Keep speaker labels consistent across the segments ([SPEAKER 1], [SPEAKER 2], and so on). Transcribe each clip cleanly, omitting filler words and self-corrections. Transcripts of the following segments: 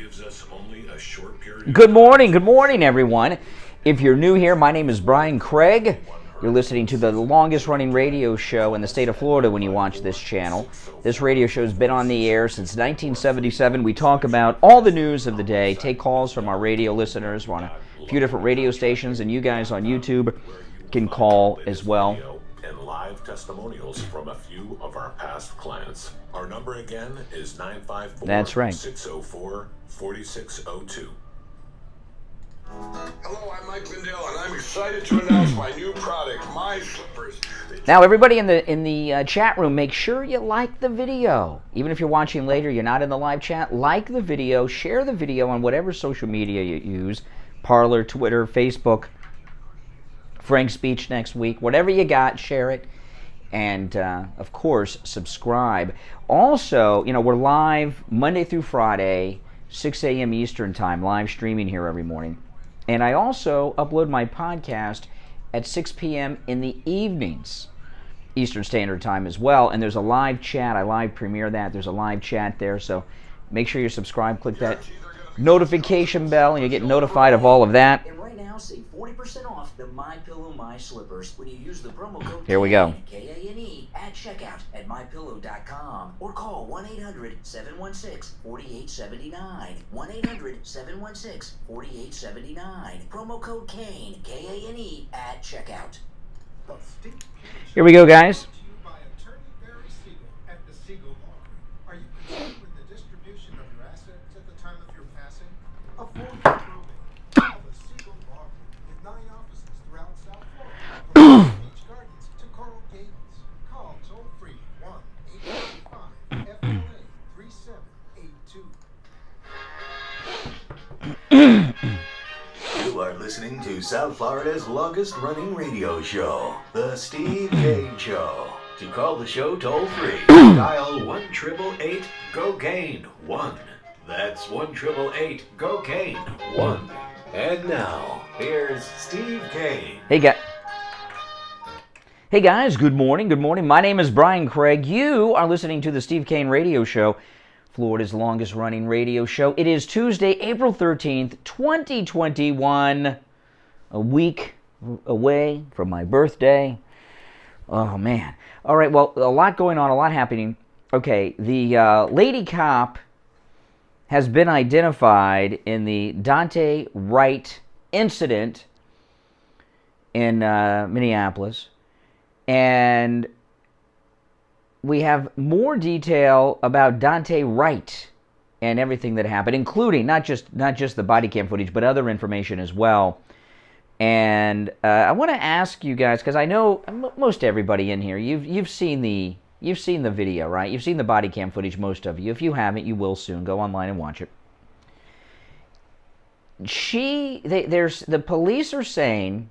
[SPEAKER 1] gives us only a short period.
[SPEAKER 2] Good morning, everyone. If you're new here, my name is Brian Craig. You're listening to the longest-running radio show in the state of Florida when you watch this channel. This radio show has been on the air since 1977. We talk about all the news of the day, take calls from our radio listeners. We're on a few different radio stations, and you guys on YouTube can call as well.
[SPEAKER 1] And live testimonials from a few of our past clients. Our number again is 954
[SPEAKER 2] That's right.
[SPEAKER 1] 604 4602.
[SPEAKER 3] Hello, I'm Mike Lindell, and I'm excited to announce my new product, My Slippers.
[SPEAKER 2] Now, everybody in the chat room, make sure you like the video. Even if you're watching later, you're not in the live chat, like the video, share the video on whatever social media you use, Parler, Twitter, Facebook, Frank's Speech next week, whatever you got, share it. And, of course, subscribe. Also, we're live Monday through Friday, 6 a.m. Eastern Time, live streaming here every morning. And I also upload my podcast at 6 p.m. in the evenings, Eastern Standard Time as well. And there's a live chat. I live premiere that. There's a live chat there. So make sure you're subscribed. Click that notification bell, and you get notified of all of that.
[SPEAKER 4] And right now, save 40% off the MyPillow My Slippers when you use the promo code
[SPEAKER 2] Here we go.
[SPEAKER 4] KANE at checkout at mypillow.com or call 1-800-716-4879. 1-800-716-4879. Promo code KANE, KANE at checkout.
[SPEAKER 2] Here we go, guys.
[SPEAKER 5] You are listening to South Florida's longest-running radio show, The Steve Kane Show. To call the show toll-free, dial 1-888-GO-KANE-1. That's 1-888-GO-KANE-1. And now, here's Steve Kane.
[SPEAKER 2] Hey guys, good morning. My name is Brian Craig. You are listening to the Steve Kane Radio Show, Florida's longest-running radio show. It is Tuesday, April 13th, 2021, a week away from my birthday. Oh, man. All right, well, a lot going on, a lot happening. Okay, the lady cop has been identified in the Daunte Wright incident in Minneapolis, and we have more detail about Daunte Wright and everything that happened, including not just the body cam footage, but other information as well. And I want to ask you guys, because I know most everybody in here, you've seen the video, right? You've seen the body cam footage, most of you. If you haven't, you will soon. Go online and watch it. The police are saying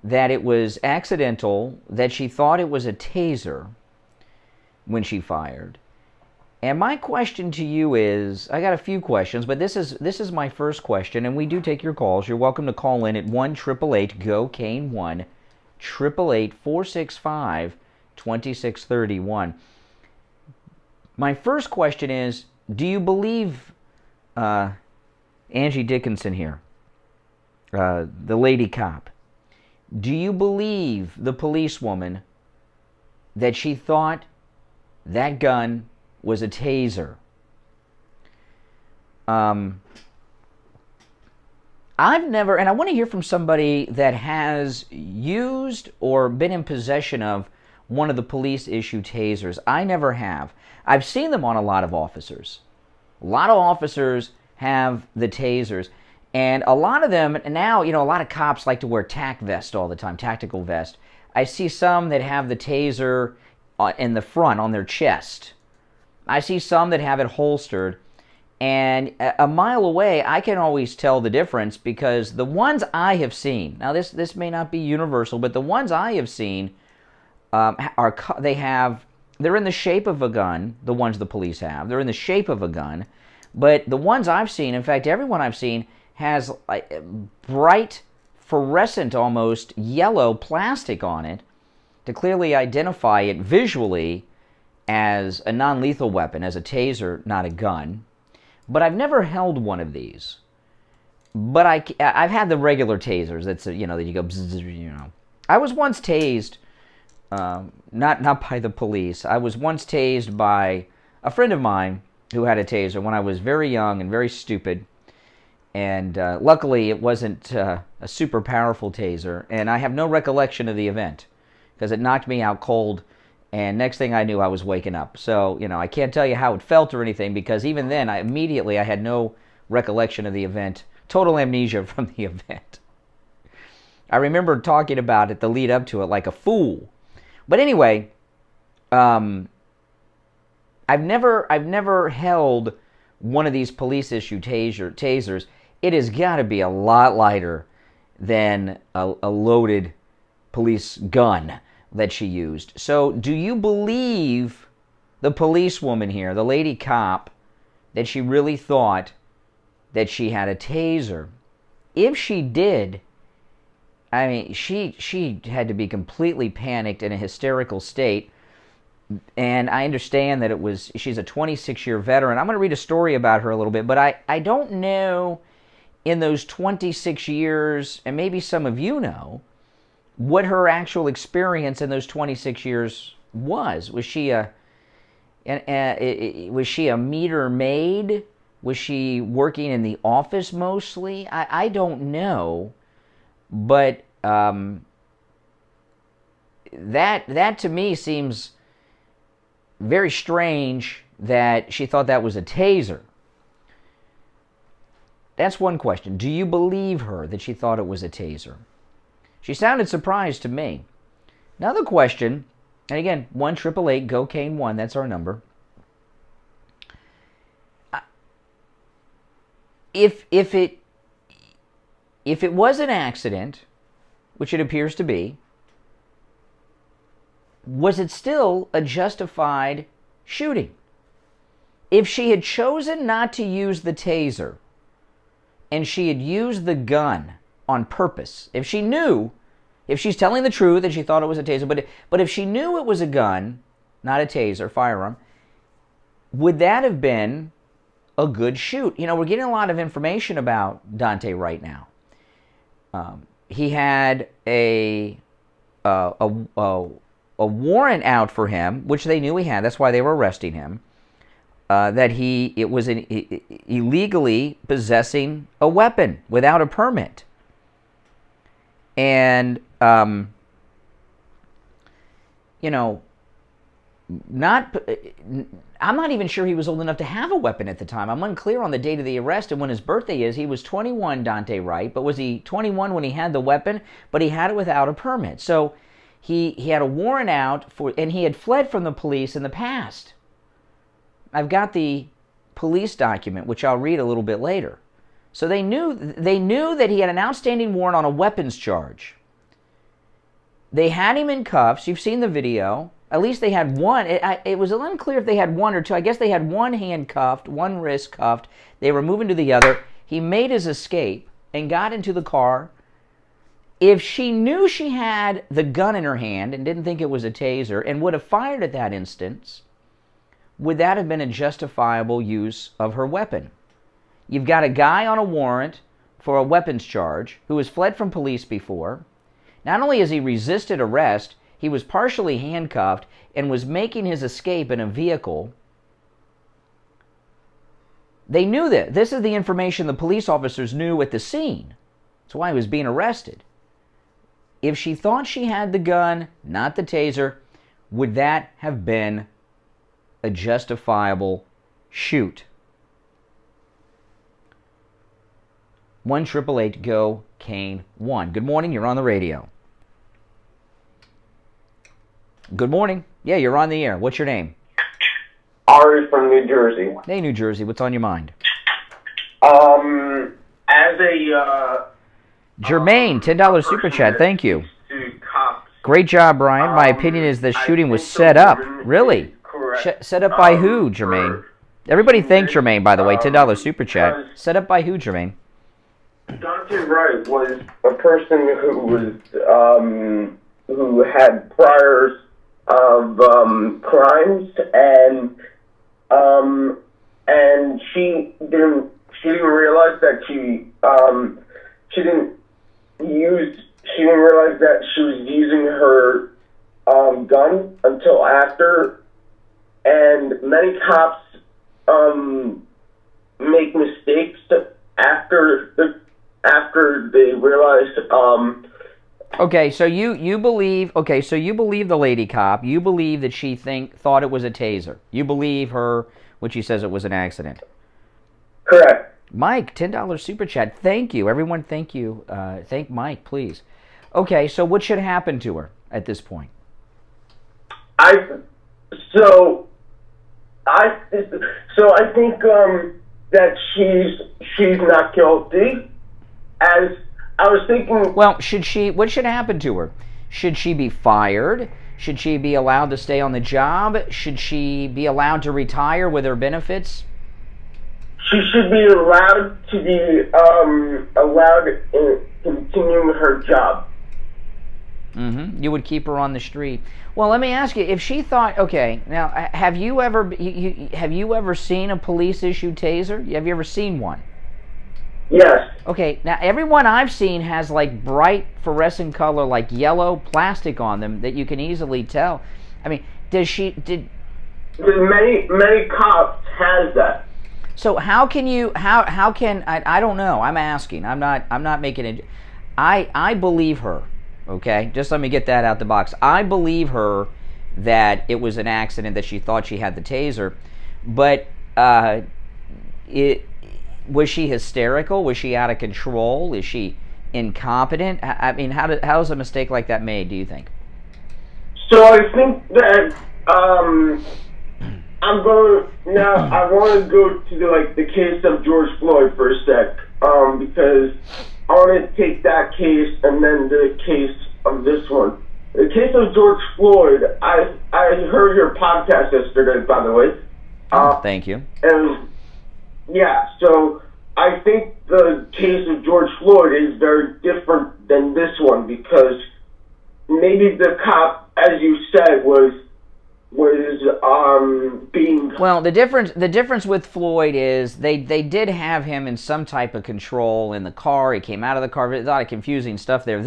[SPEAKER 2] that it was accidental, that she thought it was a taser when she fired. And my question to you is, I got a few questions, but this is my first question, and we do take your calls. You're welcome to call in at 1-888-GO-KANE-1, 888-465-2631. My first question is, do you believe Angie Dickinson here, the lady cop? Do you believe the policewoman that she thought that gun was a taser? I've never, and I want to hear from somebody that has used or been in possession of one of the police-issued tasers. I never have. I've seen them on a lot of officers. A lot of officers have the tasers. And a lot of them now, a lot of cops like to wear tac vest all the time, tactical vest. I see some that have the taser in the front on their chest. I see some that have it holstered. And a mile away, I can always tell the difference because the ones I have seen, now this may not be universal, but the ones I have seen, they're in the shape of a gun, the ones the police have. They're in the shape of a gun. But the ones I've seen, in fact, everyone I've seen, has bright, fluorescent, almost yellow plastic on it to clearly identify it visually as a non-lethal weapon, as a taser, not a gun. but I've never held one of these. But I've had the regular tasers. That's that you go. Bzz. I was once tased, not by the police. I was once tased by a friend of mine who had a taser when I was very young and very stupid. And luckily, it wasn't a super powerful taser. And I have no recollection of the event because it knocked me out cold. And next thing I knew, I was waking up. So, I can't tell you how it felt or anything because even then, I had no recollection of the event. Total amnesia from the event. I remember talking about it, the lead up to it, like a fool. But anyway, I've never held one of these police issue tasers. It has got to be a lot lighter than a loaded police gun that she used. So do you believe the policewoman here, the lady cop, that she really thought that she had a taser? If she did, I mean, she had to be completely panicked in a hysterical state. And I understand that she's a 26-year veteran. I'm going to read a story about her a little bit, but I don't know in those 26 years, and maybe some of you know, what her actual experience in those 26 years was. Was she a meter maid? Was she working in the office mostly? I don't know, but that to me seems very strange that she thought that was a taser. That's one question. Do you believe her that she thought it was a taser? She sounded surprised to me. Another question, and again, 1-888-GO-CANE-1, that's our number. If it was an accident, which it appears to be, was it still a justified shooting? If she had chosen not to use the taser and she had used the gun on purpose, if she's telling the truth and she thought it was a taser, but if she knew it was a gun, not a taser, firearm, would that have been a good shoot? We're getting a lot of information about Daunte right now. He had a warrant out for him, which they knew he had. That's why they were arresting him. That it was illegally possessing a weapon without a permit. And, I'm not even sure he was old enough to have a weapon at the time. I'm unclear on the date of the arrest and when his birthday is. He was 21, Daunte Wright, but was he 21 when he had the weapon? But he had it without a permit. So he had a warrant out and he had fled from the police in the past. I've got the police document, which I'll read a little bit later. So they knew that he had an outstanding warrant on a weapons charge. They had him in cuffs. You've seen the video. At least they had one. It was unclear if they had one or two. I guess they had one hand cuffed, one wrist cuffed. They were moving to the other. He made his escape and got into the car. If she knew she had the gun in her hand and didn't think it was a taser and would have fired at that instance, would that have been a justifiable use of her weapon? You've got a guy on a warrant for a weapons charge who has fled from police before. Not only has he resisted arrest, he was partially handcuffed and was making his escape in a vehicle. They knew that. This is the information the police officers knew at the scene. That's why he was being arrested. If she thought she had the gun, not the taser, would that have been a justifiable shoot? 1-888-GO-CANE-1. Good morning, you're on the radio. Good morning. Yeah, you're on the air. What's your name?
[SPEAKER 6] Ari from New Jersey.
[SPEAKER 2] Hey, New Jersey. What's on your mind?
[SPEAKER 6] As a
[SPEAKER 2] Jermaine, $10 super chat. Thank you. Great job, Brian. My opinion is the shooting was set up. Really? Set up by who, Jermaine? Everybody thank Jermaine, by the way. $10 super chat. Set up by who, Jermaine?
[SPEAKER 6] Daunte Wright was a person who had priors of crimes, and and she didn't realize that she didn't realize that she was using her gun until after. And many cops make mistakes after they realize.
[SPEAKER 2] Okay, so you believe. Okay, so you believe the lady cop. You believe that she thought it was a taser. You believe her when she says it was an accident.
[SPEAKER 6] Correct.
[SPEAKER 2] Mike, $10 super chat. Thank you, everyone. Thank you. Thank Mike, please. Okay, so what should happen to her at this point?
[SPEAKER 6] I think that she's not guilty. As I was thinking.
[SPEAKER 2] Well, what should happen to her? Should she be fired? Should she be allowed to stay on the job? Should she be allowed to retire with her benefits?
[SPEAKER 6] She should be allowed to be continuing her job.
[SPEAKER 2] Mm-hmm. You would keep her on the street. Well, let me ask you: if she thought, okay, now have you ever seen a police-issued taser? Have you ever seen one?
[SPEAKER 6] Yes.
[SPEAKER 2] Okay, now everyone I've seen has like bright fluorescent color, like yellow plastic on them that you can easily tell. I mean,
[SPEAKER 6] many cops has that.
[SPEAKER 2] So how can I don't know. I'm asking. I'm not making it. I believe her. Okay, just let me get that out the box. I believe her that it was an accident, that she thought she had the taser, but was she hysterical? Was she out of control? Is she incompetent? I mean, how is a mistake like that made, do you think?
[SPEAKER 6] So I think that I want to go to the case of George Floyd for a sec, because I want to take that case and then the case of this one. The case of George Floyd, I heard your podcast yesterday, by the way.
[SPEAKER 2] Thank you.
[SPEAKER 6] And yeah, so I think the case of George Floyd is very different than this one, because maybe the cop, as you said, was being...
[SPEAKER 2] Well, the difference with Floyd is they did have him in some type of control in the car. He came out of the car. There's a lot of confusing stuff there.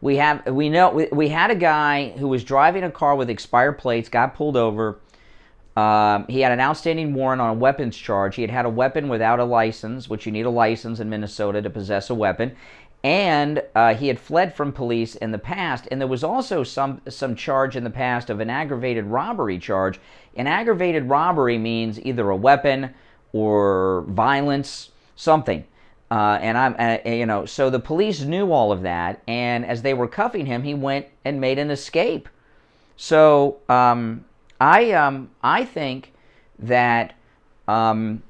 [SPEAKER 2] We had a guy who was driving a car with expired plates, got pulled over. He had an outstanding warrant on a weapons charge. He had a weapon without a license, which you need a license in Minnesota to possess a weapon. And he had fled from police in the past. And there was also some charge in the past of an aggravated robbery charge. An aggravated robbery means either a weapon or violence, something. So the police knew all of that. And as they were cuffing him, he went and made an escape. So I think that even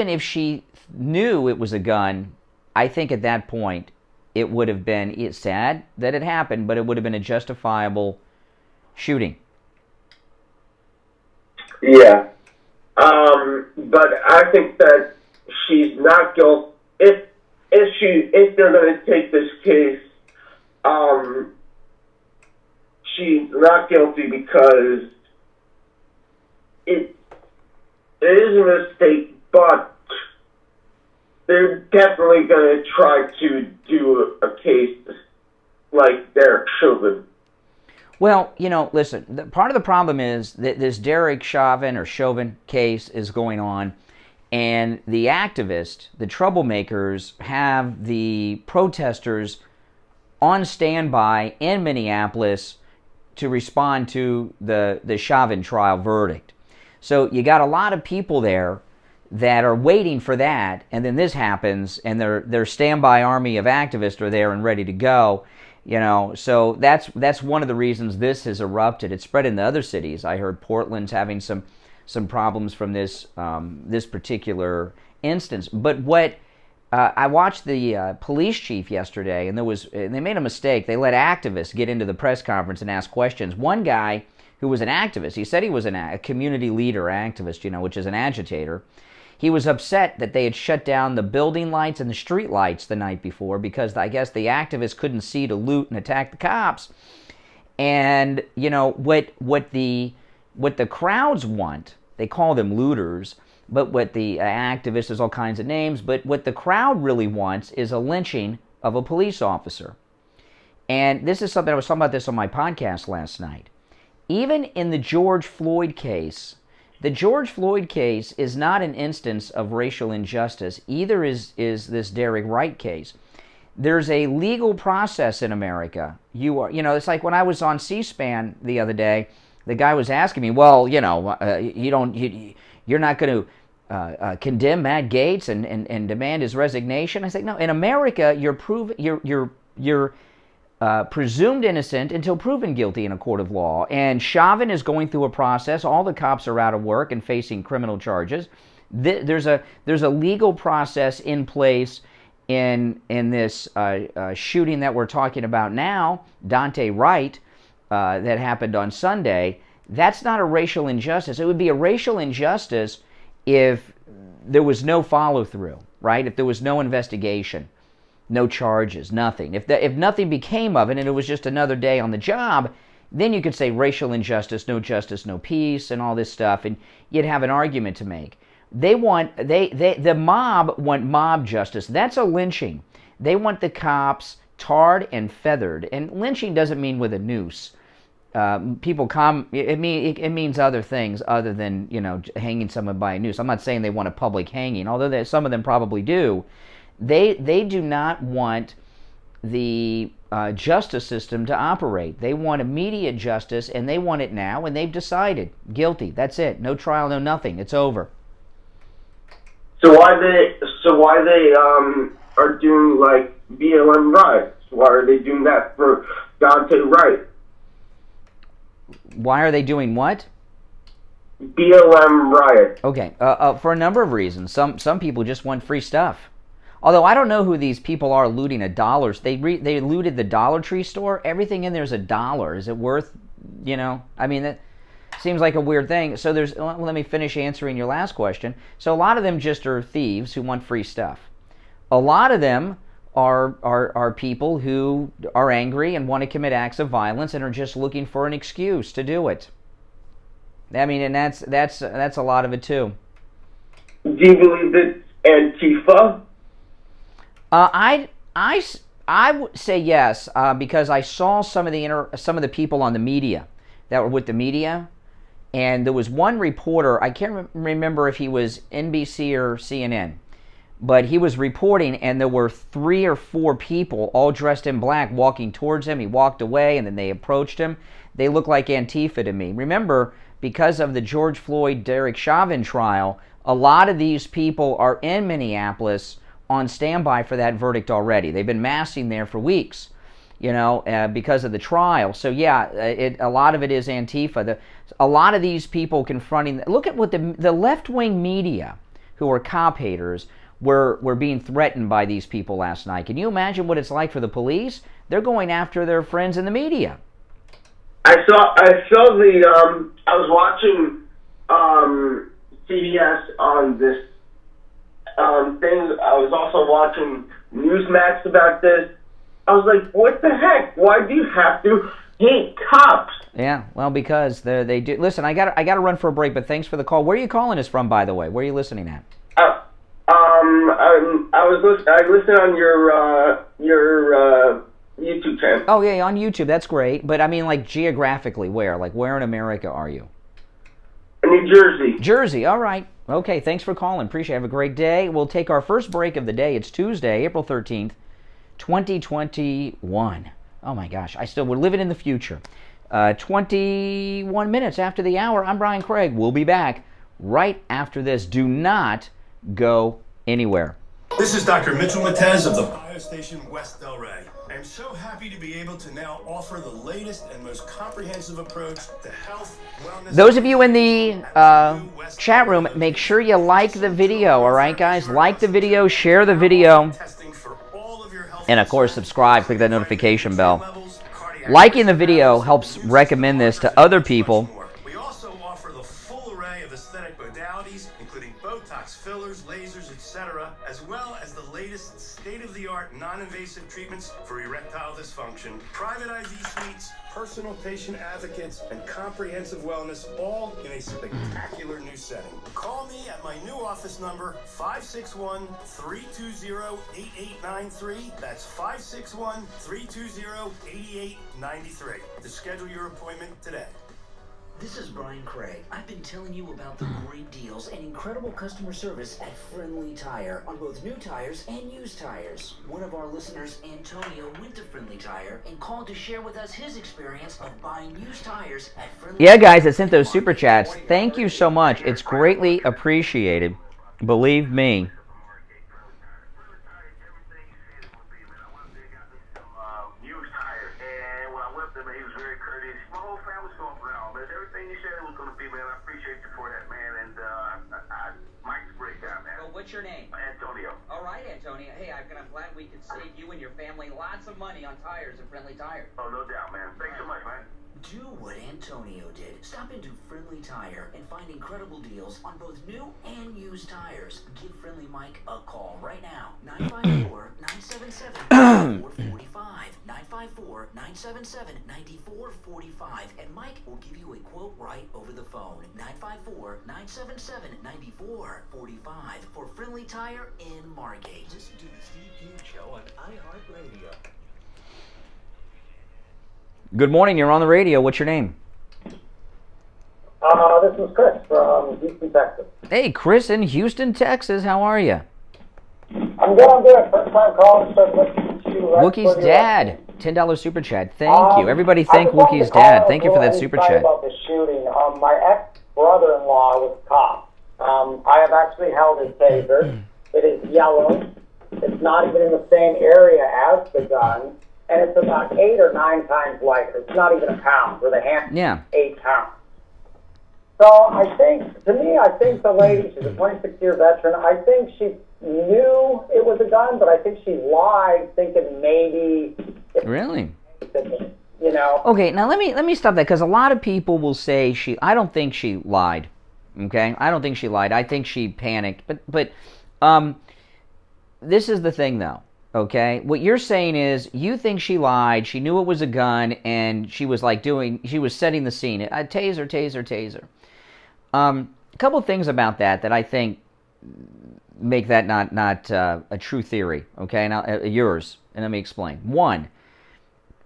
[SPEAKER 2] if she knew it was a gun, I think at that point it would have been, it's sad that it happened, but it would have been a justifiable shooting.
[SPEAKER 6] Yeah. But I think that she's not guilty. If they're going to take this case, she's not guilty because it is a mistake, but they're definitely going to try to do a case like Derek Chauvin.
[SPEAKER 2] Well, listen, part of the problem is that this Derek Chauvin case is going on, and the activists, the troublemakers, have the protesters on standby in Minneapolis to respond to the Chauvin trial verdict. So you got a lot of people there that are waiting for that, and then this happens, and their standby army of activists are there and ready to go. So that's one of the reasons this has erupted. It's spread into other cities. I heard Portland's having some problems from this particular instance. But what I watched the police chief yesterday, and they made a mistake. They let activists get into the press conference and ask questions. One guy who was an activist, he said he was a community leader activist, which is an agitator. He was upset that they had shut down the building lights and the street lights the night before because I guess the activists couldn't see to loot and attack the cops. And what the crowds want They call them looters, but what the activists, there's all kinds of names, but what the crowd really wants is a lynching of a police officer. And this is something, I was talking about this on my podcast last night. Even in the George Floyd case, the George Floyd case is not an instance of racial injustice. Either is this Daunte Wright case. There's a legal process in America. It's like when I was on C-SPAN the other day, the guy was asking me, well, you're not going to condemn Matt Gaetz and demand his resignation. I said, no. In America, you're presumed innocent until proven guilty in a court of law. And Chauvin is going through a process. All the cops are out of work and facing criminal charges. There's a legal process in place in this shooting that we're talking about now, Daunte Wright, that happened on Sunday. That's not a racial injustice. It would be a racial injustice if there was no follow-through, right? If there was no investigation, no charges, nothing. If nothing became of it and it was just another day on the job, then you could say racial injustice, no peace, and all this stuff, and you'd have an argument to make. The mob want mob justice. That's a lynching. They want the cops tarred and feathered. And lynching doesn't mean with a noose. It means other things other than, hanging someone by a noose. I'm not saying they want a public hanging, although some of them probably do. They do not want the justice system to operate. They want immediate justice, and they want it now, and they've decided. Guilty. That's it. No trial, no nothing. It's over.
[SPEAKER 6] So why they are doing like BLM riots? Why are they doing that for Daunte Wright?
[SPEAKER 2] Why are they doing what?
[SPEAKER 6] BLM riot.
[SPEAKER 2] Okay, for a number of reasons. Some people just want free stuff. Although I don't know who these people are looting at dollars. They looted the Dollar Tree store. Everything in there is $1. Is it worth? That seems like a weird thing. So let me finish answering your last question. So a lot of them just are thieves who want free stuff. A lot of them are people who are angry and want to commit acts of violence and are just looking for an excuse to do it. And that's a lot of it too.
[SPEAKER 6] Do you believe it's Antifa?
[SPEAKER 2] I would say yes, because I saw some of the people on the media that were with the media, and there was one reporter. I can't remember if he was NBC or CNN, but he was reporting, and there were 3 or 4 people all dressed in black walking towards him. He walked away, and then they approached him. They look like Antifa to me. Remember, because of the George Floyd, Derek Chauvin trial, a lot of these people are in Minneapolis on standby for that verdict already. They've been massing there for weeks, because of the trial. So yeah, a lot of it is Antifa. A lot of these people confronting. Look at what the left-wing media, who are cop haters, were being threatened by these people last night. Can you imagine what it's like for the police? They're going after their friends in the media.
[SPEAKER 6] I was watching CBS on this thing. I was also watching Newsmax about this. I was like, what the heck? Why do you have to hate cops?
[SPEAKER 2] Yeah, well, because they do. Listen, I got to run for a break, but thanks for the call. Where are you calling us from, by the way? Where are you listening at?
[SPEAKER 6] I listened on your YouTube channel.
[SPEAKER 2] Oh yeah, on YouTube. That's great. But I mean, like geographically, where? Like where in America are you?
[SPEAKER 6] New Jersey.
[SPEAKER 2] Jersey. All right. Okay. Thanks for calling. Appreciate it. Have a great day. We'll take our first break of the day. It's Tuesday, April 13th, 2021. Oh my gosh. We're living in the future. 21 minutes after the hour. I'm Brian Craig. We'll be back right after this. Do not go anywhere.
[SPEAKER 7] This is Dr. Mitchell Matez of the Biostation West Delray. I am so happy to be able to now offer the latest and most comprehensive approach to health, wellness.
[SPEAKER 2] Those of you in the chat room, make sure you like the video, all right, guys? Like the video, share the video, and of course, subscribe. Click that notification bell. Liking the video helps recommend this to other people.
[SPEAKER 7] We also offer the full array of aesthetic modalities, including Botox, fillers, lasers, etc., as well as the latest state-of-the-art non-invasive treatments for erectile dysfunction, private IV suites, personal patient advocates, and comprehensive wellness, all in a spectacular new setting. Call me at my new office number, 561-320-8893. That's 561-320-8893 to schedule your appointment today.
[SPEAKER 4] This is Brian Craig. I've been telling you about the great deals and incredible customer service at Friendly Tire on both new tires and used tires. One of our listeners, Antonio, went to Friendly Tire and called to share with us his experience of buying used tires at Friendly
[SPEAKER 2] Yeah, guys that sent those super chats, thank you so much. It's greatly appreciated. Believe me.
[SPEAKER 8] What's your name?
[SPEAKER 3] Antonio.
[SPEAKER 8] All right, Antonio. Hey, I'm glad we could save you and your family lots of money on tires at Friendly Tire.
[SPEAKER 3] Oh, no doubt, man. Thanks so much, man.
[SPEAKER 4] Do what Antonio did. Stop into Friendly Tire and find incredible deals on both new and used tires. Give Friendly Mike a call right now. 954-977-9445. 954-977-9445. And Mike will give you a quote right over the phone. 954-977-9445 for Friendly Tire in Margate.
[SPEAKER 5] Listen to the Steve Kane Show on iHeartRadio.
[SPEAKER 2] Good morning, you're on the radio. What's your name?
[SPEAKER 9] This is Chris from Houston, Texas.
[SPEAKER 2] Hey, Chris in Houston, Texas. How are you?
[SPEAKER 9] I'm good. First time calling, started listening to you.
[SPEAKER 2] Wookie's dad. $10 super chat. Thank you. Everybody thank Wookie's dad. Thank you for that super chat.
[SPEAKER 9] About the shooting. My ex-brother-in-law was a cop. I have actually held his taser. It is yellow. It's not even in the same area as the gun. And it's about 8 or 9 times lighter. It's not even a pound. Where the hand 8 pounds. So I think the lady, she's a 26-year veteran. I think she knew it was a gun, but I think she lied, thinking maybe.
[SPEAKER 2] Really?
[SPEAKER 9] You know.
[SPEAKER 2] Okay, now let me stop that, because a lot of people will say I don't think she lied. Okay, I don't think she lied. I think she panicked. But this is the thing, though. Okay, what you're saying is you think she lied, she knew it was a gun, and she was setting the scene. Taser. A couple of things about that I think make that not a true theory. Okay, now yours, and let me explain. One,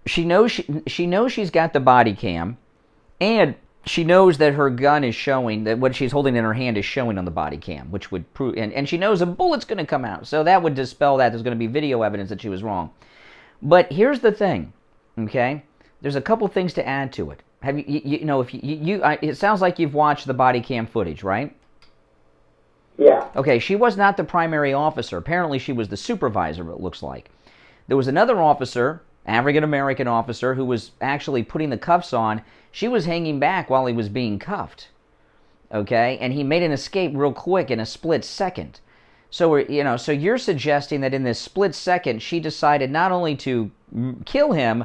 [SPEAKER 2] she knows she's got the body cam, and she knows that her gun is showing, that what she's holding in her hand is showing on the body cam, which would prove, and she knows a bullet's going to come out, so that would dispel that. There's going to be video evidence that she was wrong. But here's the thing, okay? There's a couple things to add to it. Have it sounds like you've watched the body cam footage, right?
[SPEAKER 9] Yeah.
[SPEAKER 2] Okay, she was not the primary officer. Apparently she was the supervisor, it looks like. There was another officer, African-American officer, who was actually putting the cuffs on. She was hanging back while he was being cuffed, okay? And he made an escape real quick in a split second. So you're suggesting that in this split second, she decided not only to kill him,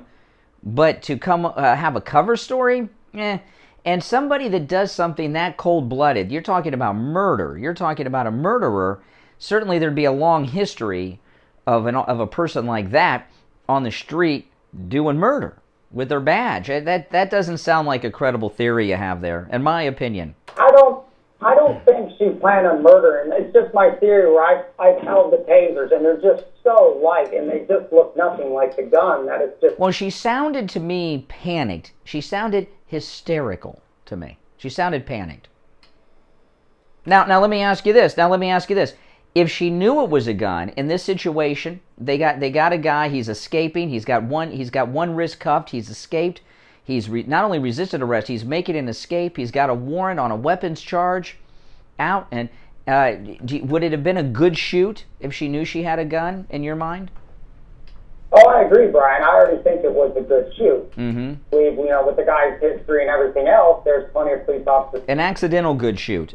[SPEAKER 2] but to come have a cover story? And somebody that does something that cold-blooded, you're talking about murder, you're talking about a murderer, certainly there'd be a long history of a person like that on the street doing murder with their badge. That doesn't sound like a credible theory you have there, in my opinion.
[SPEAKER 9] I don't think she planned on murdering. It's just my theory where I've held the tasers, and they're just so light, and they just look nothing like the gun, that it's just...
[SPEAKER 2] Well, she sounded to me panicked. She sounded hysterical to me. She sounded panicked. Now let me ask you this. If she knew it was a gun, in this situation, they got a guy, he's escaping, he's got one wrist cuffed, he's escaped, he's not only resisted arrest, he's making an escape, he's got a warrant on a weapons charge out, and would it have been a good shoot if she knew she had a gun, in your mind?
[SPEAKER 9] Oh, I agree, Brian. I already think it was a good shoot.
[SPEAKER 2] Mm-hmm.
[SPEAKER 9] With the guy's history and everything else, there's plenty of police officers.
[SPEAKER 2] An accidental good shoot.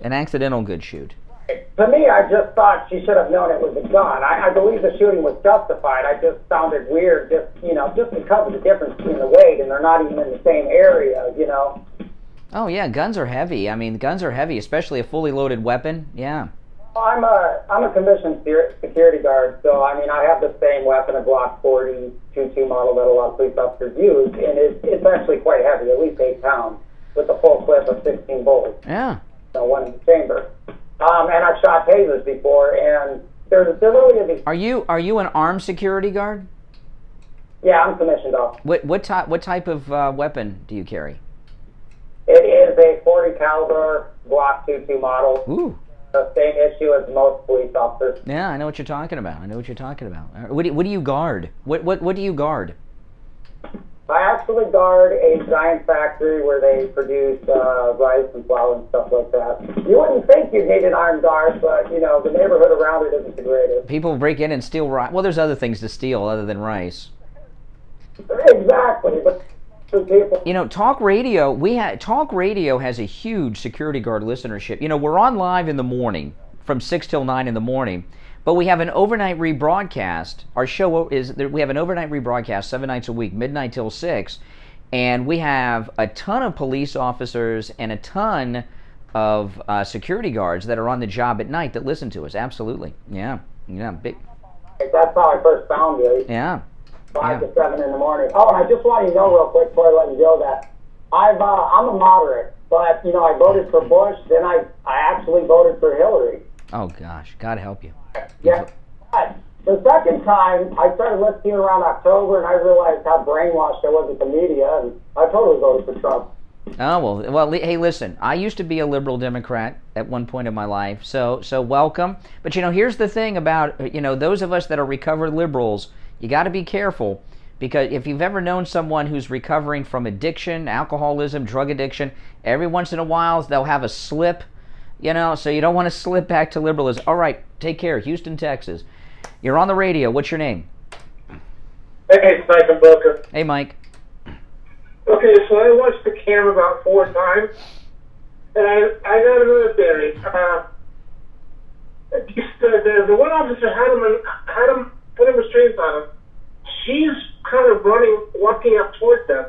[SPEAKER 9] To me, I just thought she should have known it was a gun. I believe the shooting was justified. I just found it weird, just because of the difference between the weight, and they're not even in the same area,
[SPEAKER 2] Oh, yeah, guns are heavy. I mean, guns are heavy, especially a fully loaded weapon. Yeah.
[SPEAKER 9] I'm a commissioned security guard, so I mean I have the same weapon, a Glock 40 22 model that a lot of police officers use, and it's actually quite heavy, at least 8 pounds, with a full clip of 16 bullets.
[SPEAKER 2] Yeah.
[SPEAKER 9] So one in the chamber. And I've shot tasers before, and they're really.
[SPEAKER 2] Are you an armed security guard?
[SPEAKER 9] Yeah, I'm commissioned off.
[SPEAKER 2] What type of weapon do you carry?
[SPEAKER 9] It is a 40 caliber Glock 22 model.
[SPEAKER 2] Ooh.
[SPEAKER 9] The same issue as most police officers.
[SPEAKER 2] Yeah, I know what you're talking about. What do you guard? What do you guard?
[SPEAKER 9] I actually guard a giant factory where they produce rice and flour and stuff like that. You wouldn't think you'd need an armed guard, but you know the neighborhood around it isn't the greatest.
[SPEAKER 2] People break in and steal rice. Well, there's other things to steal other than rice.
[SPEAKER 9] Exactly, but people.
[SPEAKER 2] You know, talk radio has a huge security guard listenership. You know, we're on live in the morning from 6 till 9 in the morning, but we have an overnight rebroadcast. Our show we have an overnight rebroadcast 7 nights a week, midnight till 6, and we have a ton of police officers and a ton of security guards that are on the job at night that listen to us. Absolutely, yeah, big.
[SPEAKER 9] That's how I first found you.
[SPEAKER 2] Yeah.
[SPEAKER 9] 5 to 7 in the morning. Oh, and I just want you to know real quick before I let you go that I'm a moderate, but you know I voted for Bush, then I actually voted for Hillary.
[SPEAKER 2] Oh gosh, God help you.
[SPEAKER 9] Yeah. But the second time I started listening around October, and I realized how brainwashed I was with the media, and I totally voted for Trump.
[SPEAKER 2] Oh well. Hey, listen. I used to be a liberal Democrat at one point in my life, so welcome. But you know, here's the thing about those of us that are recovered liberals. You got to be careful, because if you've ever known someone who's recovering from addiction, alcoholism, drug addiction, every once in a while they'll have a slip, so you don't want to slip back to liberalism. All right, take care. Houston, Texas. You're on the radio. What's your name?
[SPEAKER 6] Hey, it's Mike in Boca.
[SPEAKER 2] Hey, Mike.
[SPEAKER 6] Okay, so I watched the cam about 4 times, and I got another theory. The one officer had him put him restraints on him. She's kind of walking up towards them,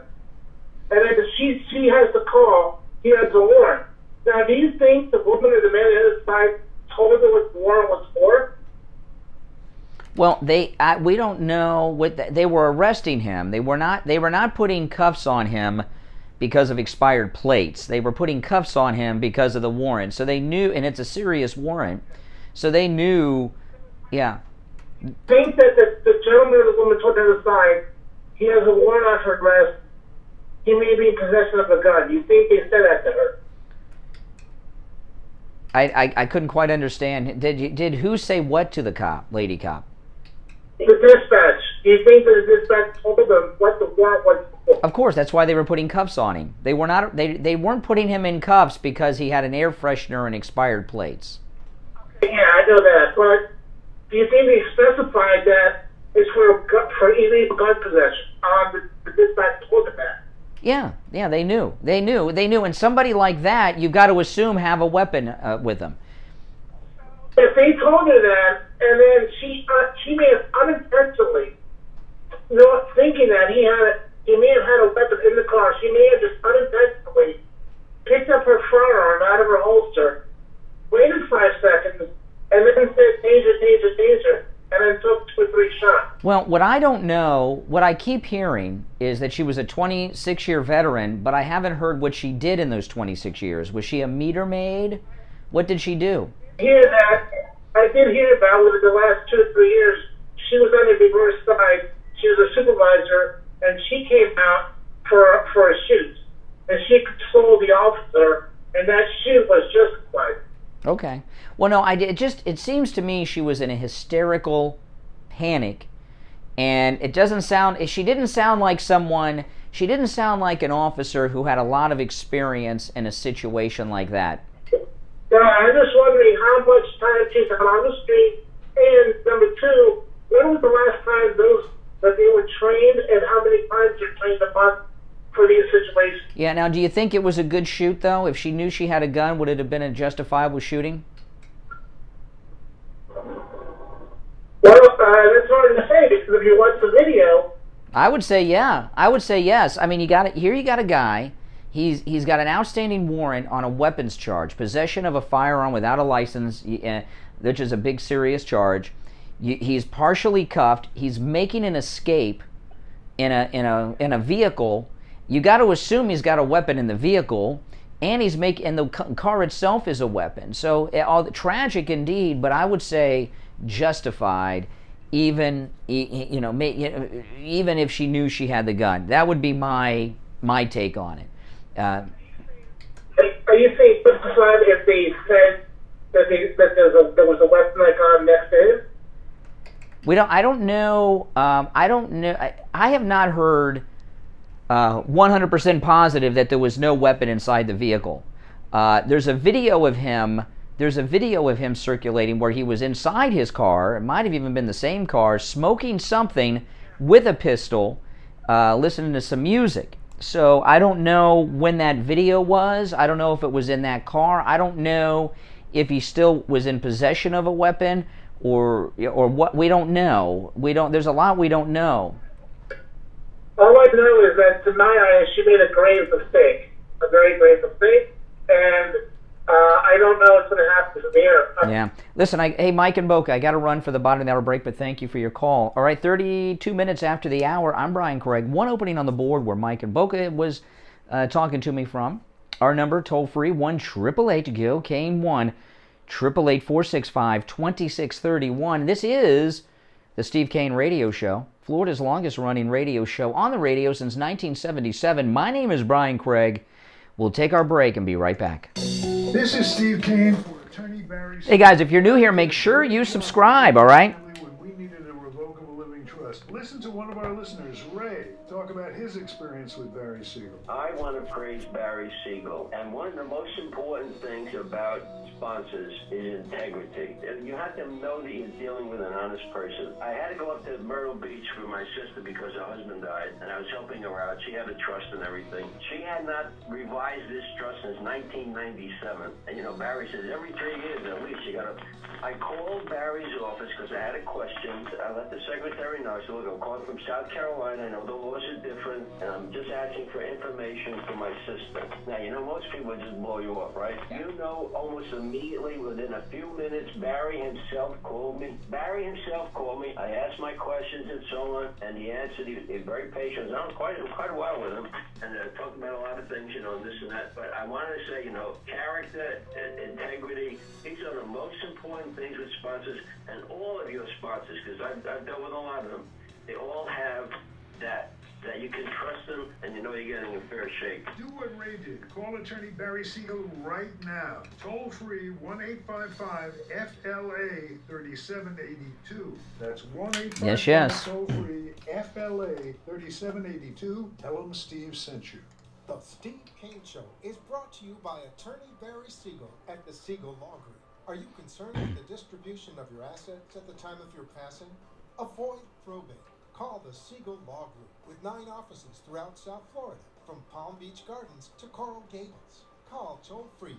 [SPEAKER 6] and then she has the call. He has the warrant. Now, do you think the woman or the man on the other side told her what the warrant was for?
[SPEAKER 2] Well, we don't know what they were arresting him. They were not putting cuffs on him because of expired plates. They were putting cuffs on him because of the warrant. So they knew, and it's a serious warrant. So they knew, yeah.
[SPEAKER 6] Think that the gentleman or the woman told the other side, he has a warrant on her arrest. He may be in possession of a gun. You think they said that to her?
[SPEAKER 2] I couldn't quite understand. Did who say what to the cop, lady cop?
[SPEAKER 6] The dispatch. Do you think that the dispatch told them what the warrant was for?
[SPEAKER 2] Of course, that's why they were putting cuffs on him. They were not. They weren't putting him in cuffs because he had an air freshener and expired plates.
[SPEAKER 6] Yeah, I know that. But do you think they specified that it's for illegal gun possession? The dispatch told them that.
[SPEAKER 2] Yeah, they knew. And somebody like that, you've got to assume have a weapon with them.
[SPEAKER 6] If they told her that, and then she may have unintentionally, thinking that he may have had a weapon in the car, she may have just unintentionally picked up her firearm out of her holster, waited 5 seconds, and then said, "Taser, taser, taser," and then took 2 or 3 shots.
[SPEAKER 2] Well, what I don't know, what I keep hearing is that she was a 26-year veteran, but I haven't heard what she did in those 26 years. Was she a meter maid? What did she do?
[SPEAKER 6] I did hear about within the last 2 or 3 years, she was on the reverse side. She was a supervisor, and she came out for a shoot, and she consoled the officer, and that shoot was justified.
[SPEAKER 2] Okay. Well, no, it seems to me she was in a hysterical panic, and she didn't sound like an officer who had a lot of experience in a situation like that.
[SPEAKER 6] I'm just wondering how much time she's had on the street, and number 2, when was the last time that they were trained, and how many times they're trained a month for these situations? Yeah,
[SPEAKER 2] now do you think it was a good shoot, though? If she knew she had a gun, would it have been a justifiable shooting?
[SPEAKER 6] Well, that's hard to say, because if you watch the video...
[SPEAKER 2] I would say yes. I mean, you got a guy. He's got an outstanding warrant on a weapons charge, possession of a firearm without a license, which is a big serious charge. He's partially cuffed. He's making an escape in a vehicle. You got to assume he's got a weapon in the vehicle, and the car itself is a weapon. So tragic indeed, but I would say justified. Even if she knew she had the gun, that would be my take on it.
[SPEAKER 10] Are you saying justified if they said that there was a weapon like on next to him?
[SPEAKER 2] I don't know. I have not heard 100% positive that there was no weapon inside the vehicle. There's a video of him circulating where he was inside his car. It might have even been the same car, smoking something with a pistol, listening to some music. So I don't know when that video was. I don't know if it was in that car. I don't know if he still was in possession of a weapon or what. We don't know. There's a lot we don't know.
[SPEAKER 10] All I know is that, to my eyes, she made a grave mistake, a very grave mistake, and I don't know what's going to happen from here.
[SPEAKER 2] Yeah. Listen, hey, Mike and Boca, I got to run for the bottom of the hour break, but thank you for your call. All right, 32 minutes after the hour, I'm Brian Craig. One opening on the board where Mike and Boca was talking to me from. Our number, toll-free, 1-888-GO-KANE 1-888-465-2631. This is the Steve Kane Radio Show, Florida's longest-running radio show on the radio since 1977. My name is Brian Craig. We'll take our break and be right back.
[SPEAKER 11] This is Steve Kane for Attorney Barry.
[SPEAKER 2] Hey guys, if you're new here, make sure you subscribe, all right?
[SPEAKER 11] When we needed a revocable living trust. Listen to one of our listeners, Ray, talk about his experience with Barry Siegel.
[SPEAKER 12] I want to praise Barry Siegel, and one of the most important things about sponsors is integrity. You have to know that you're dealing with an honest person. I had to go up to Myrtle Beach for my sister because her husband died, and I was helping her out. She had a trust and everything. She had not revised this trust since 1997. And Barry says every 3 years at least you got to. I called Barry's office because I had a question. I let the secretary know. I said, look, I'm calling from South Carolina. I know the laws are different, and I'm just asking for information for my sister. Now, most people just blow you off, right? Almost immediately, within a few minutes, Barry himself called me. I asked my questions and so on, and he answered. He was very patient. I was quite a while with him, and talked about a lot of things, this and that. But I wanted to say, character and integrity, these are the most important things with sponsors, and all of your sponsors, because I've dealt with a lot of them, they all have that you can trust them and you're getting a fair shake.
[SPEAKER 11] Do what Ray did. Call Attorney Barry Siegel right now. Toll free 1-855-FLA-3782. That's 1-855
[SPEAKER 2] yes.
[SPEAKER 11] Toll free FLA-3782. Tell them Steve sent you.
[SPEAKER 13] The Steve Kane Show is brought to you by Attorney Barry Siegel at the Siegel Law Group. Are you concerned with the distribution of your assets at the time of your passing? Avoid probate. Call the Siegel Law Group with 9 offices throughout South Florida, from Palm Beach Gardens to Coral Gables. Call toll-free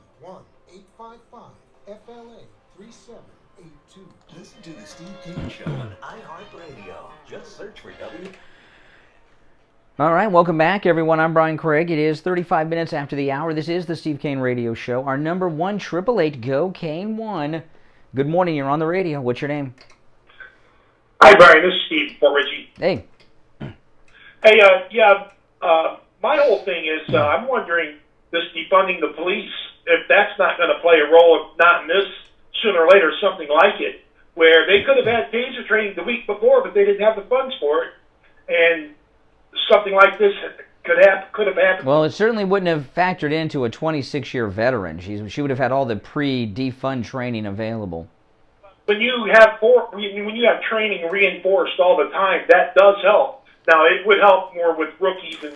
[SPEAKER 13] 1-855-FLA-3782.
[SPEAKER 5] Listen to the Steve Kane Show on iHeartRadio. Just search for W.
[SPEAKER 2] All right, welcome back, everyone. I'm Brian Craig. It is 35 minutes after the hour. This is the Steve Kane Radio Show. Our number, 1-888-GO-KANE 1. Good morning. You're on the radio. What's your name?
[SPEAKER 10] Hi, Brian. This is Steve for Richie.
[SPEAKER 2] Hey.
[SPEAKER 10] Hey, my whole thing is I'm wondering, this defunding the police, if that's not going to play a role, if not in this, sooner or later, something like it, where they could have had Taser training the week before, but they didn't have the funds for it, and something like this could have happened.
[SPEAKER 2] Well, it certainly wouldn't have factored into a 26-year veteran. She would have had all the pre-defund training available.
[SPEAKER 10] When you have training reinforced all the time, that does help. Now, it would help more with rookies and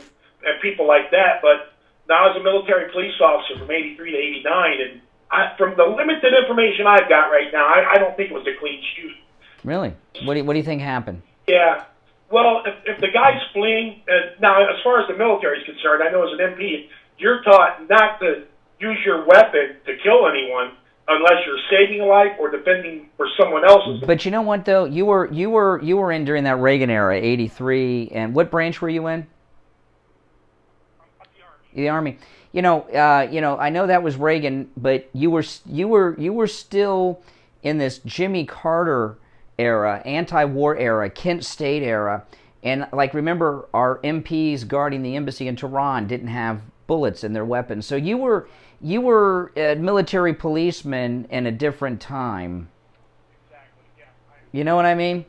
[SPEAKER 10] people like that, but now as a military police officer from 83 to 89, and from the limited information I've got right now, I don't think it was a clean shoot.
[SPEAKER 2] Really? What do you think happened?
[SPEAKER 10] Yeah. Well, if the guy's fleeing, now as far as the military is concerned, I know as an MP, you're taught not to use your weapon to kill anyone unless you're saving a life or defending for someone else's.
[SPEAKER 2] But you know what, though? You were in during that Reagan era, 83, and what branch were you in? The Army. I know that was Reagan, but you were still in this Jimmy Carter era, anti-war era, Kent State era, and like remember our MPs guarding the embassy in Tehran didn't have bullets in their weapons. So you were a military policeman in a different time. You know what I mean?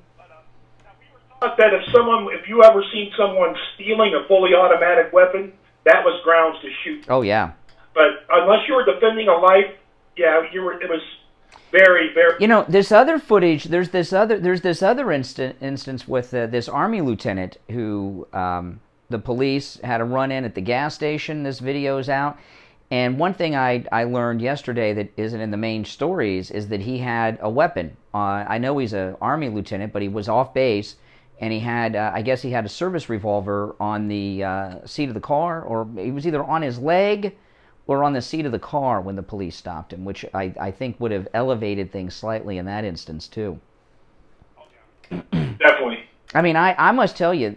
[SPEAKER 10] Thought that if you ever seen someone stealing a fully automatic weapon, that was grounds to shoot.
[SPEAKER 2] Oh yeah.
[SPEAKER 10] But unless you were defending a life, yeah, it was very, very.
[SPEAKER 2] You know, this other footage. There's this other instance with this Army lieutenant who the police had a run-in at the gas station. This video is out. And one thing I learned yesterday that isn't in the main stories is that he had a weapon. I know he's an Army lieutenant, but he was off base, and he had, I guess he had a service revolver on the seat of the car, or he was either on his leg or on the seat of the car when the police stopped him, which I think would have elevated things slightly in that instance too.
[SPEAKER 10] Definitely.
[SPEAKER 2] I mean, I must tell you,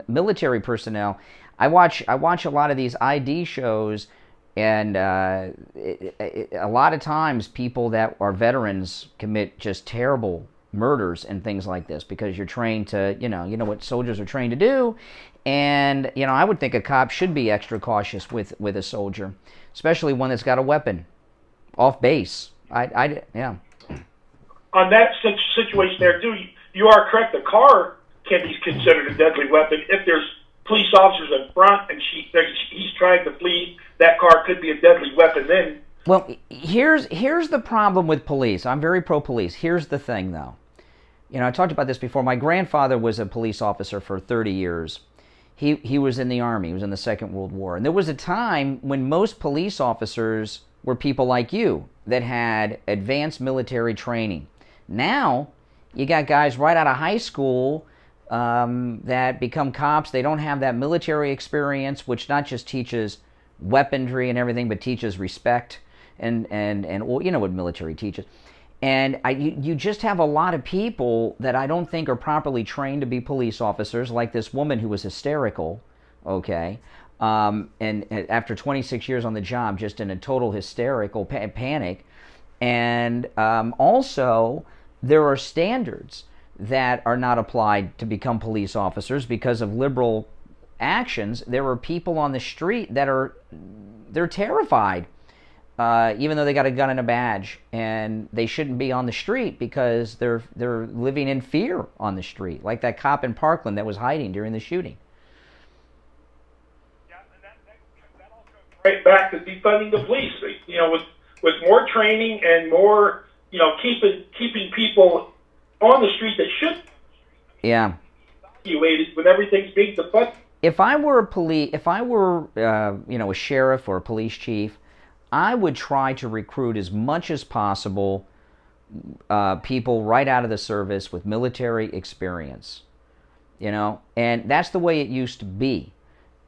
[SPEAKER 2] military personnel, I watch a lot of these ID shows. And a lot of times people that are veterans commit just terrible murders and things like this because you're trained to, you know what soldiers are trained to do. And, I would think a cop should be extra cautious with a soldier, especially one that's got a weapon off base. Yeah.
[SPEAKER 10] On that situation there, too, you are correct. The car can be considered a deadly weapon if there's police officers in front and he's trying to flee. That car could be a deadly weapon then.
[SPEAKER 2] Well, here's the problem with police. I'm very pro-police. Here's the thing, though. I talked about this before. My grandfather was a police officer for 30 years. He was in the Army. He was in the Second World War. And there was a time when most police officers were people like you that had advanced military training. Now, you got guys right out of high school that become cops. They don't have that military experience, which not just teaches weaponry and everything, but teaches respect and well, you know what military teaches. And you just have a lot of people that I don't think are properly trained to be police officers, like this woman who was hysterical, okay, and after 26 years on the job, just in a total hysterical panic. And also, there are standards that are not applied to become police officers because of liberal actions. There are people on the street that they're terrified, even though they got a gun and a badge, and they shouldn't be on the street because they're living in fear on the street, like that cop in Parkland that was hiding during the shooting.
[SPEAKER 10] Yeah, and that all goes right back to defunding the police. With more training and more, keeping people on the street that should.
[SPEAKER 2] Yeah.
[SPEAKER 10] Evaluated when everything's being defunded.
[SPEAKER 2] If I were a sheriff or a police chief, I would try to recruit as much as possible people right out of the service with military experience, and that's the way it used to be.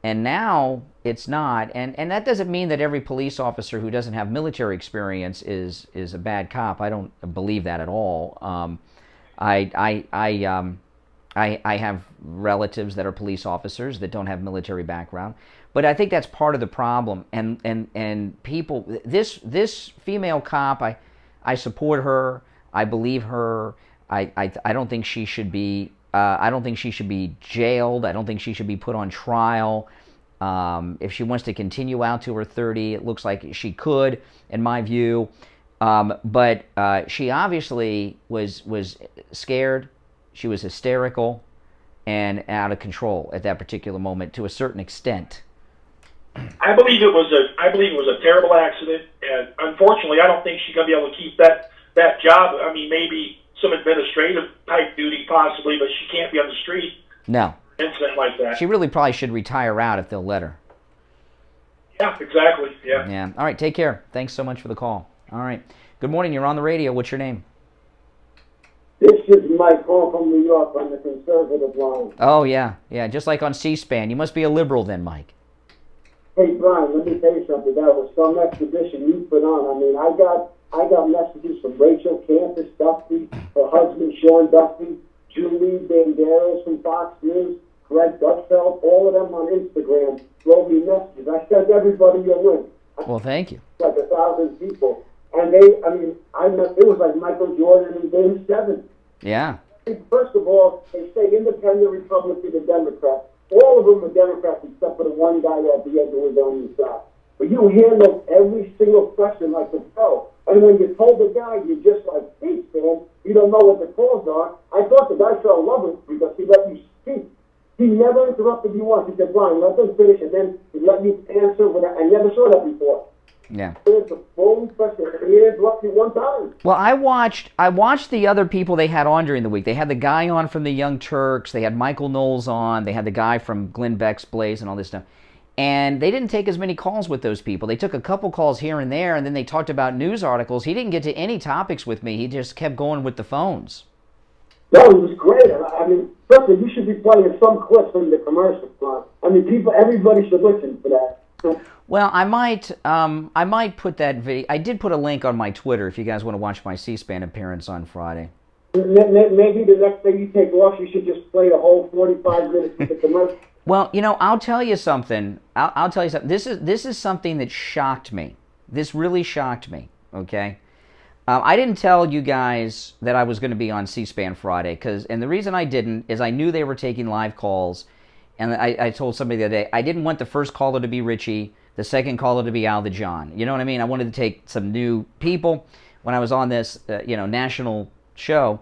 [SPEAKER 2] And now it's not, and that doesn't mean that every police officer who doesn't have military experience is a bad cop. I don't believe that at all. I have relatives that are police officers that don't have military background, but I think that's part of the problem. And people, this female cop, I support her. I believe her. I don't think she should be. I don't think she should be jailed. I don't think she should be put on trial. If she wants to continue out to her 30, it looks like she could, in my view. But she obviously was scared. She was hysterical and out of control at that particular moment to a certain extent.
[SPEAKER 10] I believe it was a terrible accident, and unfortunately, I don't think she's going to be able to keep that job. I mean, maybe some administrative type duty possibly, but she can't be on the street.
[SPEAKER 2] No.
[SPEAKER 10] Incident like that.
[SPEAKER 2] She really probably should retire out if they'll let her.
[SPEAKER 10] Yeah, exactly. Yeah.
[SPEAKER 2] Yeah. All right. Take care. Thanks so much for the call. All right. Good morning. You're on the radio. What's your name?
[SPEAKER 14] This is Mike Hall from New York on the conservative line.
[SPEAKER 2] Oh, yeah. Yeah, just like on C-SPAN. You must be a liberal then, Mike.
[SPEAKER 14] Hey, Brian, let me tell you something. That was some exhibition you put on. I mean, I got messages from Rachel Campus Duffy, her husband Sean Duffy, Julie Banderas from Fox News, Greg Gutfeld, all of them on Instagram wrote me messages. I sent everybody your link.
[SPEAKER 2] Well, thank you.
[SPEAKER 14] Like 1,000 people. And it was like Michael Jordan in Game 7.
[SPEAKER 2] Yeah.
[SPEAKER 14] First of all, they say independent, Republican, and Democrat. All of them are Democrats except for the one guy at the end who was on the side. But you handle every single question like a pro. And when you told the guy, you're just like, speak, man. You don't know what the calls are. I thought the guy fell in love with you because he let you speak. He never interrupted you once. He said, Brian, let them finish, and then he let you answer. I never saw that before.
[SPEAKER 2] Yeah.
[SPEAKER 14] It's a full question. He interrupted you one time.
[SPEAKER 2] Well, I watched the other people they had on during the week. They had the guy on from the Young Turks. They had Michael Knowles on. They had the guy from Glenn Beck's Blaze and all this stuff. And they didn't take as many calls with those people. They took a couple calls here and there, and then they talked about news articles. He didn't get to any topics with me. He just kept going with the phones.
[SPEAKER 14] No, it was great. I mean, firstly, you should be playing some clips from the commercial. I mean, everybody should listen to that. So,
[SPEAKER 2] well, I might put that video. I did put a link on my Twitter if you guys want to watch my C-SPAN appearance on Friday.
[SPEAKER 14] Maybe the next day you take off, you should just play the whole 45 minutes with the commercial.
[SPEAKER 2] Well, I'll tell you something. I'll tell you something. This is something that shocked me. This really shocked me, okay? I didn't tell you guys that I was going to be on C-SPAN Friday, and the reason I didn't is I knew they were taking live calls, and I told somebody the other day, I didn't want the first caller to be Richie, the second caller to be Al the John. You know what I mean? I wanted to take some new people when I was on this, national show,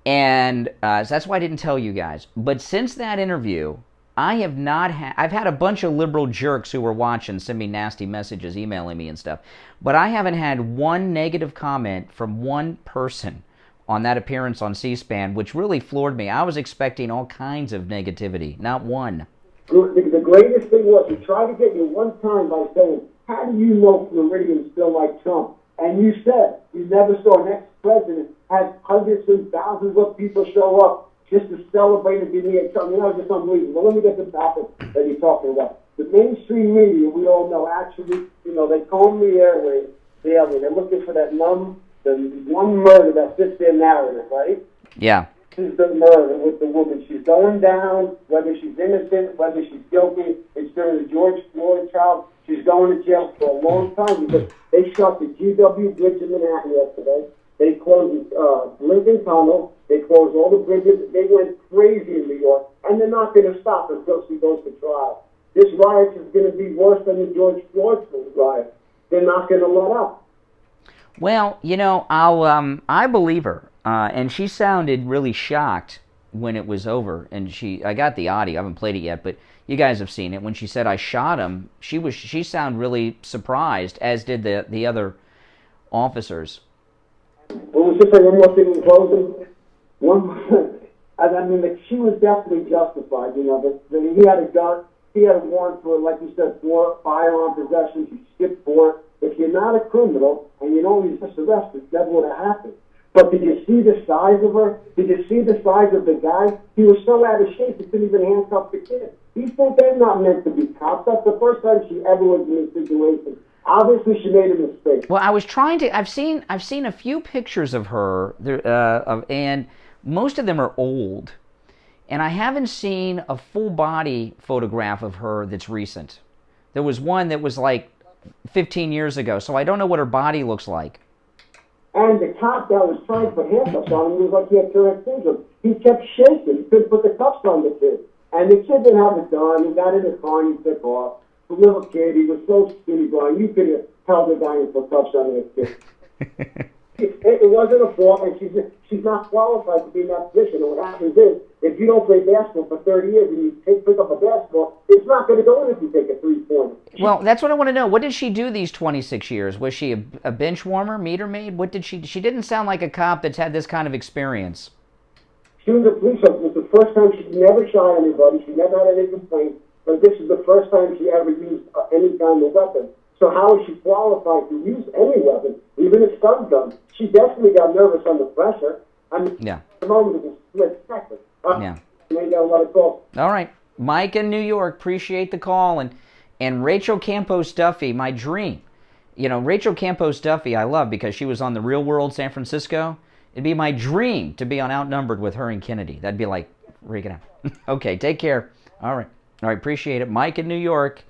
[SPEAKER 2] and so that's why I didn't tell you guys. But since that interview, I have not I've had a bunch of liberal jerks who were watching send me nasty messages, emailing me and stuff, but I haven't had one negative comment from one person on that appearance on C-SPAN, which really floored me. I was expecting all kinds of negativity, not one.
[SPEAKER 14] The greatest thing was he tried to get you one time by saying, how do you know Floridians still like Trump? And you said you never saw an ex-president have hundreds and thousands of people show up just to celebrate and be near Trump. That was just unbelievable. But let me get the topic that you're talking about. The mainstream media, we all know, actually, they comb the airwaves daily. They're looking for the one murder that fits their narrative, right?
[SPEAKER 2] Yeah.
[SPEAKER 14] This is the murder with the woman. She's going down, whether she's innocent, whether she's guilty. It's during the George Floyd trial. She's going to jail for a long time because they shut the GW Bridge in Manhattan yesterday. They closed Lincoln Tunnel. They closed all the bridges. They went crazy in New York, and they're not going to stop until she goes to trial. This riot is going to be worse than the George Floyd riot. They're not going to let up.
[SPEAKER 2] Well, I believe her, and she sounded really shocked when it was over. And I got the audio. I haven't played it yet, but you guys have seen it. When she said I shot him, she sounded really surprised, as did the other officers.
[SPEAKER 14] Well, just say one more thing in closing. She was definitely justified. He had a gun. He had a warrant for, like you said, for firearm possession. He skipped for it. If you're not a criminal and you know he's just arrested, that would have happened. But did you see the size of her? Did you see the size of the guy? He was so out of shape he couldn't even handcuff the kid. These things are not meant to be cops. That's the first time she ever was in this situation. Obviously, she made a mistake.
[SPEAKER 2] Well, I was trying to. I've seen a few pictures of her, and most of them are old, and I haven't seen a full body photograph of her that's recent. There was one that was like 15 years ago, so I don't know what her body looks like.
[SPEAKER 14] And the cop that was trying to put handcuffs on him, he was like he had Tourette syndrome. He kept shaking. He couldn't put the cuffs on the kid. And the kid didn't have a gun. He got in the car and he took off. The little kid, he was so skinny, Brian. You could have held the guy and put cuffs on his kid. It wasn't a fault, and she's not qualified to be in that position. And what happens is, if you don't play basketball for 30 years and you pick up a basketball, it's not going to go in if you take a three-pointer.
[SPEAKER 2] Well, that's what I want to know. What did she do these 26 years? Was she a bench warmer, meter maid? What did she? She didn't sound like a cop that's had this kind of experience.
[SPEAKER 14] She was a police officer. It was the first time she never shot anybody. She never had any complaints. But this is the first time she ever used any kind of weapon. So how is she qualified to use any weapon, even a stun gun? She definitely got nervous under pressure.
[SPEAKER 2] Yeah.
[SPEAKER 14] The moment was a split second.
[SPEAKER 2] Yeah.
[SPEAKER 14] Maybe I'll let it go.
[SPEAKER 2] All right. Mike in New York, appreciate the call. And Rachel Campos Duffy, my dream. Rachel Campos Duffy I love because she was on The Real World San Francisco. It'd be my dream to be on Outnumbered with her and Kennedy. That'd be like freaking out. Okay, take care. All right, appreciate it. Mike in New York,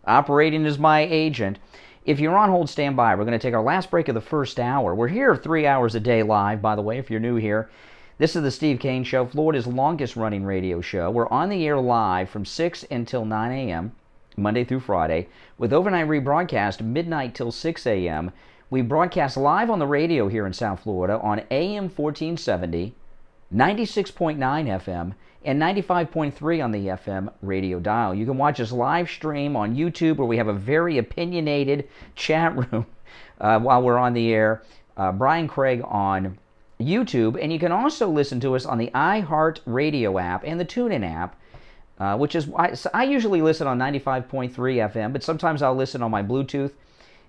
[SPEAKER 2] operating as my agent. If you're on hold, stand by. We're going to take our last break of the first hour. We're here 3 hours a day live, by the way, if you're new here. This is the Steve Kane Show, Florida's longest-running radio show. We're on the air live from 6 until 9 a.m., Monday through Friday, with overnight rebroadcast midnight till 6 a.m. We broadcast live on the radio here in South Florida on AM 1470, 96.9 FM, and 95.3 on the FM radio dial. You can watch us live stream on YouTube, where we have a very opinionated chat room while we're on the air. Brian Craig on YouTube, and you can also listen to us on the iHeart Radio app and the TuneIn app, which is, I usually listen on 95.3 FM, but sometimes I'll listen on my Bluetooth,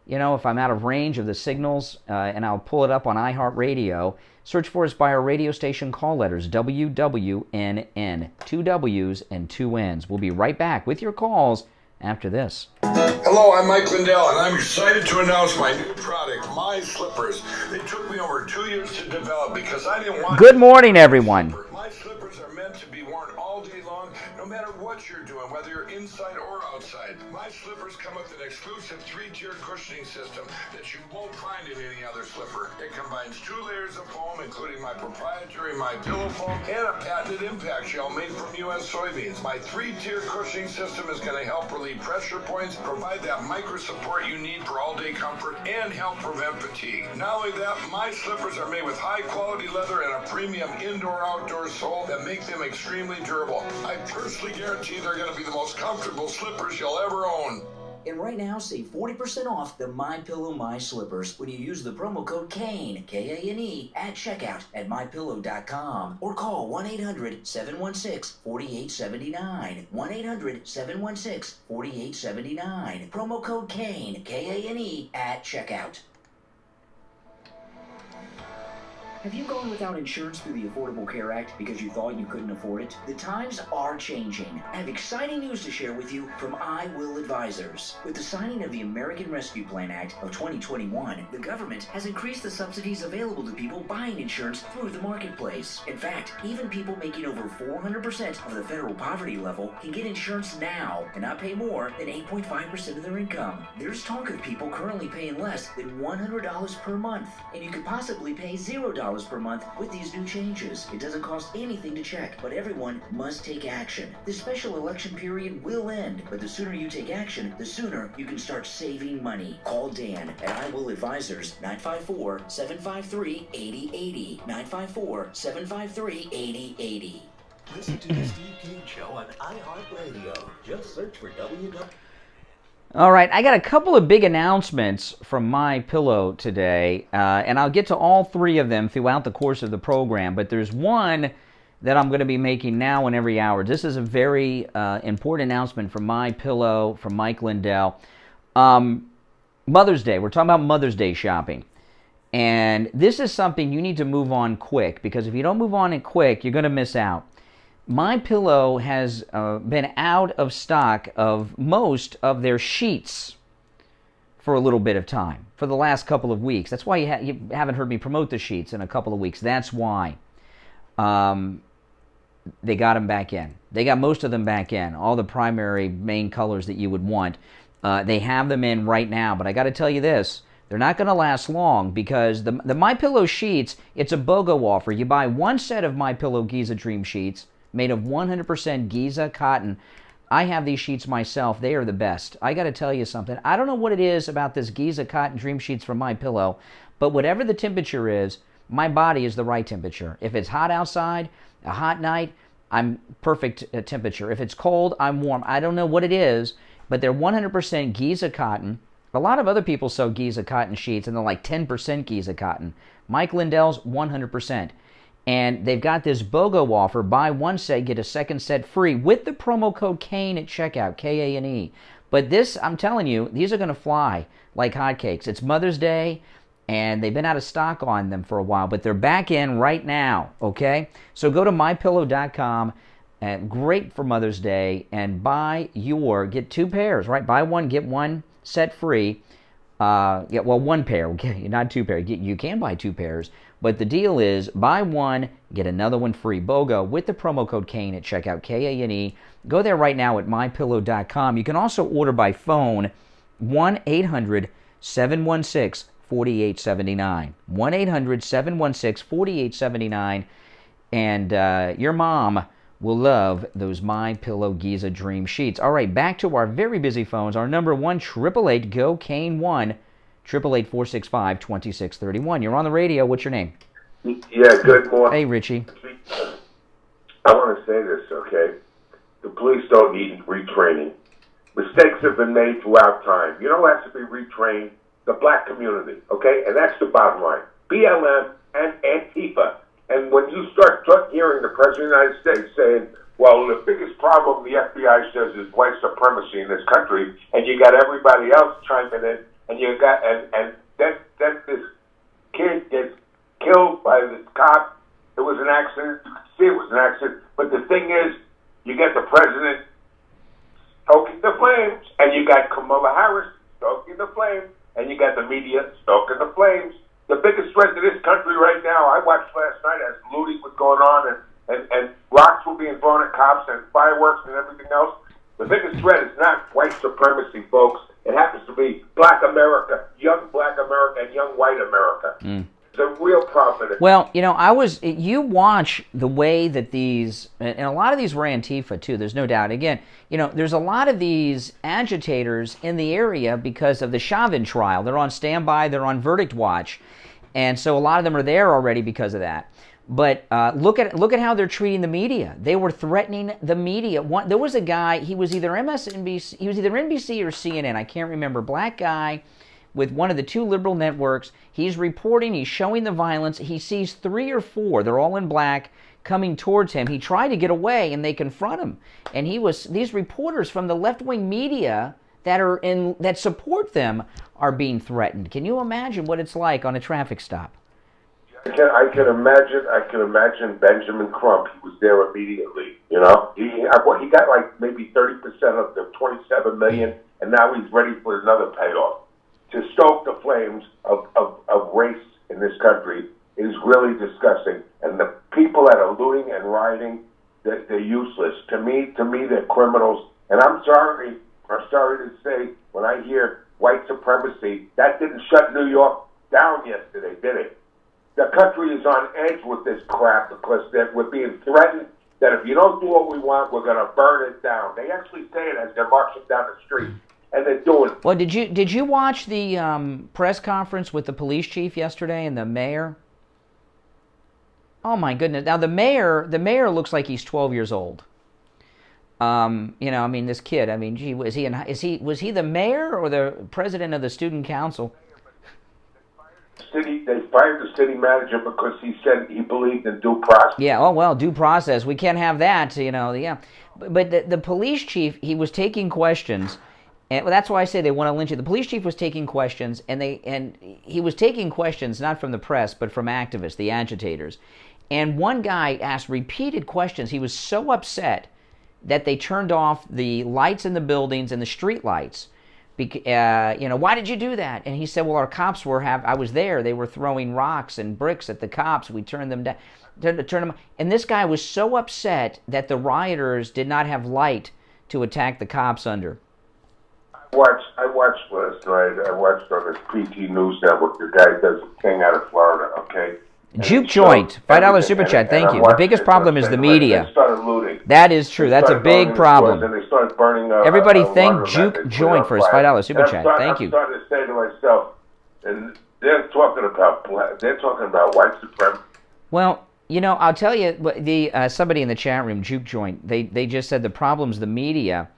[SPEAKER 2] if I'm out of range of the signals, and I'll pull it up on iHeart Radio. Search for us by our radio station call letters, WWNN, 2 W's and 2 N's. We'll be right back with your calls after this.
[SPEAKER 3] Hello, I'm Mike Lindell, and I'm excited to announce my new product, My Slippers. They took me over 2 years to develop because I didn't want...
[SPEAKER 2] Good morning, everyone.
[SPEAKER 3] My slippers are meant to be worn all day long, no matter what you're doing, whether you're inside or outside. My slippers come with an exclusive 3-tier cushioning system that you won't find in any other slipper. It combines 2 layers of foam, including my proprietary My Pillow foam and a patented impact gel made from U.S. soybeans. My 3-tier cushioning system is going to help relieve pressure points, provide that micro support you need for all-day comfort, and help prevent fatigue. Not only that, my slippers are made with high-quality leather and a premium indoor-outdoor sole that make them extremely durable. I personally guarantee they're going to be the most comfortable slippers you'll ever own.
[SPEAKER 4] And right now, save 40% off the My Pillow My Slippers when you use the promo code KANE, K-A-N-E, at checkout at MyPillow.com or call 1-800-716-4879. 1-800-716-4879. Promo code KANE, K-A-N-E, at checkout. Have you gone without insurance through the Affordable Care Act because you thought you couldn't afford it? The times are changing. I have exciting news to share with you from I Will Advisors. With the signing of the American Rescue Plan Act of 2021, the government has increased the subsidies available to people buying insurance through the marketplace. In fact, even people making over 400% of the federal poverty level can get insurance now and not pay more than 8.5% of their income. There's talk of people currently paying less than $100 per month, and you could possibly pay $0 per month with these new changes. It doesn't cost anything to check, but everyone must take action. The special election period will end, but the sooner you take action, the sooner you can start saving money. Call Dan at I Will Advisors, 954-753-8080. 954-753-8080.
[SPEAKER 5] Listen to the Steve Kane Show on iHeartRadio. Just search for WW.
[SPEAKER 2] All right, I got a couple of big announcements from My Pillow today, and I'll get to all 3 of them throughout the course of the program, but there's one that I'm going to be making now and every hour. This is a very important announcement from My Pillow, from Mike Lindell. Mother's Day. We're talking about Mother's Day shopping, and this is something you need to move on quick, because if you don't move on it quick, you're going to miss out. My Pillow has been out of stock of most of their sheets for a little bit of time, for the last couple of weeks. That's why you haven't heard me promote the sheets in a couple of weeks. That's why. They got them back in. They got most of them back in, all the primary main colors that you would want. They have them in right now, but I got to tell you this. They're not going to last long, because the My Pillow sheets, it's a BOGO offer. You buy one set of My Pillow Giza Dream sheets, made of 100% Giza cotton. I have these sheets myself. They are the best. I got to tell you something. I don't know what it is about this Giza cotton dream sheets from My Pillow, but whatever the temperature is, my body is the right temperature. If it's hot outside, a hot night, I'm perfect temperature. If it's cold, I'm warm. I don't know what it is, but they're 100% Giza cotton. A lot of other people sell Giza cotton sheets, and they're like 10% Giza cotton. Mike Lindell's 100%. And they've got this BOGO offer, buy one set, get a second set free, with the promo code KANE at checkout, K-A-N-E. But this, I'm telling you, these are going to fly like hotcakes. It's Mother's Day, and they've been out of stock on them for a while, but they're back in right now, okay? So go to MyPillow.com, and great for Mother's Day, and get 2 pairs, right? Buy one, get one set free. One pair, okay? Not 2 pairs. You can buy 2 pairs. But the deal is, buy one, get another one free. BOGO with the promo code KANE at checkout, K-A-N-E. Go there right now at MyPillow.com. You can also order by phone, 1-800 1-800-716-4879. 1-800-716-4879. And your mom will love those My Pillow Giza Dream Sheets. All right, back to our very busy phones. Our number 1-888-GO-CANE-1, 888-465-2631. You're on the radio. What's your name?
[SPEAKER 15] Yeah, good morning.
[SPEAKER 2] Hey, Richie.
[SPEAKER 15] I want to say this, okay? The police don't need retraining. Mistakes have been made throughout time. You know who has to be retrained? The black community, okay? And that's the bottom line. BLM and Antifa. And when you start hearing the President of the United States saying, well, the biggest problem the FBI says is white supremacy in this country, and you got everybody else chiming in, and you got, and then this kid gets killed by this cop. It was an accident. You can see it was an accident. But the thing is, you get the president stoking the flames, and you got Kamala Harris stoking the flames, and you got the media stoking the flames. The biggest threat to this country right now, I watched last night as looting was going on, and rocks were being thrown at cops and fireworks and everything else. The biggest threat is not white supremacy, folks. It happens to be black America, young black America, and young white America. It's a real problem.
[SPEAKER 2] Well, you watch the way that these, and a lot of these were Antifa too, there's no doubt. Again, there's a lot of these agitators in the area because of the Chauvin trial. They're on standby, they're on verdict watch. And so a lot of them are there already because of that. But look at how they're treating the media. They were threatening the media. There was a guy, he was either MSNBC, he was either NBC or CNN, I can't remember, black guy with one of the two liberal networks. He's reporting, he's showing the violence. He sees 3 or 4, they're all in black, coming towards him. He tried to get away and they confront him. And these reporters from the left-wing media that support them are being threatened. Can you imagine what it's like on a traffic stop?
[SPEAKER 15] I can imagine Benjamin Crump. He was there immediately. He got like maybe 30% of the 27 million, and now he's ready for another payoff. To stoke the flames of race in this country is really disgusting. And the people that are looting and rioting, they're useless. To me, they're criminals. And I'm sorry to say, when I hear white supremacy, that didn't shut New York down yesterday, did it? The country is on edge with this crap because we're being threatened that if you don't do what we want, we're going to burn it down. They actually say it as they're marching down the street, and they're doing it.
[SPEAKER 2] Well, did you watch the press conference with the police chief yesterday and the mayor? Oh my goodness! Now the mayor looks like he's 12 years old. This kid. Gee, was he the mayor or the president of the student council?
[SPEAKER 15] They fired the city manager because he said he believed in due process.
[SPEAKER 2] Yeah, oh well, due process. We can't have that, yeah. But the police chief, he was taking questions, and that's why I say they want to lynch you. The police chief was taking questions, and he was taking questions not from the press, but from activists, the agitators. And one guy asked repeated questions. He was so upset that they turned off the lights in the buildings and the street lights. Why did you do that? And he said, well, our cops I was there. They were throwing rocks and bricks at the cops. We turned them down. And this guy was so upset that the rioters did not have light to attack the cops under.
[SPEAKER 15] I watched last night. I watched on this PT News Network. The guy does a thing out of Florida, okay?
[SPEAKER 2] Juke Joint, $5 super chat. Thank you. The biggest problem is the media.
[SPEAKER 15] They started looting.
[SPEAKER 2] That is true. That's a big problem.
[SPEAKER 15] And they started burning up.
[SPEAKER 2] Everybody thank Juke Joint for his $5 super chat. Thank you.
[SPEAKER 15] I'm starting to say to myself, and they're talking about white supremacy.
[SPEAKER 2] Well, I'll tell you, somebody in the chat room, Juke Joint, they just said the problem's the media.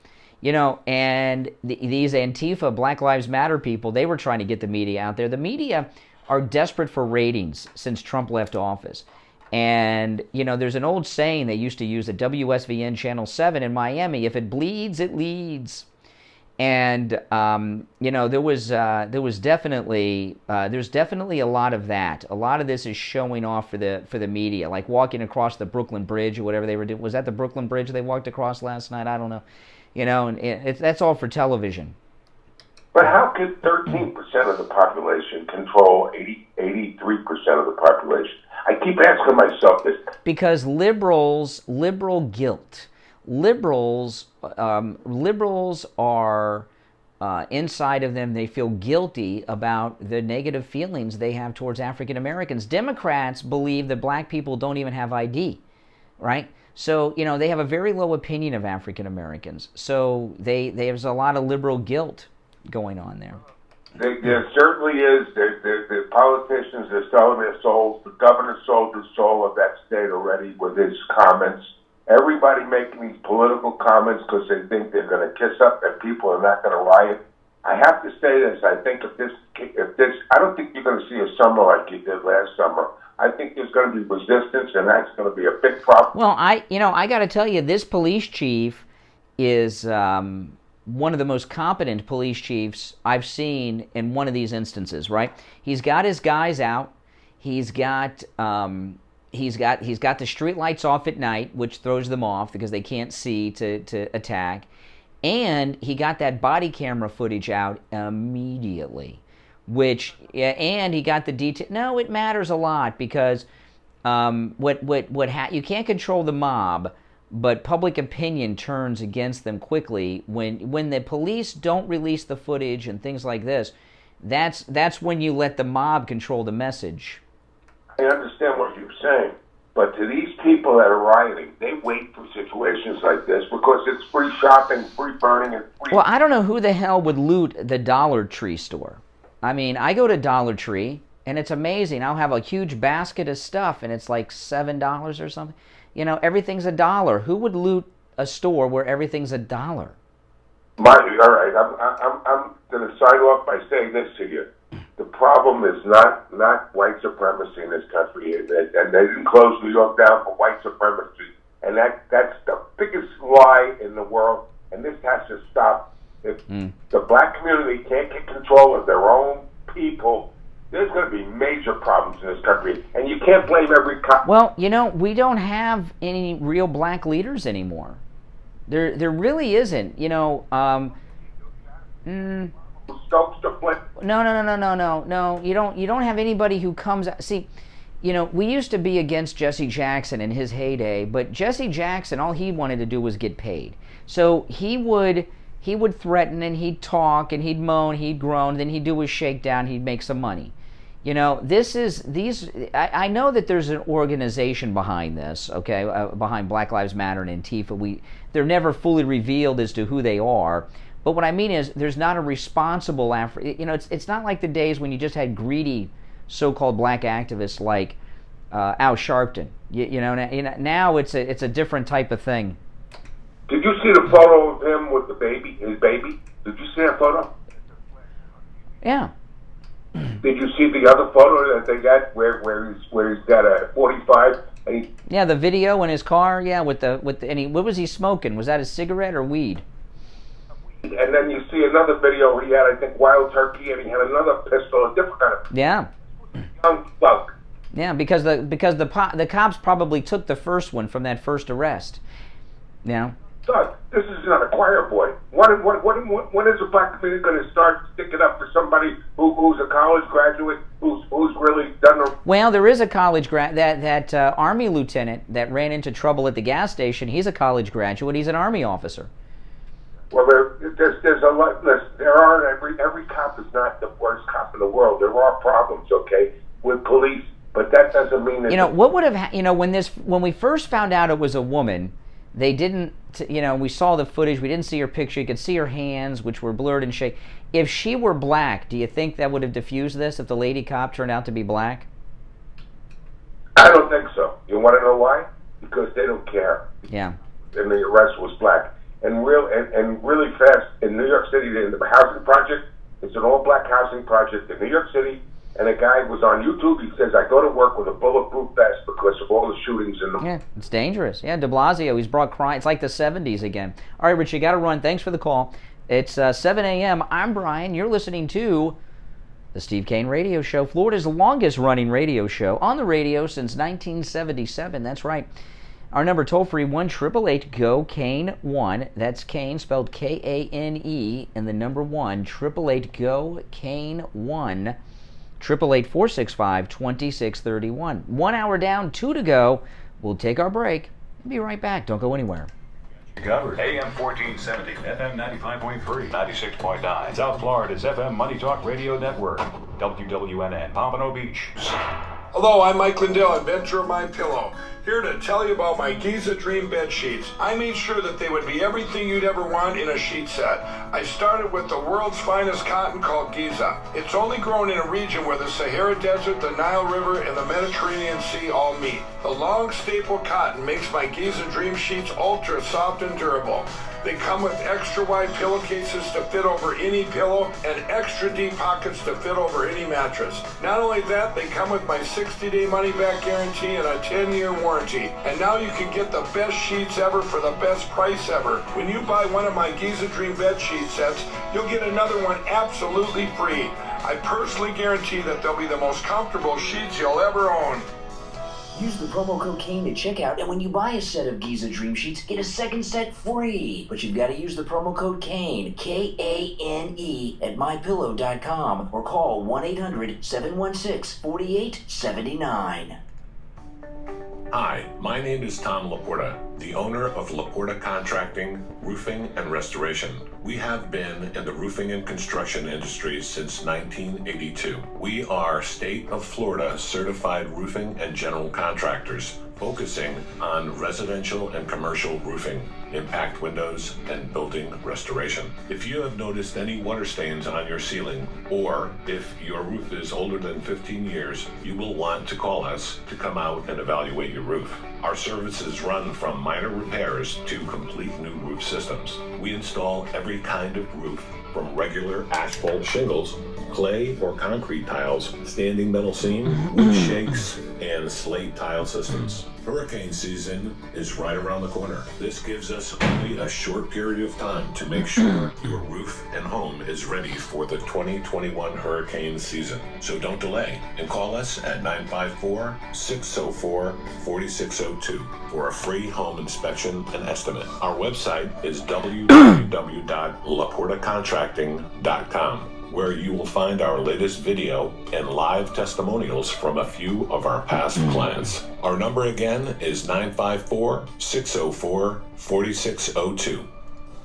[SPEAKER 2] And these Antifa, Black Lives Matter people, they were trying to get the media out there. The media are desperate for ratings since Trump left office. And, there's an old saying they used to use at WSVN Channel 7 in Miami, if it bleeds, it leads. And, there's definitely a lot of that. A lot of this is showing off for the media, like walking across the Brooklyn Bridge or whatever they were doing. Was that the Brooklyn Bridge they walked across last night? I don't know. And that's all for television.
[SPEAKER 15] But how could 13% of the population control 83% of the population? I keep asking myself this.
[SPEAKER 2] Because liberal guilt. Liberals are inside of them, they feel guilty about the negative feelings they have towards African Americans. Democrats believe that black people don't even have ID, right? So, they have a very low opinion of African Americans. So there's a lot of liberal guilt going on there.
[SPEAKER 15] There certainly is. The politicians are selling their souls. The governor sold the soul of that state already with his comments. Everybody making these political comments because they think they're going to kiss up and people are not going to riot. I have to say this. I think if this, I don't think you're going to see a summer like you did last summer. I think there's going to be resistance, and that's going to be a big problem.
[SPEAKER 2] Well, I got to tell you, this police chief is one of the most competent police chiefs I've seen in one of these instances. Right? He's got his guys out. He's got the street lights off at night, which throws them off because they can't see to attack. And he got that body camera footage out immediately, and he got the detail. No, it matters a lot because you can't control the mob, but public opinion turns against them quickly when the police don't release the footage and things like this. That's when you let the mob control the message.
[SPEAKER 15] I understand what you're saying, but to these people that are rioting, they wait for situations like this because it's free shopping, free burning, and free...
[SPEAKER 2] Well, I don't know who the hell would loot the Dollar Tree store. I mean, I go to Dollar Tree, and it's amazing. I'll have a huge basket of stuff, and it's like $7 or something. Everything's $1. Who would loot a store where everything's $1?
[SPEAKER 15] All right, I'm going to sign off by saying this to you. The problem is not white supremacy in this country, and they didn't close New York down for white supremacy, and that's the biggest lie in the world, and this has to stop. If the black community can't get control of their own people, there's going to be major problems in this country, and you can't blame every cop.
[SPEAKER 2] Well, we don't have any real black leaders anymore. There really isn't.
[SPEAKER 15] Stokes to flip.
[SPEAKER 2] No. You don't have anybody who comes. See, we used to be against Jesse Jackson in his heyday, but Jesse Jackson, all he wanted to do was get paid. So he would threaten and he'd talk and he'd moan, he'd groan, then he'd do his shakedown, he'd make some money. I know that there's an organization behind this, okay, behind Black Lives Matter and Antifa. They're never fully revealed as to who they are. But what I mean is, there's not a responsible it's not like the days when you just had greedy so-called black activists like Al Sharpton. Now it's a different type of thing.
[SPEAKER 15] Did you see the photo of him with his baby? Did you see that photo?
[SPEAKER 2] Yeah.
[SPEAKER 15] Did you see the other photo that they got where he's got a 45?
[SPEAKER 2] Yeah, the video in his car. Yeah, what was he smoking? Was that a cigarette or weed?
[SPEAKER 15] And then you see another video. He had, I think, wild turkey, and he had another pistol, a different kind of young buck.
[SPEAKER 2] Yeah, because the cops probably took the first one from that first arrest.
[SPEAKER 15] Doug, this is not a choir boy. When is the black community going to start sticking up for somebody who's a college graduate, who's really done the... Well,
[SPEAKER 2] there is a college that Army lieutenant that ran into trouble at the gas station. He's a college graduate. He's an Army officer.
[SPEAKER 15] Well, there's a lot. Every cop is not the worst cop in the world. There are problems, okay, with police, but that doesn't mean that.
[SPEAKER 2] What would have when we first found out it was a woman, they didn't. We saw the footage. We didn't see her picture. You could see her hands, which were blurred and shaky. If she were black, do you think that would have diffused this? If the lady cop turned out to be black?
[SPEAKER 15] I don't think so. You want to know why? Because they don't care.
[SPEAKER 2] Yeah.
[SPEAKER 15] And the arrest was black. And really fast in New York City, in the housing project, it's an all-black housing project in New York City, and a guy was on YouTube. He says, I go to work with a bulletproof vest because of all the shootings in the...
[SPEAKER 2] Yeah, it's dangerous. Yeah, de Blasio, he's brought crime. It's like the 70s again. All right, Rich, you got to run. Thanks for the call. It's 7 a.m. I'm Brian. You're listening to the Steve Kane Radio Show, Florida's longest-running radio show on the radio since 1977. That's right. Our number toll-free, 1-888-GO-KANE-1. That's Kane, spelled K-A-N-E, and the number 1, 888-GO-KANE-1, 888-465-2631. 1 hour down, 2 to go. We'll take our break and be right back. Don't go anywhere.
[SPEAKER 16] Covered. AM 1470, FM 95.3, 96.9. South Florida's FM Money Talk Radio Network. WWNN, Pompano Beach.
[SPEAKER 3] Hello, I'm Mike Lindell, inventor of My Pillow. Here to tell you about my Giza Dream bed sheets. I made sure that they would be everything you'd ever want in a sheet set. I started with the world's finest cotton called Giza. It's only grown in a region where the Sahara Desert, the Nile River, and the Mediterranean Sea all meet. The long staple cotton makes my Giza Dream sheets ultra soft and durable. They come with extra wide pillowcases to fit over any pillow and extra deep pockets to fit over any mattress. Not only that, they come with my 60-day money-back guarantee and a 10-year warranty. And now you can get the best sheets ever for the best price ever. When you buy one of my Giza Dream bed sheet sets, you'll get another one absolutely free. I personally guarantee that they'll be the most comfortable sheets you'll ever own.
[SPEAKER 4] Use the promo code KANE at checkout, and when you buy a set of Giza Dream Sheets, get a second set free. But you've got to use the promo code KANE, K-A-N-E, at MyPillow.com, or call 1-800-716-4879.
[SPEAKER 1] Hi, my name is Tom Laporta, the owner of Laporta Contracting, Roofing, and Restoration. We have been in the roofing and construction industry since 1982. We are State of Florida certified roofing and general contractors, focusing on residential and commercial roofing, impact windows, and building restoration. If you have noticed any water stains on your ceiling, or if your roof is older than 15 years, you will want to call us to come out and evaluate your roof. Our services run from minor repairs to complete new roof systems. We install every kind of roof, from regular asphalt shingles, clay or concrete tiles, standing metal seam, wood shakes, and slate tile systems. Hurricane season is right around the corner. This gives us only a short period of time to make sure your roof and home is ready for the 2021 hurricane season. So don't delay and call us at 954-604-4602 for a free home inspection and estimate. Our website is www.laportacontracting.com, where you will find our latest video and live testimonials from a few of our past clients. Our number again is 954-604-4602.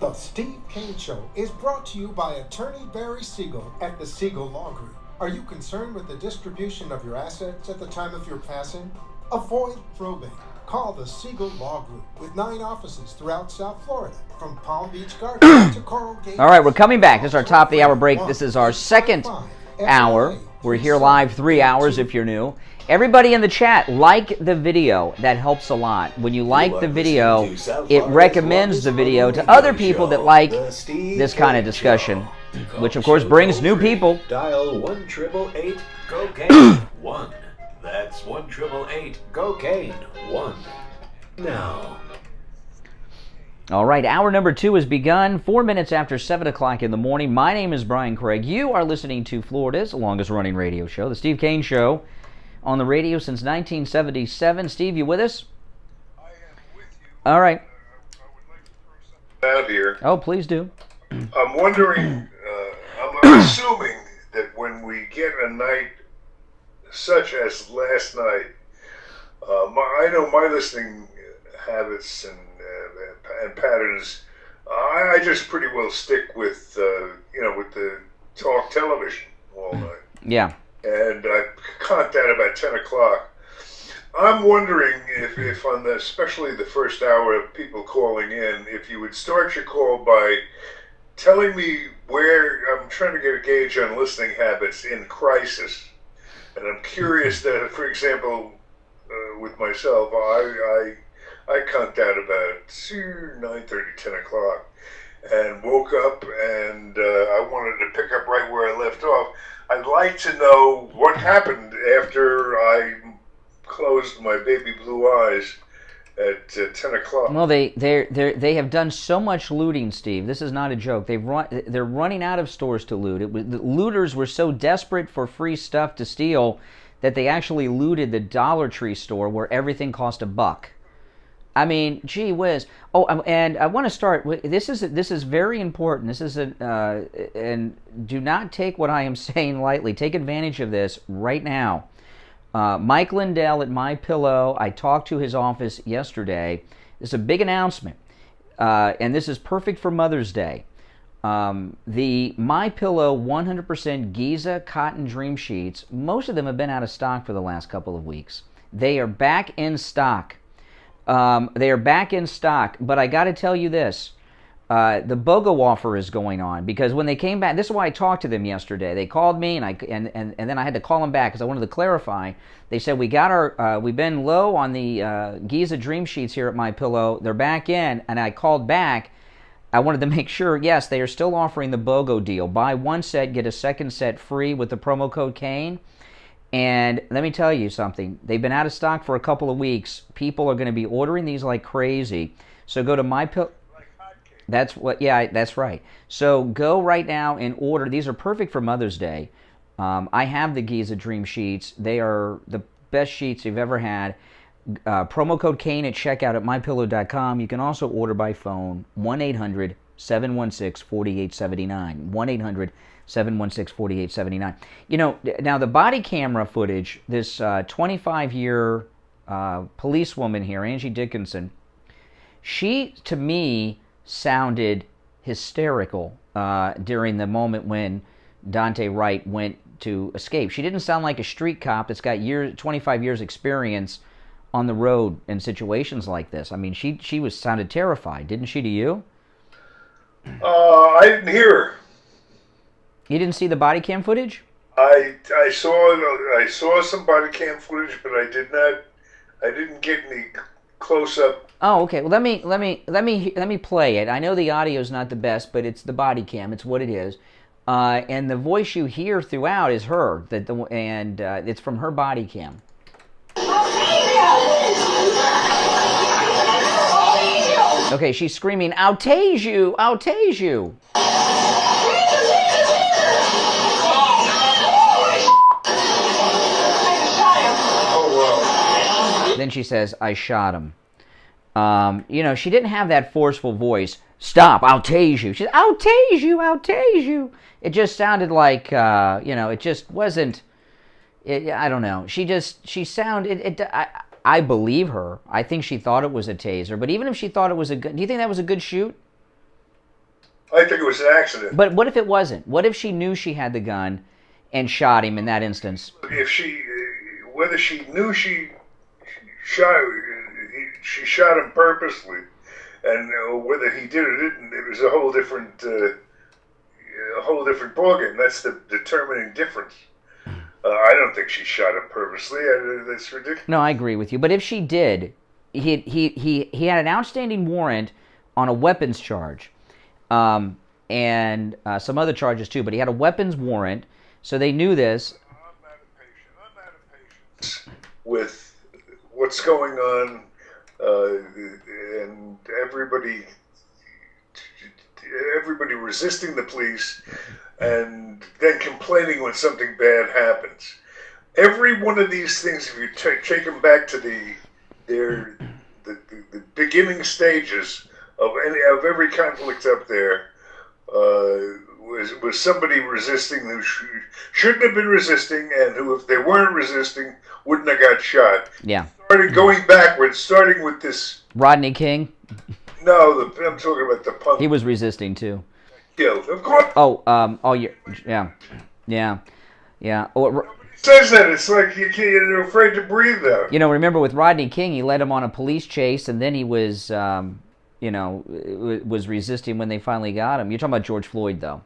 [SPEAKER 13] The Steve Kane Show is brought to you by attorney Barry Siegel at the Siegel Law Group. Are you concerned with the distribution of your assets at the time of your passing? Avoid probate. Call the Siegel Law Group with 9 offices throughout South Florida, from Palm Beach Gardens to Coral Gables.
[SPEAKER 2] All right, we're coming back. This is our top of the hour break. This is our second hour. We're here live 3 hours if you're new. Everybody in the chat, like the video. That helps a lot. When you like the video, it recommends the video to other people that like this kind of discussion, which of course brings new people.
[SPEAKER 5] Dial 1-888-COCAINE 1. That's 1-888-COCAINE 1. Now.
[SPEAKER 2] All right, hour number 2 has begun. 4 minutes after 7 o'clock in the morning. My name is Brian Craig. You are listening to Florida's longest-running radio show, The Steve Kane Show, on the radio since 1977. Steve, you with us?
[SPEAKER 17] I am with you.
[SPEAKER 2] All right.
[SPEAKER 17] I would like to throw something out here.
[SPEAKER 2] Oh, please do.
[SPEAKER 17] I'm wondering, I'm assuming that when we get a night such as last night, I know my listening habits and patterns. I just pretty well stick with with the talk television all night.
[SPEAKER 2] Yeah.
[SPEAKER 17] And I caught that about 10 o'clock. I'm wondering if on especially the first hour of people calling in, if you would start your call by telling me where, I'm trying to get a gauge on listening habits in crisis. And I'm curious that, for example, with myself, I conked out about 9:30, 10 o'clock, and woke up, and I wanted to pick up right where I left off. I'd like to know what happened after I closed my baby blue eyes at 10 o'clock.
[SPEAKER 2] Well, they have done so much looting, Steve. This is not a joke. They're running out of stores to loot. The looters were so desperate for free stuff to steal that they actually looted the Dollar Tree store where everything cost $1. I mean, gee whiz. Oh, and I want to start with this is very important. This is and do not take what I am saying lightly. Take advantage of this right now. Mike Lindell at My Pillow. I talked to his office yesterday. It's a big announcement. and this is perfect for Mother's Day. The MyPillow 100% Giza cotton dream sheets, most of them have been out of stock for the last couple of weeks. They are back in stock. But I got to tell you this. The BOGO offer is going on, because when they came back, this is why I talked to them yesterday. They called me, and then I had to call them back because I wanted to clarify. They said, we've been low on the Giza dream sheets here at MyPillow. They're back in, and I called back. I wanted to make sure, yes, they are still offering the BOGO deal. Buy one set, get a second set free with the promo code Kane. And let me tell you something. They've been out of stock for a couple of weeks. People are going to be ordering these like crazy. So go to MyPillow. That's right. So go right now and order. These are perfect for Mother's Day. I have the Giza Dream Sheets. They are the best sheets you've ever had. Promo code Kane at checkout at mypillow.com. You can also order by phone, 1-800-716-4879. 1-800-716-4879. You know, now the body camera footage, this 25-year policewoman here, Angie Dickinson, she, to me, sounded hysterical during the moment when Daunte Wright went to escape. She didn't sound like a street cop that's got 25 years experience on the road in situations like this. I mean, she sounded terrified, didn't she to you?
[SPEAKER 17] I didn't hear her.
[SPEAKER 2] You didn't see the body cam footage?
[SPEAKER 17] I saw some body cam footage, but I didn't get any close up.
[SPEAKER 2] Oh, okay. Well, let me play it. I know the audio is not the best, but it's the body cam. It's what it is, and the voice you hear throughout is her. It's from her body cam. Okay, she's screaming, "I'll tase you! I'll tase you!"
[SPEAKER 17] Oh wow!
[SPEAKER 2] Then she says, "I shot him." You know, she didn't have that forceful voice. "Stop! I'll tase you." She said, "I'll tase you! I'll tase you." It just sounded like, you know, it just wasn't. I don't know. She sounded. I believe her. I think she thought it was a taser. But even if she thought it was a good, do you think that was a good shoot?
[SPEAKER 17] I think it was an accident.
[SPEAKER 2] But what if it wasn't? What if she knew she had the gun and shot him in that instance?
[SPEAKER 17] Whether she knew she shot him purposely, and whether he did or didn't, it was a whole different ballgame. That's the determining difference. I don't think she shot him purposely. That's ridiculous.
[SPEAKER 2] No, I agree with you. But if she did, he had an outstanding warrant on a weapons charge, and some other charges too. But he had a weapons warrant, so they knew this.
[SPEAKER 17] I'm not impatient with what's going on, and everybody resisting the police, and then complaining when something bad happens. Every one of these things, if you take them back to the beginning stages of every conflict up there, was somebody resisting who shouldn't have been resisting, and who, if they weren't resisting, wouldn't have got shot.
[SPEAKER 2] Yeah.
[SPEAKER 17] Started going backwards, starting with this.
[SPEAKER 2] Rodney King?
[SPEAKER 17] No, I'm talking about the punk.
[SPEAKER 2] He was resisting too.
[SPEAKER 17] Killed, of course.
[SPEAKER 2] Yeah.
[SPEAKER 17] Says that it's like you're afraid to breathe out.
[SPEAKER 2] You know, remember with Rodney King, he led him on a police chase, and then he was, was resisting when they finally got him. You're talking about George Floyd, though.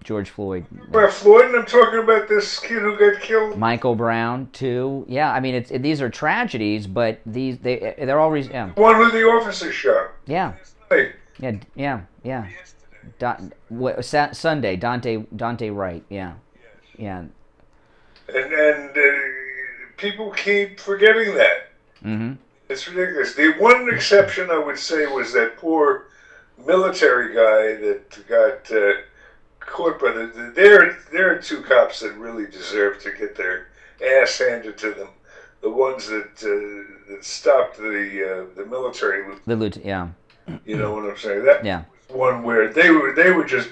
[SPEAKER 2] George Floyd.
[SPEAKER 17] About Floyd, and I'm talking about this kid who got killed.
[SPEAKER 2] Michael Brown too. Yeah, I mean, these are tragedies, but they're always. Yeah.
[SPEAKER 17] One who the officer shot.
[SPEAKER 2] Yeah. Yeah. Sunday, Daunte Wright. Yeah.
[SPEAKER 17] And people keep forgetting that.
[SPEAKER 2] Mm-hmm.
[SPEAKER 17] It's ridiculous. The one exception I would say was that poor military guy that got caught by there are two cops that really deserve to get their ass handed to them. The ones that stopped the military.
[SPEAKER 2] The lieutenant, yeah.
[SPEAKER 17] You know what I'm saying? That
[SPEAKER 2] was
[SPEAKER 17] one where they were just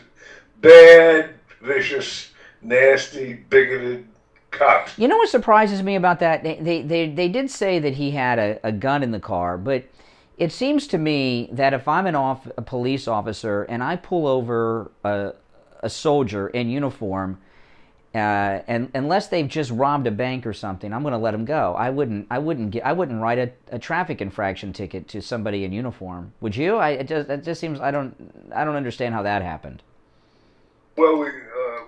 [SPEAKER 17] bad, vicious, nasty, bigoted cops.
[SPEAKER 2] You know what surprises me about that? They did say that he had a gun in the car, but It seems to me that if I'm a police officer and I pull over a soldier in uniform, and unless they've just robbed a bank or something, I'm going to let them go. I wouldn't write a traffic infraction ticket to somebody in uniform. Would you? It just seems I don't understand how that happened.
[SPEAKER 17] Well,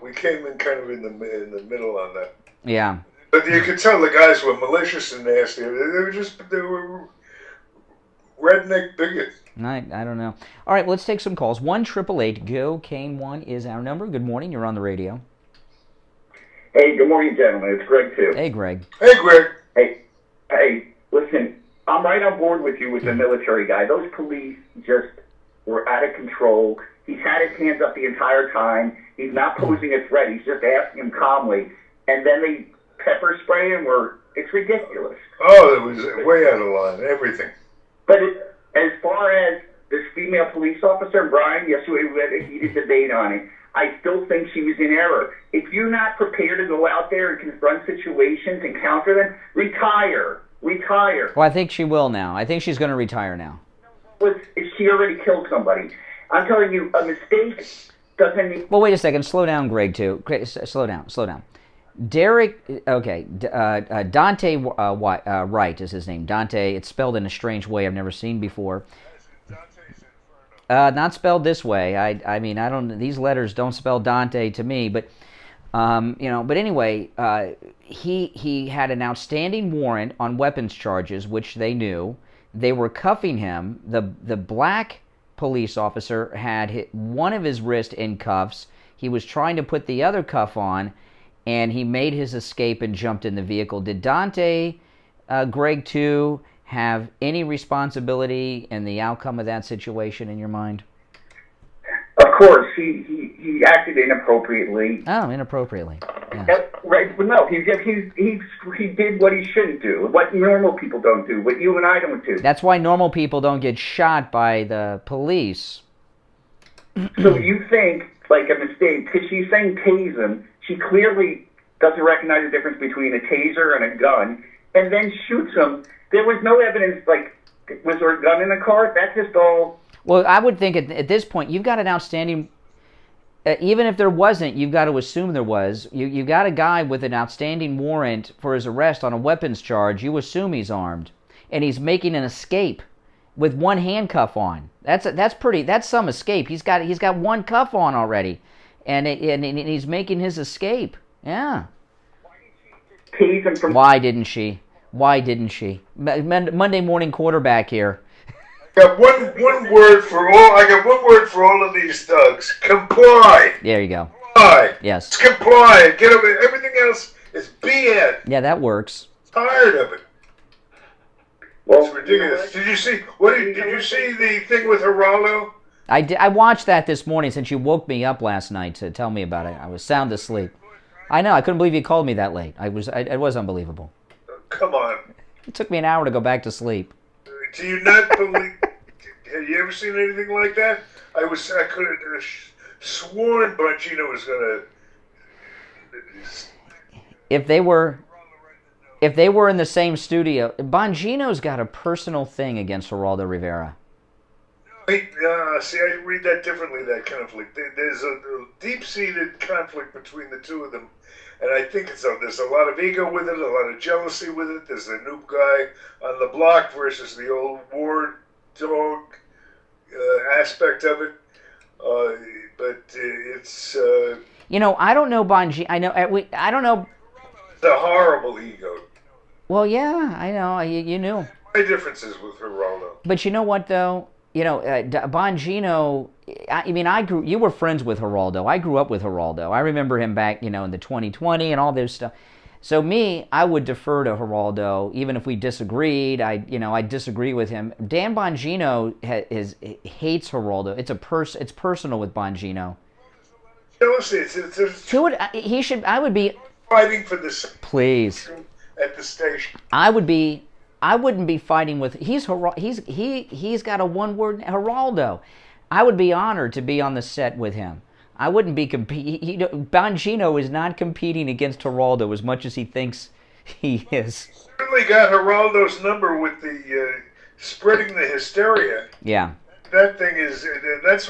[SPEAKER 17] we came in kind of in the middle on that.
[SPEAKER 2] Yeah.
[SPEAKER 17] But you could tell the guys were malicious and nasty. They were redneck bigots.
[SPEAKER 2] I don't know. All right, let's take some calls. 1-888-GO-KANE-1 is our number. Good morning. You're on the radio.
[SPEAKER 18] Hey, good morning, gentlemen. It's Greg, too.
[SPEAKER 2] Hey, Greg.
[SPEAKER 17] Hey, Greg.
[SPEAKER 18] Hey, listen, I'm right on board with you with the military guy. Those police just were out of control. He's had his hands up the entire time. He's not posing a threat. He's just asking him calmly. And then they pepper spray him. It's ridiculous.
[SPEAKER 17] Oh, it was way out of line, everything.
[SPEAKER 18] But as far as this female police officer, Brian, yesterday we had a heated debate on it. I still think she was in error. If you're not prepared to go out there and confront situations and counter them, retire.
[SPEAKER 2] Well, I think she will now. I think she's going to retire now.
[SPEAKER 18] She already killed somebody. I'm telling you, a mistake doesn't...
[SPEAKER 2] Well, wait a second. Slow down, Greg, too. Slow down. Daunte Wright is his name. Daunte, it's spelled in a strange way I've never seen before. Not spelled this way. I mean, I don't. These letters don't spell Dante to me. But But anyway, he had an outstanding warrant on weapons charges, which they knew. They were cuffing him. The black police officer had hit one of his wrists in cuffs. He was trying to put the other cuff on, and he made his escape and jumped in the vehicle. Did Daunte, Greg, too, have any responsibility in the outcome of that situation in your mind?
[SPEAKER 18] Of course, he acted inappropriately.
[SPEAKER 2] Oh, inappropriately. Yeah.
[SPEAKER 18] Right, but no, he did what he shouldn't do, what normal people don't do, what you and I don't do.
[SPEAKER 2] That's why normal people don't get shot by the police.
[SPEAKER 18] So you think, like a mistake, because she's saying tase him, she clearly doesn't recognize the difference between a taser and a gun, and then shoots him. There was no evidence, like, was there a gun in the car? That's just all...
[SPEAKER 2] Well, I would think at this point, you've got an outstanding... even if there wasn't, you've got to assume there was. You got a guy with an outstanding warrant for his arrest on a weapons charge. You assume he's armed. And he's making an escape with one handcuff on. That's some escape. He's got one cuff on already. And he's making his escape. Yeah. Why didn't she? Monday morning quarterback here.
[SPEAKER 17] I got one word for all. I got one word for all of these thugs: comply.
[SPEAKER 2] There you go.
[SPEAKER 17] Comply.
[SPEAKER 2] Yes.
[SPEAKER 17] It's comply. Get over it. Everything else is BS.
[SPEAKER 2] Yeah, that works.
[SPEAKER 17] Tired of it. Well, it's ridiculous. Did you see? Did you see the thing with Geraldo?
[SPEAKER 2] I watched that this morning since you woke me up last night to tell me about it. I was sound asleep. I know. I couldn't believe you called me that late. It was unbelievable.
[SPEAKER 17] Come on.
[SPEAKER 2] It took me an hour to go back to sleep.
[SPEAKER 17] Do you not believe? Have you ever seen anything like that? I could have sworn Bongino was going to.
[SPEAKER 2] If they were in the same studio, Bongino's got a personal thing against Geraldo Rivera.
[SPEAKER 17] See, I read that differently, that conflict. There's a deep-seated conflict between the two of them. And I think there's a lot of ego with it, a lot of jealousy with it. There's the new guy on the block versus the old war dog aspect of it. But it's...
[SPEAKER 2] I don't know Bongino. I don't know...
[SPEAKER 17] It's a horrible ego.
[SPEAKER 2] Well, yeah, I know. You knew.
[SPEAKER 17] My differences with Geraldo.
[SPEAKER 2] But you know what, though? Bongino... you were friends with Geraldo. I grew up with Geraldo. I remember him back, in the 2020 and all this stuff. So I would defer to Geraldo, even if we disagreed. I disagree with him. Dan Bongino hates Geraldo. It's personal with Bongino.
[SPEAKER 17] Jealousy.
[SPEAKER 2] I would be
[SPEAKER 17] fighting for this.
[SPEAKER 2] Please.
[SPEAKER 17] At the station.
[SPEAKER 2] I wouldn't be fighting with. He's got a one-word Geraldo. I would be honored to be on the set with him. I wouldn't be Bongino is not competing against Geraldo as much as he thinks he is.
[SPEAKER 17] Certainly got Geraldo's number with the spreading the hysteria.
[SPEAKER 2] Yeah.
[SPEAKER 17] That thing is, that's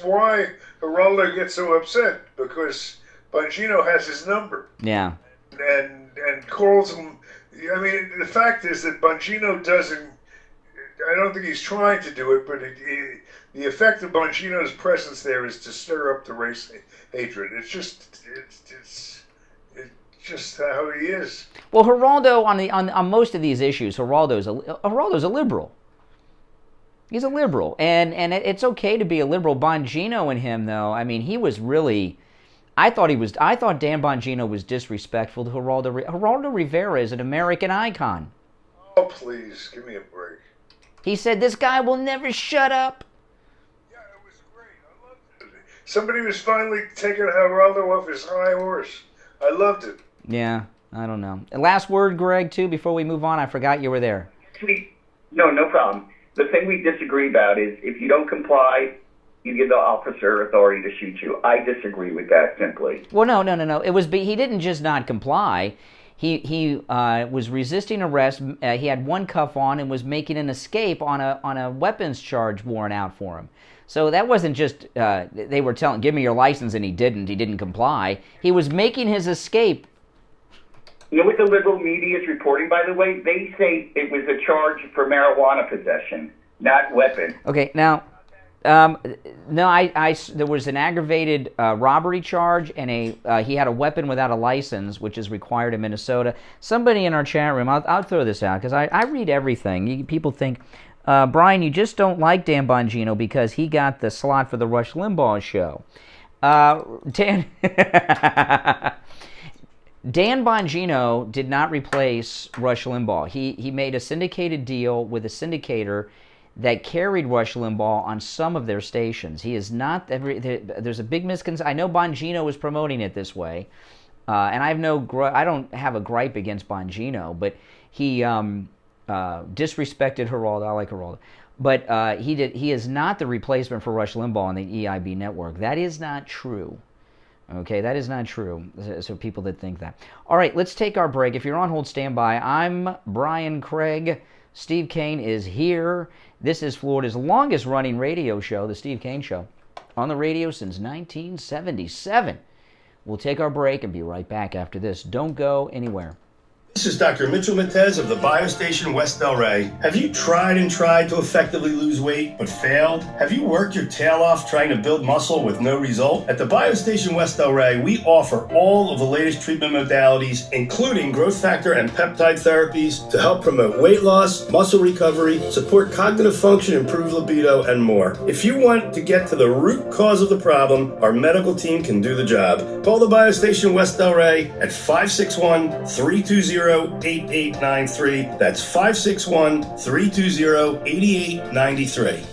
[SPEAKER 17] why Geraldo gets so upset, because Bongino has his number.
[SPEAKER 2] Yeah.
[SPEAKER 17] And calls him. I mean, the fact is that Bongino doesn't. I don't think he's trying to do it, but the effect of Bongino's presence there is to stir up the race hatred. It's just how he is.
[SPEAKER 2] Well, Geraldo on most of these issues, Geraldo's a liberal. He's a liberal, and it's okay to be a liberal. Bongino and him, though, I mean, he was really. I thought Dan Bongino was disrespectful to Geraldo. Geraldo Rivera is an American icon.
[SPEAKER 17] Oh, please, give me a break.
[SPEAKER 2] He said, "This guy will never shut up."
[SPEAKER 17] Yeah, it was great. I loved it. Somebody was finally taking Geraldo off his high horse. I loved it.
[SPEAKER 2] Yeah, I don't know. Last word, Greg, too, before we move on. I forgot you were there.
[SPEAKER 18] No problem. The thing we disagree about is if you don't comply, you give the officer authority to shoot you. I disagree with that simply.
[SPEAKER 2] Well, no. It was he didn't just not comply. He was resisting arrest. He had one cuff on and was making an escape on a weapons charge warrant out for him. So that wasn't just they were telling, "Give me your license," and he didn't. He didn't comply. He was making his escape.
[SPEAKER 18] You know what the liberal media is reporting, by the way? They say it was a charge for marijuana possession, not weapon.
[SPEAKER 2] Okay, now, no, there was an aggravated robbery charge, and he had a weapon without a license, which is required in Minnesota. Somebody in our chat room, I'll throw this out, because I read everything. People think, Brian, you just don't like Dan Bongino because he got the slot for the Rush Limbaugh show. Dan Bongino did not replace Rush Limbaugh. He made a syndicated deal with a syndicator that carried Rush Limbaugh on some of their stations. He is not. There's a big misconception. I know Bongino is promoting it this way, and I don't have a gripe against Bongino, but he disrespected Geraldo. I like Geraldo, but he is not the replacement for Rush Limbaugh on the EIB network. That is not true. Okay, that is not true. So people that think that. All right, let's take our break. If you're on hold, stand by. I'm Brian Craig. Steve Kane is here. This is Florida's longest running radio show, The Steve Kane Show, on the radio since 1977. We'll take our break and be right back after this. Don't go anywhere.
[SPEAKER 7] This is Dr. Mitchell Matez of the BioStation West Delray. Have you tried and tried to effectively lose weight but failed? Have you worked your tail off trying to build muscle with no result? At the BioStation West Delray, we offer all of the latest treatment modalities, including growth factor and peptide therapies to help promote weight loss, muscle recovery, support cognitive function, improve libido, and more. If you want to get to the root cause of the problem, our medical team can do the job. Call the BioStation West Delray at 561-320-8893. That's 561-320-8893.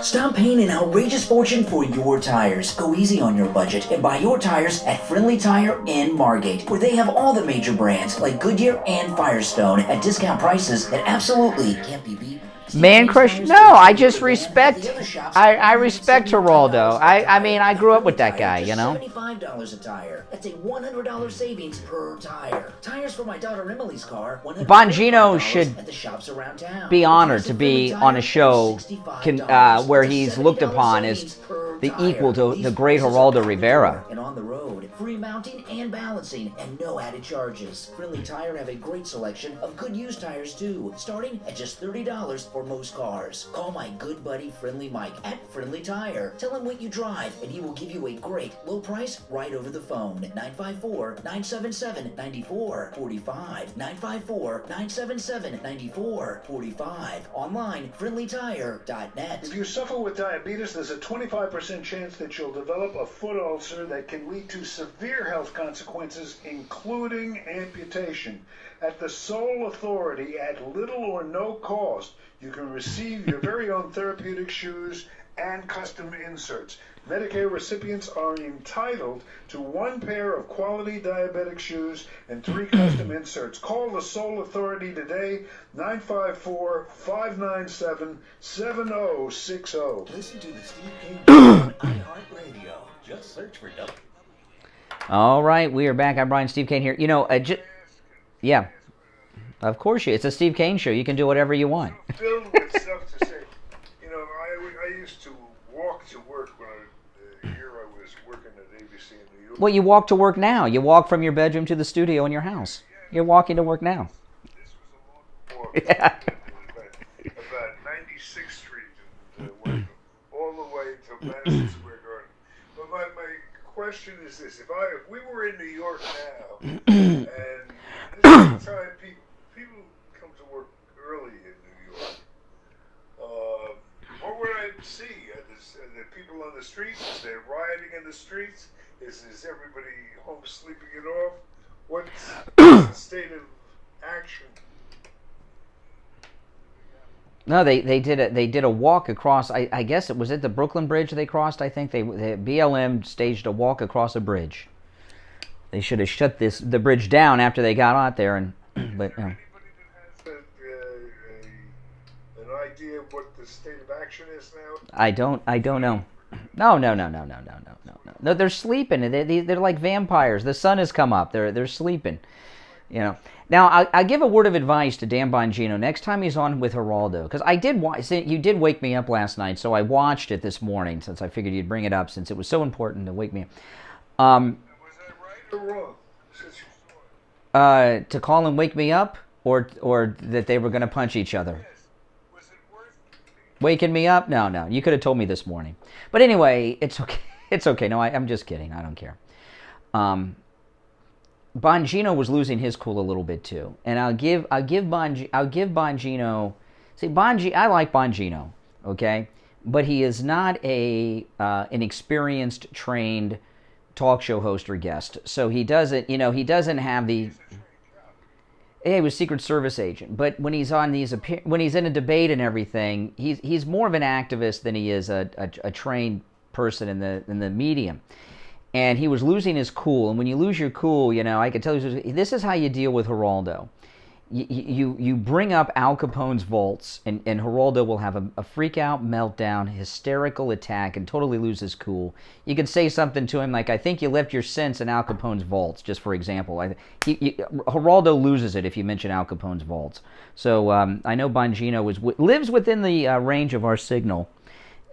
[SPEAKER 4] Stop paying an outrageous fortune for your tires. Go easy on your budget and buy your tires at Friendly Tire in Margate, where they have all the major brands like Goodyear and Firestone at discount prices that absolutely can't be beat.
[SPEAKER 2] Man crush? No, I just respect. I respect Geraldo. I mean, I grew up with that guy, you know.
[SPEAKER 4] $75 a tire. That's a $100 savings per tire. Tires for my daughter Emily's car.
[SPEAKER 2] Bongino should be honored to be on a show where he's looked upon as the equal to the great Geraldo Rivera.
[SPEAKER 4] And on the road, free mounting and balancing, and no added charges. Friendly Tire have a great selection of good used tires too, starting at just $30 for most cars. Call my good buddy Friendly Mike at Friendly Tire. Tell him what you drive, and he will give you a great low price right over the phone. 954-977-9445. 954-977-9445. Online, friendlytire.net.
[SPEAKER 11] If you suffer with diabetes, there's a 25% chance that you'll develop a foot ulcer that can lead to severe health consequences, including amputation. At the sole authority, at little or no cost, you can receive your very own therapeutic shoes and custom inserts. Medicare recipients are entitled to 1 pair of quality diabetic shoes and 3 custom inserts. Call the sole authority today, 954-597-7060.
[SPEAKER 5] Listen to the Steve Kane Show on iHeartRadio. Just search for W.
[SPEAKER 2] All right, we are back. I'm Brian Steve Kane here. You know, yeah. Of course it's a Steve Kane show. You can do whatever you want.
[SPEAKER 17] Filled with stuff to say. You know, I used to walk to work when I was working at ABC in New York.
[SPEAKER 2] Well, you walk to work now. You walk from your bedroom to the studio in your house. You're walking to work now.
[SPEAKER 17] This was a long walk. Yeah. About 96th Street and went all the way to Madison Square Garden. But my question is this: if we were in New York now, and this is the time people come to work early in New York, what would I see? Are the people on the streets? Is there rioting in the streets? Is everybody home sleeping it off? What's the state of action?
[SPEAKER 2] No, they did a walk across. I guess it was at the Brooklyn Bridge they crossed. I think the BLM staged a walk across a bridge. They should have shut the bridge down after they got out there, but.
[SPEAKER 17] Anybody that has an idea of what the state of action is now?
[SPEAKER 2] I don't know. No. No, they're sleeping. They're like vampires. The sun has come up. They're sleeping. You know. Now, I'll give a word of advice to Dan Bongino next time he's on with Geraldo, because you did wake me up last night, so I watched it this morning since I figured you'd bring it up since it was so important to wake me up.
[SPEAKER 17] Was I right or wrong?
[SPEAKER 2] To call and wake me up, or that they were going to punch each other?
[SPEAKER 17] Yes. Was it worth
[SPEAKER 2] Waking me up? No. You could have told me this morning. But anyway, it's okay. It's okay. No, I'm just kidding. I don't care. Bongino was losing his cool a little bit too, and I'll give Bongino. See, I like Bongino, okay, but he is not an experienced, trained talk show host or guest. So he doesn't have the. Yeah, he was Secret Service agent, but when he's in a debate and everything, he's more of an activist than he is a trained person in the medium. And he was losing his cool. And when you lose your cool, I could tell you, this is how you deal with Geraldo. You bring up Al Capone's vaults, and Geraldo will have a freak-out, meltdown, hysterical attack, and totally lose his cool. You could say something to him like, I think you left your sense in Al Capone's vaults, just for example. Geraldo loses it if you mention Al Capone's vaults. So I know Bongino lives within the range of our signal.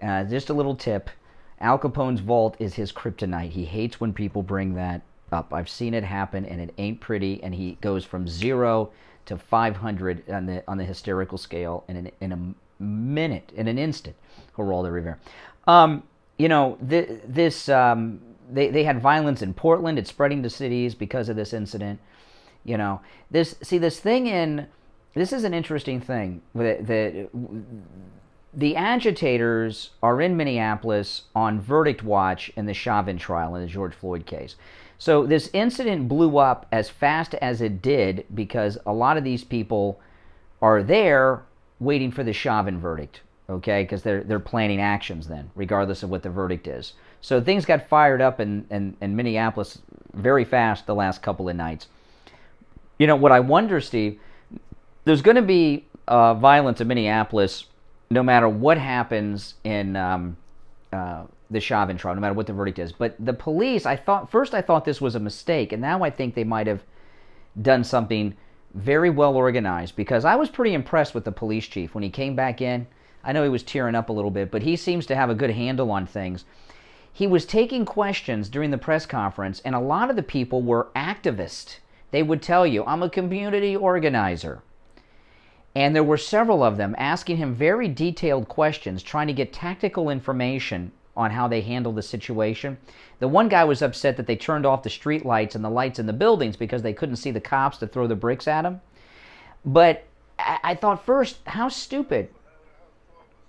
[SPEAKER 2] Just a little tip. Al Capone's vault is his kryptonite. He hates when people bring that up. I've seen it happen, and it ain't pretty, and he goes from 0 to 500 on the hysterical scale in a minute, in an instant. Geraldo Rivera. They had violence in Portland. It's spreading to cities because of this incident. This is an interesting thing. The agitators are in Minneapolis on verdict watch in the Chauvin trial in the George Floyd case. So this incident blew up as fast as it did because a lot of these people are there waiting for the Chauvin verdict, okay? Because they're planning actions then, regardless of what the verdict is. So things got fired up in Minneapolis very fast the last couple of nights. What I wonder, Steve, there's going to be violence in Minneapolis no matter what happens in the Chauvin trial, no matter what the verdict is. But the police, I thought this was a mistake, and now I think they might have done something very well organized, because I was pretty impressed with the police chief when he came back in. I know he was tearing up a little bit, but he seems to have a good handle on things. He was taking questions during the press conference, and a lot of the people were activists. They would tell you, I'm a community organizer. And there were several of them asking him very detailed questions, trying to get tactical information on how they handled the situation. The one guy was upset that they turned off the street lights and the lights in the buildings because they couldn't see the cops to throw the bricks at him. But I thought first, how stupid.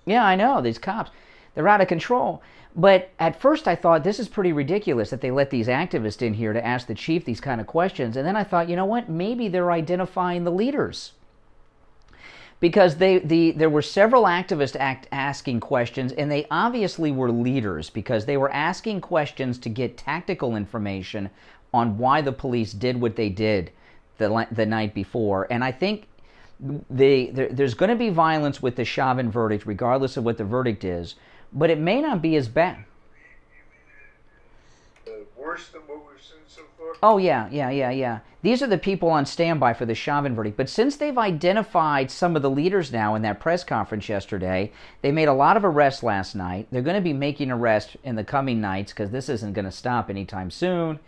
[SPEAKER 2] Yeah, I know, these cops, they're out of control. But at first I thought, this is pretty ridiculous that they let these activists in here to ask the chief these kind of questions. And then I thought, you know what, maybe they're identifying the leaders. Because there were several activists asking questions, and they obviously were leaders because they were asking questions to get tactical information on why the police did what they did the night before. And I think there's going to be violence with the Chauvin verdict, regardless of what the verdict is, but it may not be as bad.
[SPEAKER 17] Worse than what we've seen so far?
[SPEAKER 2] Oh, yeah. These are the people on standby for the Chauvin verdict. But since they've identified some of the leaders now in that press conference yesterday, they made a lot of arrests last night. They're going to be making arrests in the coming nights because this isn't going to stop anytime soon.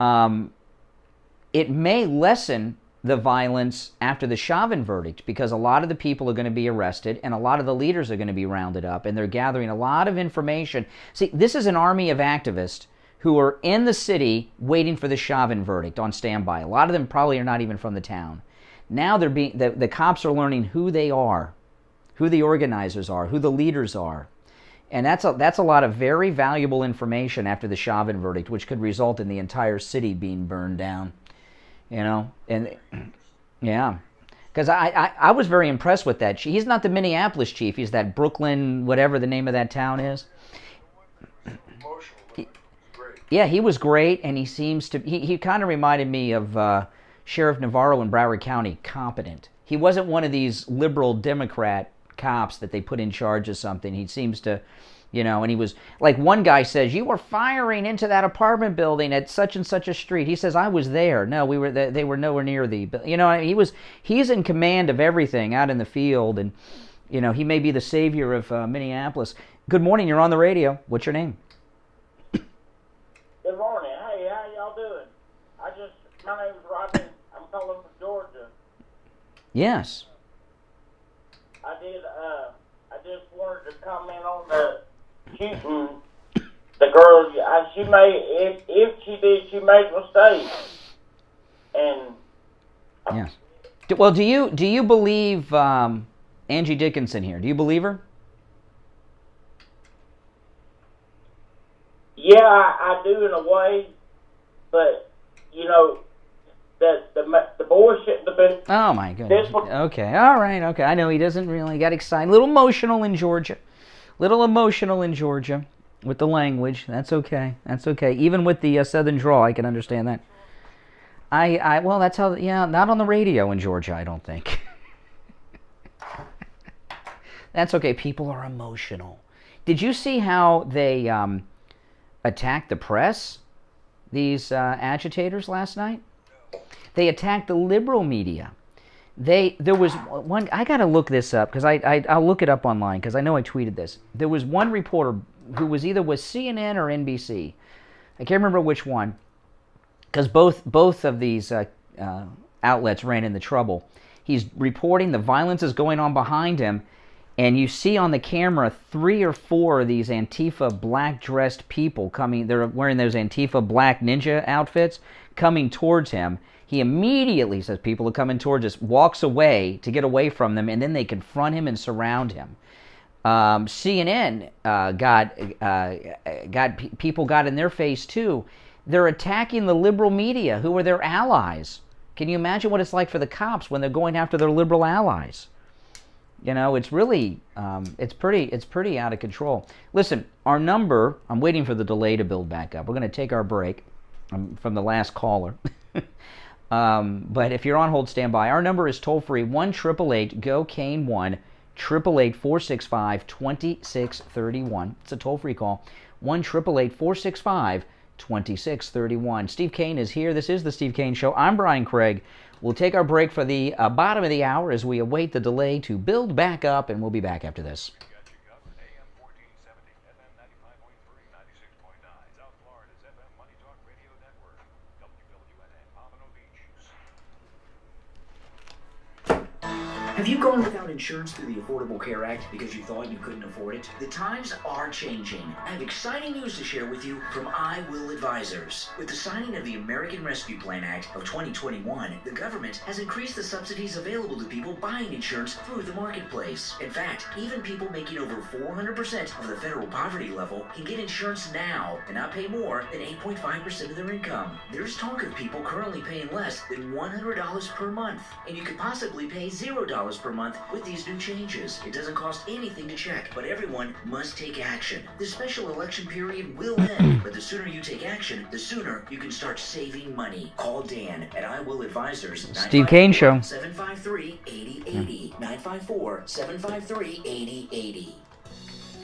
[SPEAKER 2] It may lessen the violence after the Chauvin verdict because a lot of the people are going to be arrested and a lot of the leaders are going to be rounded up, and they're gathering a lot of information. See, this is an army of activists who are in the city waiting for the Chauvin verdict on standby. A lot of them probably are not even from the town. Now the cops are learning who they are, who the organizers are, who the leaders are. And that's a lot of very valuable information after the Chauvin verdict, which could result in the entire city being burned down. You know, and yeah, because I was very impressed with that. He's not the Minneapolis chief. He's that Brooklyn, whatever the name of that town is. Yeah, he was great, and he seems to. He kind of reminded me of Sheriff Navarro in Broward County, competent. He wasn't one of these liberal Democrat cops that they put in charge of something. He seems to. You know, and he was, like one guy says, you were firing into that apartment building at such and such a street. He says, I was there. No, we were they were nowhere near the, you know, he's in command of everything out in the field. And, you know, he may be the savior of Minneapolis. Good morning. You're on the radio. What's your name?
[SPEAKER 19] Good morning. Hey, how y'all doing? My name's Rodney. I'm calling from Georgia.
[SPEAKER 2] Yes.
[SPEAKER 19] I just wanted to comment on the shooting. The girl, she made, if she did, she made mistakes. And
[SPEAKER 2] yes. Well, do you believe Angie Dickinson here? Do you believe her?
[SPEAKER 19] Yeah, I do in a way, but you know, the boy shouldn't have been.
[SPEAKER 2] Oh my goodness. Okay, all right, okay. I know he doesn't really get excited. A little emotional in Georgia. With the language. That's okay. Even with the southern drawl, I can understand that. Well, that's how. Yeah, not on the radio in Georgia, I don't think. That's okay. People are emotional. Did you see how they attacked the press? These agitators last night. They attacked the liberal media. There was one. I got to look this up because I'll look it up online because I know I tweeted this. There was one reporter who was either with CNN or NBC. I can't remember which one because both of these outlets ran into trouble. He's reporting the violence is going on behind him, and you see on the camera 3 or 4 of these Antifa black-dressed people coming. They're wearing those Antifa black ninja outfits coming towards him. He immediately says, people are coming towards us, walks away to get away from them, and then they confront him and surround him. CNN people got in their face too. They're attacking the liberal media, who are their allies. Can you imagine what it's like for the cops when they're going after their liberal allies? You know, it's really, it's pretty out of control. Listen, our number, I'm waiting for the delay to build back up. We're going to take our break from the last caller. But if you're on hold, stand by. Our number is toll-free, 1-888-GO-CANE 1-888-465-2631. It's a toll-free call, 1-888-465-2631. Steve Kane is here. This is the Steve Kane Show. I'm Brian Craig. We'll take our break for the bottom of the hour as we await the delay to build back up, and we'll be back after this.
[SPEAKER 4] Have you gone without insurance through the Affordable Care Act because you thought you couldn't afford it? The times are changing. I have exciting news to share with you from I Will Advisors. With the signing of the American Rescue Plan Act of 2021, the government has increased the subsidies available to people buying insurance through the marketplace. In fact, even people making over 400% of the federal poverty level can get insurance now and not pay more than 8.5% of their income. There's talk of people currently paying less than $100 per month, and you could possibly pay $0 per month with these new changes. It doesn't cost anything to check, but everyone must take action. The special election period will end, but the sooner you take action, the sooner you can start saving money. Call Dan at I Will Advisors.
[SPEAKER 2] Steve Kane Show.
[SPEAKER 4] 753-8080. 954-753-8080.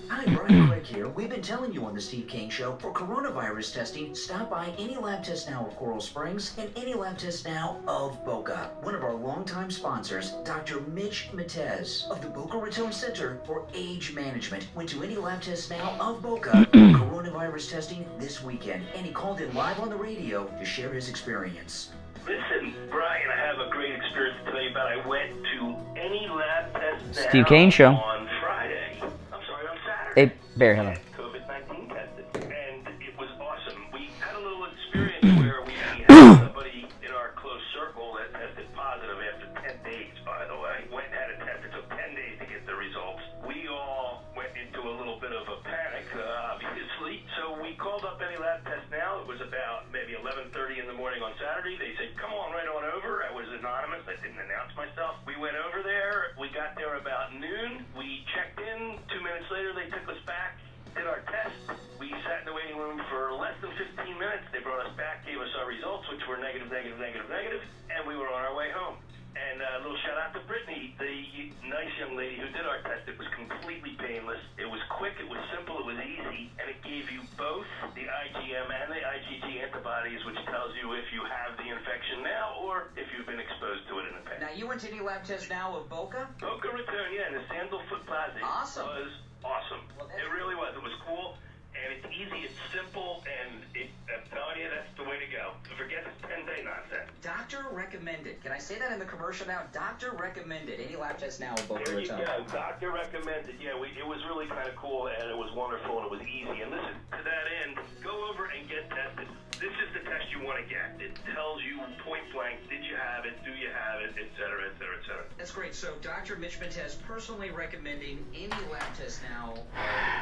[SPEAKER 4] Hi, Brian Craig here. We've been telling you on the Steve Kane Show, for coronavirus testing, stop by any lab test now of Coral Springs and any lab test now of Boca. One of our longtime sponsors, Dr. Mitch Matez of the Boca Raton Center for Age Management, went to any lab test now of Boca for coronavirus testing this weekend, and he called in live on the radio to share his experience.
[SPEAKER 12] Listen, Brian, I have a great experience to tell you about. I went to any lab test
[SPEAKER 2] Steve Kane Show.
[SPEAKER 12] on Friday. I'm sorry, on Saturday.
[SPEAKER 2] Hey, Barry, hello.
[SPEAKER 12] COVID-19 tested, and it was awesome. We had a little experience where we had somebody in our close circle that tested positive after 10 days, by the way. Went and had a test. It took 10 days to get the results. We all went into a little bit of a panic, obviously. So we called up any lab test now. It was about maybe 11:30 in the morning on Saturday. They said, come on right on over. I was anonymous. I didn't announce myself. We went over there. We got there about noon. We checked in. 2 minutes later, they took us back, did our test. We sat in the waiting room for less than 15 minutes. They brought us back, gave us our results, which were negative, and we were on our way home. And a little shout out to Brittany, the nice young lady who did our test. It was completely painless. It was quick, it was simple, it was easy, and it gave you both the IgM and the IgG antibodies, which tells you if you have the infection now or if you've been exposed to it in the past.
[SPEAKER 8] Now, you went to any lab test now of Boca?
[SPEAKER 12] Boca Raton, yeah, in the Sandalfoot Plaza.
[SPEAKER 8] Awesome.
[SPEAKER 12] It was awesome. It really was. It was cool. And it's easy, it's simple, and I'm telling you, that's the way to go. So forget this 10-day nonsense.
[SPEAKER 8] Doctor recommended. Can I say that in the commercial now? Doctor recommended. Any lab test now of Boca
[SPEAKER 12] There you
[SPEAKER 8] Raton.
[SPEAKER 12] go. Doctor recommended. Yeah, it was really kind of cool, and it was wonderful, and it was easy. And listen, to that end, go over and get tested. This is the test you want to get. It tells you point blank, did you have it, do you have it, et cetera, et cetera, et cetera.
[SPEAKER 8] That's great. So Dr. Mitch Matez personally recommending any lab test now of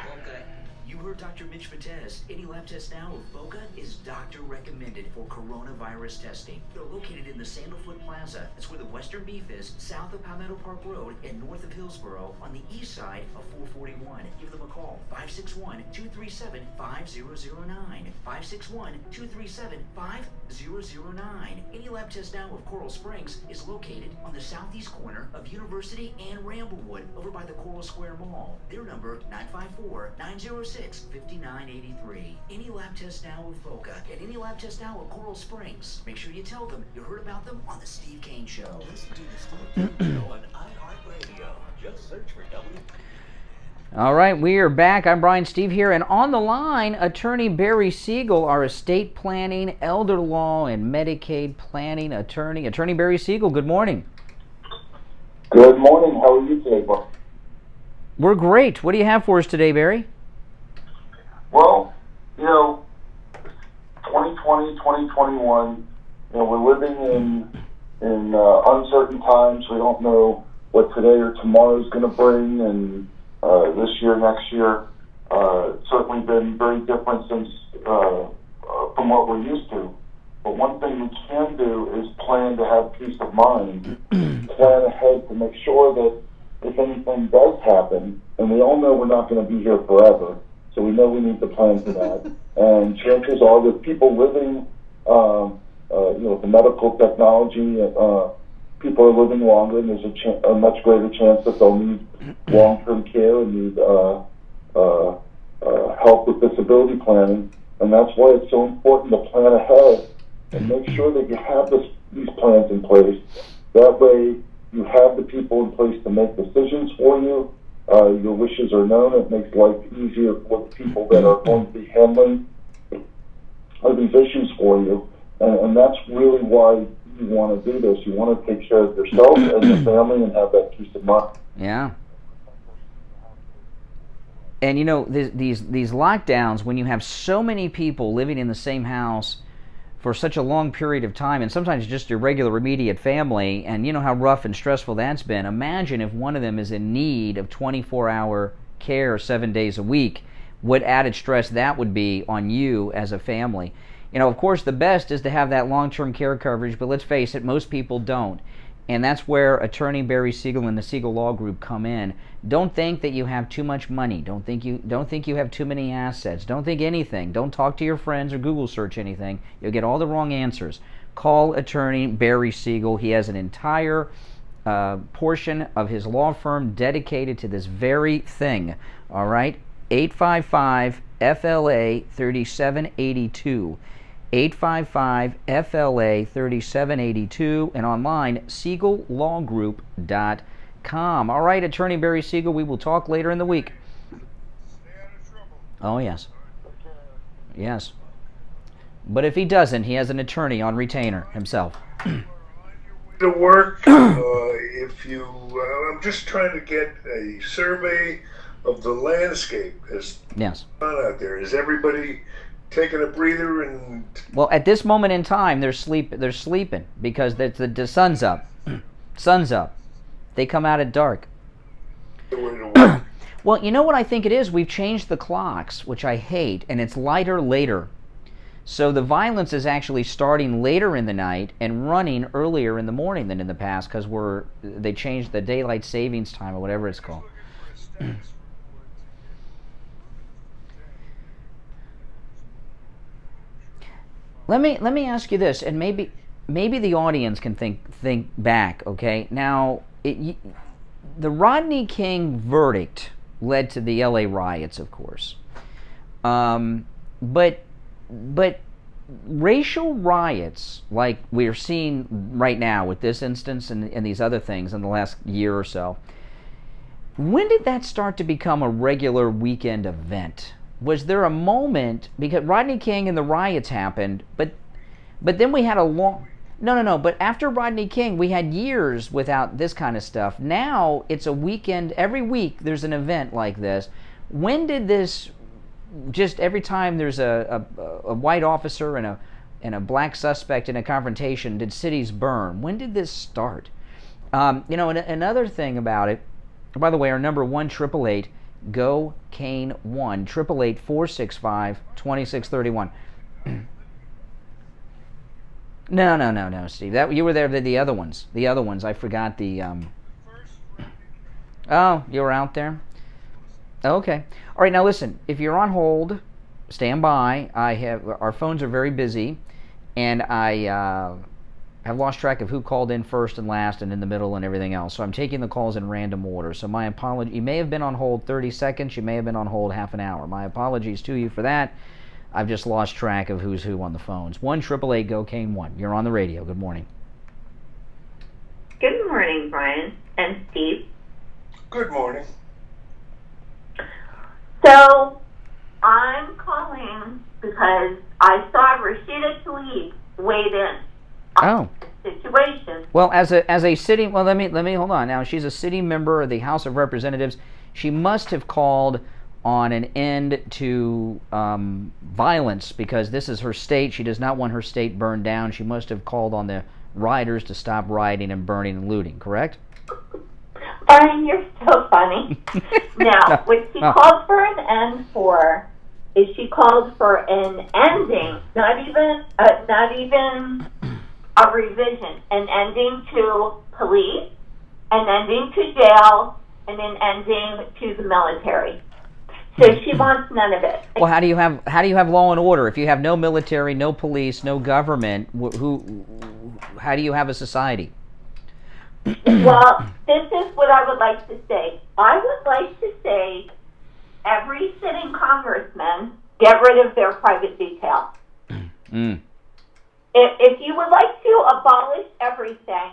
[SPEAKER 8] Boca.
[SPEAKER 4] You heard Dr. Mitch Matez. Any lab test now of Boca is doctor recommended for coronavirus testing. They're located in the Sandalfoot Plaza. That's where the Western Beef is, south of Palmetto Park Road and north of Hillsboro on the east side of 441. Give them a call, 561-237-5009. 561-237-5009. Any lab test now of Coral Springs is located on the southeast corner of University and Ramblewood over by the Coral Square Mall. Their number, 954-906-5983. Any lab test now of Boca and any lab test now of Coral Springs. Make sure you tell them you heard about them on the Steve Kane Show.
[SPEAKER 5] Listen to the Steve Kane Show on iHeartRadio. Just search for W.
[SPEAKER 2] All right, we are back. I'm Brian Steve here, and on the line, Attorney Barry Siegel, our estate planning, elder law, and Medicaid planning attorney. Attorney Barry Siegel, good morning.
[SPEAKER 20] Good morning. How are you today, Brian?
[SPEAKER 2] We're great. What do you have for us today, Barry?
[SPEAKER 20] Well, 2020, 2021, we're living in uncertain times. We don't know what today or tomorrow is going to bring, and this year, next year, certainly been very different since from what we're used to. But one thing we can do is plan to have peace of mind, plan ahead to make sure that if anything does happen, and we all know we're not going to be here forever, so we know we need to plan for that. And chances are that people living, with the medical technology, people are living longer, and there's a much greater chance that they'll need long-term care and need help with disability planning. And that's why it's so important to plan ahead and make sure that you have these plans in place. That way, you have the people in place to make decisions for you. Your wishes are known. It makes life easier for the people that are going to be handling these issues for you. And that's really why you want to do this. You want to take care of yourself and your family and have that peace of mind.
[SPEAKER 2] Yeah. And these lockdowns, when you have so many people living in the same house for such a long period of time, and sometimes just your regular immediate family, and you know how rough and stressful that's been. Imagine if one of them is in need of 24-hour care 7 days a week, what added stress that would be on you as a family. Of course, the best is to have that long-term care coverage, but let's face it, most people don't. And that's where Attorney Barry Siegel and the Siegel Law Group come in. Don't think that you have too much money. Don't think you have too many assets. Don't think anything. Don't talk to your friends or Google search anything. You'll get all the wrong answers. Call Attorney Barry Siegel. He has an entire portion of his law firm dedicated to this very thing. All right? 855-FLA-3782. 855-FLA-3782, and online, SiegelLawGroup.com. All right, Attorney Barry Siegel, we will talk later in the week. Oh, yes. Yes. But if he doesn't, he has an attorney on retainer himself.
[SPEAKER 17] To work, if you, I'm just trying to get a survey of the landscape as
[SPEAKER 2] yes.
[SPEAKER 17] out there. Is everybody taking a breather? And
[SPEAKER 2] well, at this moment in time, they're sleeping because the sun's up. Sun's up. They come out at dark. Well, you know what I think it is? We've changed the clocks, which I hate, and it's lighter later. So the violence is actually starting later in the night and running earlier in the morning than in the past because they changed the daylight savings time or whatever it's called. Let me ask you this, and maybe the audience can think back. Okay, now the Rodney King verdict led to the L.A. riots, of course, but racial riots like we're seeing right now with this instance and these other things in the last year or so, when did that start to become a regular weekend event? Was there a moment, because Rodney King and the riots happened, but then we had a long... No, but after Rodney King, we had years without this kind of stuff. Now, it's a weekend, every week there's an event like this. When did this, just every time there's a white officer and a black suspect in a confrontation, did cities burn? When did this start? Another thing about it, by the way, our number 1-888 Go Kane 1 888-465-2631. No, Steve. That you were there. The other ones. I forgot the. Oh, you were out there. Okay. All right. Now listen. If you're on hold, stand by. Our phones are very busy, and I have lost track of who called in first and last and in the middle and everything else. So I'm taking the calls in random order. So my apology. You may have been on hold 30 seconds. You may have been on hold half an hour. My apologies to you for that. I've just lost track of who's who on the phones. 1-888 Go Kane 1. You're on the radio. Good morning.
[SPEAKER 21] Good morning, Brian and Steve.
[SPEAKER 17] Good morning.
[SPEAKER 21] So I'm calling because I saw Rashida Tlaib weighed in on the situation.
[SPEAKER 2] Well, as a city, well, let me hold on. Now, she's a city member of the House of Representatives. She must have called on an end to violence because this is her state. She does not want her state burned down. She must have called on the rioters to stop rioting and burning and looting, correct?
[SPEAKER 21] Brian, you're so funny. Now, what she called for an end for is she called for an ending, not even a revision, an ending to police, an ending to jail, and an ending to the military. So she wants none of it.
[SPEAKER 2] Well, how do you have law and order if you have no military, no police, no government? How do you have a society?
[SPEAKER 21] Well, this is what I would like to say. I would like to say every sitting congressman get rid of their private detail. If you would like to abolish everything,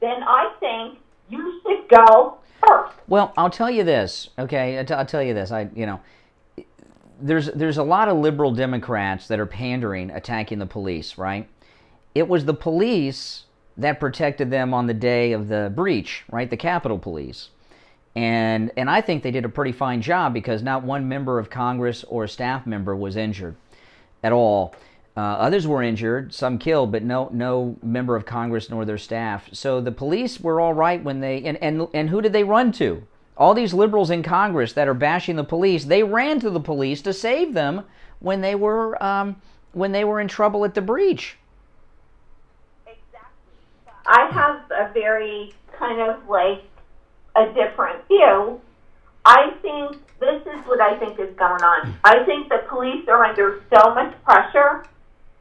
[SPEAKER 21] then I think you should go first.
[SPEAKER 2] Well, I'll tell you this, okay? I'll tell you this. There's a lot of liberal Democrats that are pandering, attacking the police, right? It was the police that protected them on the day of the breach, right? The Capitol Police. And I think they did a pretty fine job because not one member of Congress or a staff member was injured at all. Others were injured, some killed, but no member of Congress nor their staff. So the police were all right when they... And who did they run to? All these liberals in Congress that are bashing the police, they ran to the police to save them when they were in trouble at the breach.
[SPEAKER 21] I have a very kind of like a different view. I think this is what I think is going on. I think the police are under so much pressure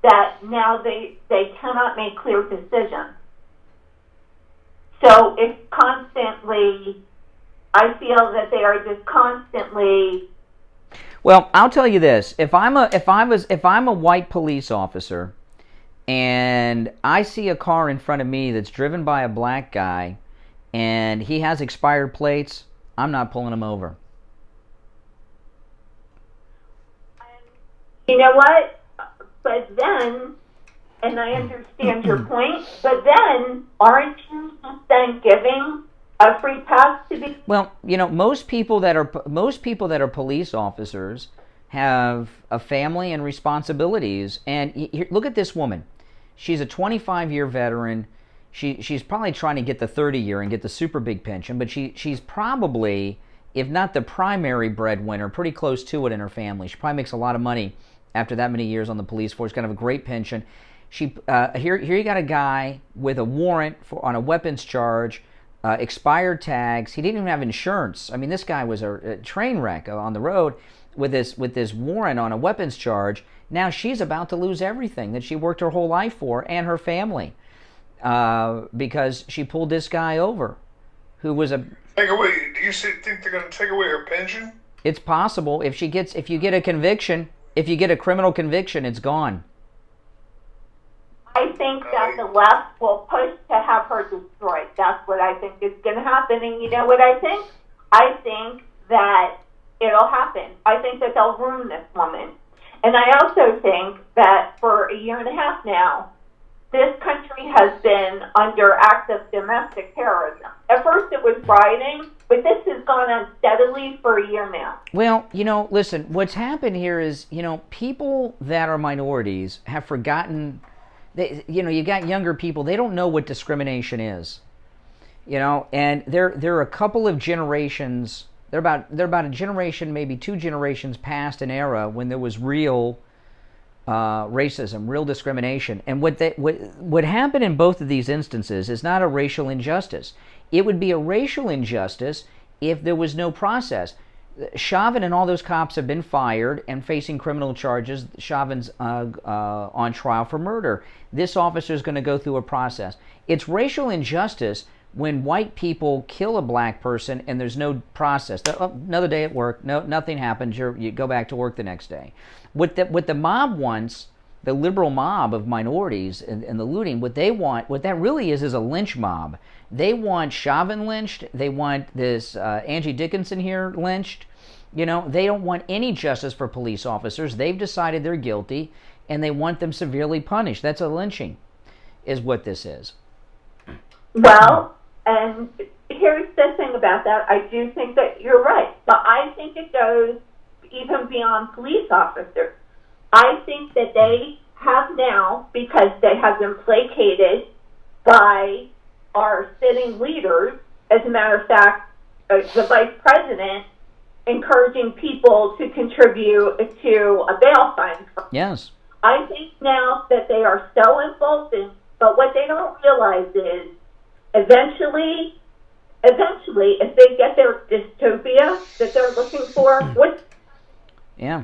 [SPEAKER 21] that now they cannot make clear decisions. So it's constantly, I feel that they are just constantly
[SPEAKER 2] Well, I'll tell you this: if I'm a white police officer, and I see a car in front of me that's driven by a black guy, and he has expired plates, I'm not pulling him over.
[SPEAKER 21] You know what? But then, and I understand your point, but then aren't you just then giving a free pass to the...
[SPEAKER 2] Well, you know, most people that are police officers have a family and responsibilities. And look at this woman. She's a 25-year veteran. She's probably trying to get the 30-year and get the super big pension, but she's probably, if not the primary breadwinner, pretty close to it in her family. She probably makes a lot of money after that many years on the police force. Going to have a great pension. Here you got a guy with a warrant on a weapons charge. Expired tags. He didn't even have insurance. I mean, this guy was a train wreck on the road with this warrant on a weapons charge. Now she's about to lose everything that she worked her whole life for and her family because she pulled this guy over, who was a...
[SPEAKER 17] Take away? Do you think they're going to take away her pension?
[SPEAKER 2] It's possible. If you get a conviction, if you get a criminal conviction, it's gone.
[SPEAKER 21] I think that the left will push to have her destroyed. That's what I think is going to happen. And you know what I think? I think that it'll happen. I think that they'll ruin this woman. And I also think that for a year and a half now, this country has been under acts of domestic terrorism. At first it was rioting, but this has gone on steadily for a year now.
[SPEAKER 2] Well, you know, listen, what's happened here is, you know, people that are minorities have forgotten... you got younger people, they don't know what discrimination is. You know, and they're a couple of generations, they're about a generation, maybe 2 generations past an era when there was real racism, real discrimination. And what happened in both of these instances is not a racial injustice. It would be a racial injustice if there was no process. Chauvin and all those cops have been fired and facing criminal charges. Chauvin's on trial for murder. This officer is going to go through a process. It's racial injustice when white people kill a black person and there's no process. Another day at work, nothing happens. You go back to work the next day. What the mob wants, the liberal mob of minorities and the looting, what they want, what that really is a lynch mob. They want Chauvin lynched. They want this Angie Dickinson here lynched. You know, they don't want any justice for police officers. They've decided they're guilty, and they want them severely punished. That's a lynching, is what this is.
[SPEAKER 21] Well, and here's the thing about that. I do think that you're right, but I think it goes even beyond police officers. I think that they have now, because they have been placated by our sitting leaders, as a matter of fact, the vice president encouraging people to contribute to a bail fund.
[SPEAKER 2] Yes.
[SPEAKER 21] I think now that they are so emboldened, but what they don't realize is eventually, if they get their dystopia that they're looking for,
[SPEAKER 2] Yeah.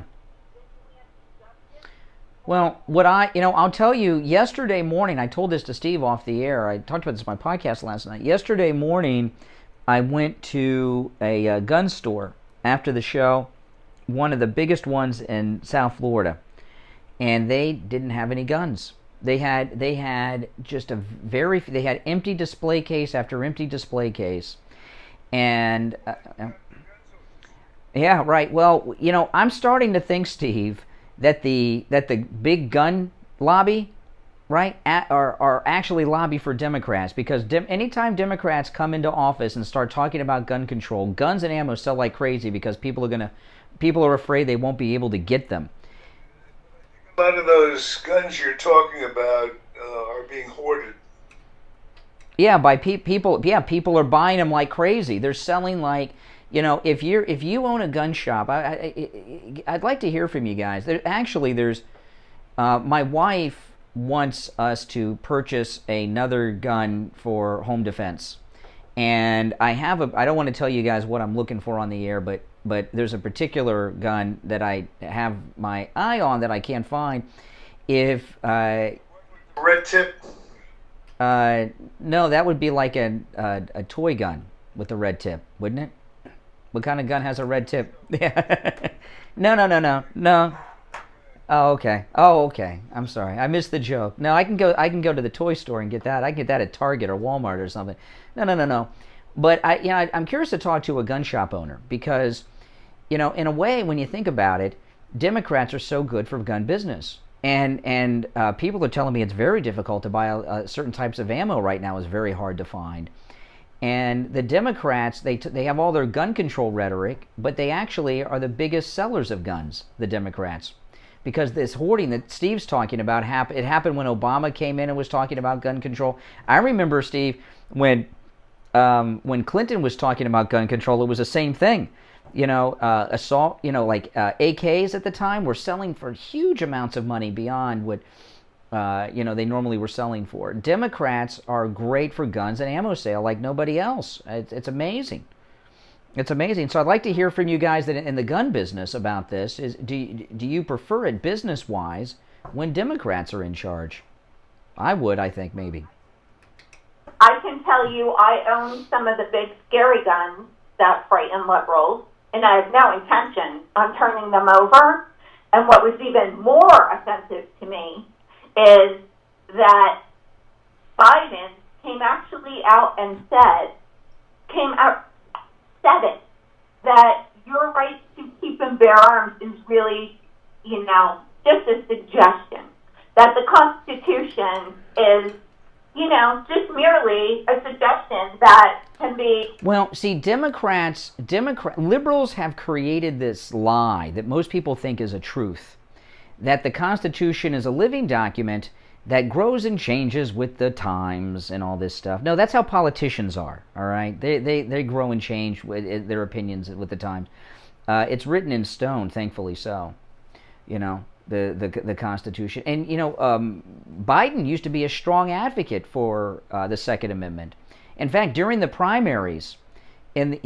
[SPEAKER 2] Well, I'll tell you, yesterday morning, I told this to Steve off the air. I talked about this on my podcast last night. Yesterday morning, I went to a gun store after the show, one of the biggest ones in South Florida, and they didn't have any guns. They had just they had empty display case after empty display case, and yeah, right. Well, you know, I'm starting to think, Steve, that the big gun lobby, right, are actually lobby for Democrats, because anytime Democrats come into office and start talking about gun control, guns and ammo sell like crazy because people are afraid they won't be able to get them.
[SPEAKER 17] A lot of those guns you're talking about are being hoarded.
[SPEAKER 2] Yeah, by people. Yeah, people are buying them like crazy. They're selling like, you know, if you own a gun shop, I'd like to hear from you guys. There's my wife wants us to purchase another gun for home defense, and I don't want to tell you guys what I'm looking for on the air, but there's a particular gun that I have my eye on that I can't find. If
[SPEAKER 17] red tip?
[SPEAKER 2] No, that would be like a toy gun with a red tip, wouldn't it? What kind of gun has a red tip? Yeah. No. Oh, okay. I'm sorry. I missed the joke. No, I can go to the toy store and get that. I can get that at Target or Walmart or something. No. But I'm curious to talk to a gun shop owner because, in a way, when you think about it, Democrats are so good for gun business. And people are telling me it's very difficult to buy certain types of ammo right now is very hard to find. And the Democrats, they have all their gun control rhetoric, but they actually are the biggest sellers of guns, the Democrats. Because this hoarding that Steve's talking about, it happened when Obama came in and was talking about gun control. I remember, Steve, when Clinton was talking about gun control, it was the same thing. Assault, AKs at the time were selling for huge amounts of money beyond what they normally were selling for. Democrats are great for guns and ammo sale like nobody else. It's amazing. It's amazing. So I'd like to hear from you guys that in the gun business about this. Do you prefer it business-wise when Democrats are in charge? I would, I think, maybe.
[SPEAKER 21] I can tell you I own some of the big scary guns that frighten liberals, and I have no intention on turning them over. And what was even more offensive to me is that Biden came out and said it, that your right to keep and bear arms is really, just a suggestion. That the Constitution is, just merely a suggestion that can be...
[SPEAKER 2] Well, see, liberals have created this lie that most people think is a truth, that the Constitution is a living document that grows and changes with the times and all this stuff. No, that's how politicians are, all right? They grow and change with their opinions with the times. It's written in stone, thankfully so, the Constitution. And, Biden used to be a strong advocate for the Second Amendment. In fact, during the primaries, in the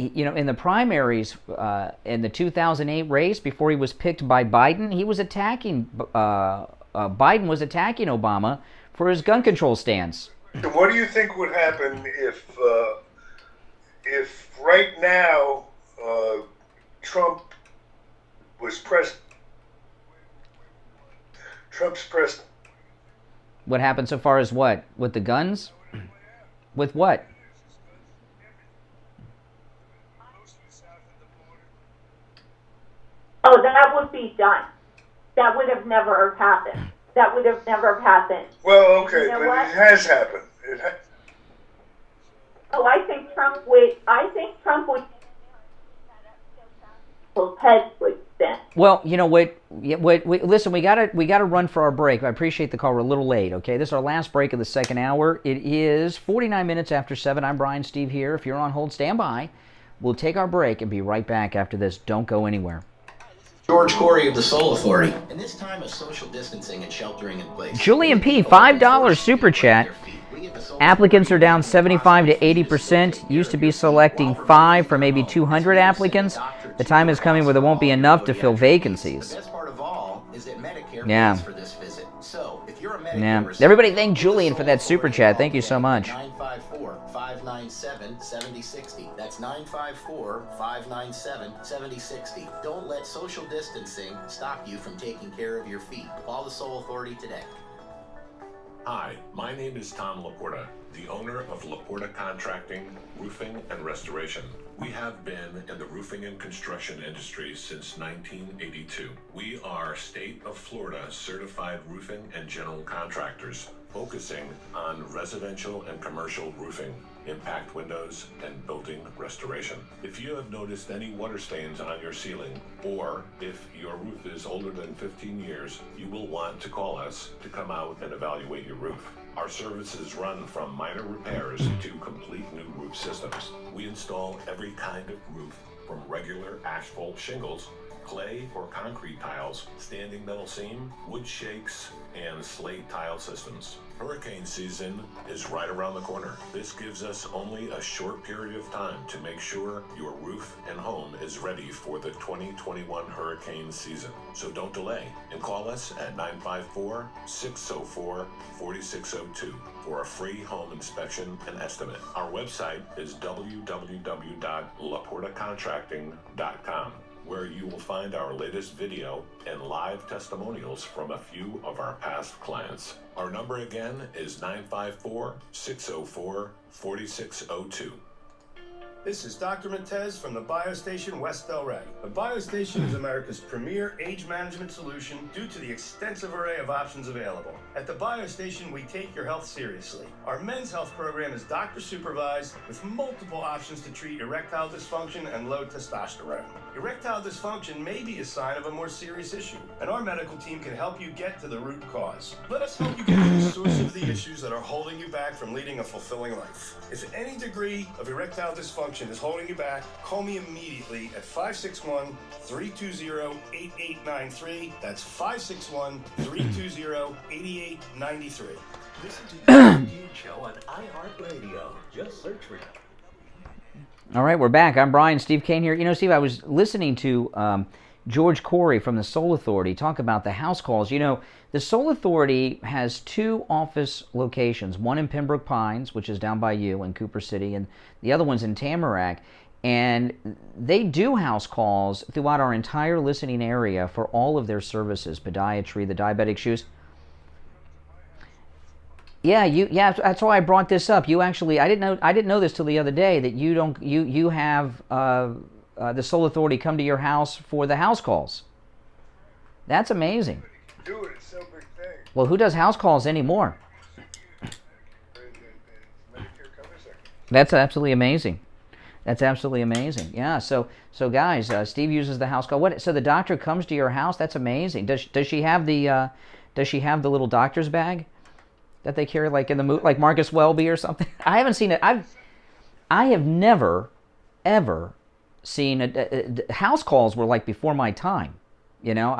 [SPEAKER 2] 2008 race, before he was picked by Biden, he was attacking Biden was attacking Obama for his gun control stance.
[SPEAKER 17] So what do you think would happen if right now Trump was president? Trump's president.
[SPEAKER 2] What happened so far as what? With the guns? With what?
[SPEAKER 21] Oh, that would be done. That would have never happened.
[SPEAKER 17] Well, okay,
[SPEAKER 21] you know
[SPEAKER 17] but
[SPEAKER 21] what?
[SPEAKER 17] it has happened.
[SPEAKER 21] Oh, I think Trump would. People's heads would spin.
[SPEAKER 2] Well, you know what? Listen, we gotta run for our break. I appreciate the call. We're a little late. Okay, this is our last break of the second hour. It is 49 minutes after 7. I'm Brian, Steve here. If you're on hold, stand by. We'll take our break and be right back after this. Don't go anywhere.
[SPEAKER 9] George Corey of the Soul Authority. In this time of social distancing and sheltering in place,
[SPEAKER 2] Julian P., $5 super chat. Applicants are down 75 to 80%. Used to be selecting 5 for maybe 200 applicants. The time is coming where there won't be enough to fill vacancies.
[SPEAKER 9] the best part of all is that Medicare
[SPEAKER 2] Yeah.
[SPEAKER 9] pays for this visit. So, if you're a Medicare
[SPEAKER 2] Yeah.
[SPEAKER 9] recipient,
[SPEAKER 2] Everybody thank Julian for that super chat. Thank you so much.
[SPEAKER 9] 954-597-7060. That's 954-597-7060. Don't let social distancing stop you from taking care of your feet. Call the Soul Authority today.
[SPEAKER 1] Hi, my name is Tom Laporta, the owner of Laporta Contracting, Roofing and Restoration. We have been in the roofing and construction industry since 1982. We are state of Florida certified roofing and general contractors, focusing on residential and commercial roofing, impact windows, and building restoration. If you have noticed any water stains on your ceiling, or if your roof is older than 15 years, you will want to call us to come out and evaluate your roof. Our services run from minor repairs to complete new roof systems. We install every kind of roof, from regular asphalt shingles clay or concrete tiles, standing metal seam, wood shakes, and slate tile systems. Hurricane season is right around the corner. This gives us only a short period of time to make sure your roof and home is ready for the 2021 hurricane season. So don't delay and call us at 954-604-4602 for a free home inspection and estimate. Our website is www.laportacontracting.com, where you will find our latest video and live testimonials from a few of our past clients. Our number again is 954-604-4602.
[SPEAKER 7] This is Dr. Montez from the BioStation West Delray. The BioStation is America's premier age management solution due to the extensive array of options available. At the BioStation, we take your health seriously. Our men's health program is doctor supervised with multiple options to treat erectile dysfunction and low testosterone. Erectile dysfunction may be a sign of a more serious issue, and our medical team can help you get to the root cause. Let us help you get to the source of the issues that are holding you back from leading a fulfilling life. If any degree of erectile dysfunction is holding you back, call me immediately at 561-320-8893. That's 561-320-8893.
[SPEAKER 5] Listen to the Steve Kane Show on iHeartRadio. Just search for it.
[SPEAKER 2] All right, we're back. I'm Brian, Steve Kane here. You know, Steve, I was listening to George Corey from the Soul Authority talk about the house calls. You know, the Soul Authority has 2 office locations, one in Pembroke Pines, which is down by you in Cooper City, and the other one's in Tamarack. And they do house calls throughout our entire listening area for all of their services, podiatry, the diabetic shoes. Yeah, that's why I brought this up. You actually, I didn't know this till the other day that you have the Soul Authority come to your house for the house calls. That's amazing.
[SPEAKER 17] Dude, it's so big thing.
[SPEAKER 2] Well, who does house calls anymore? That's absolutely amazing. That's absolutely amazing. Yeah. So guys, Steve uses the house call. What? So the doctor comes to your house. That's amazing. Does she have the little doctor's bag that they carry like in the like Marcus Welby or something? I haven't seen it. I have never ever seen house calls were like before my time. You know,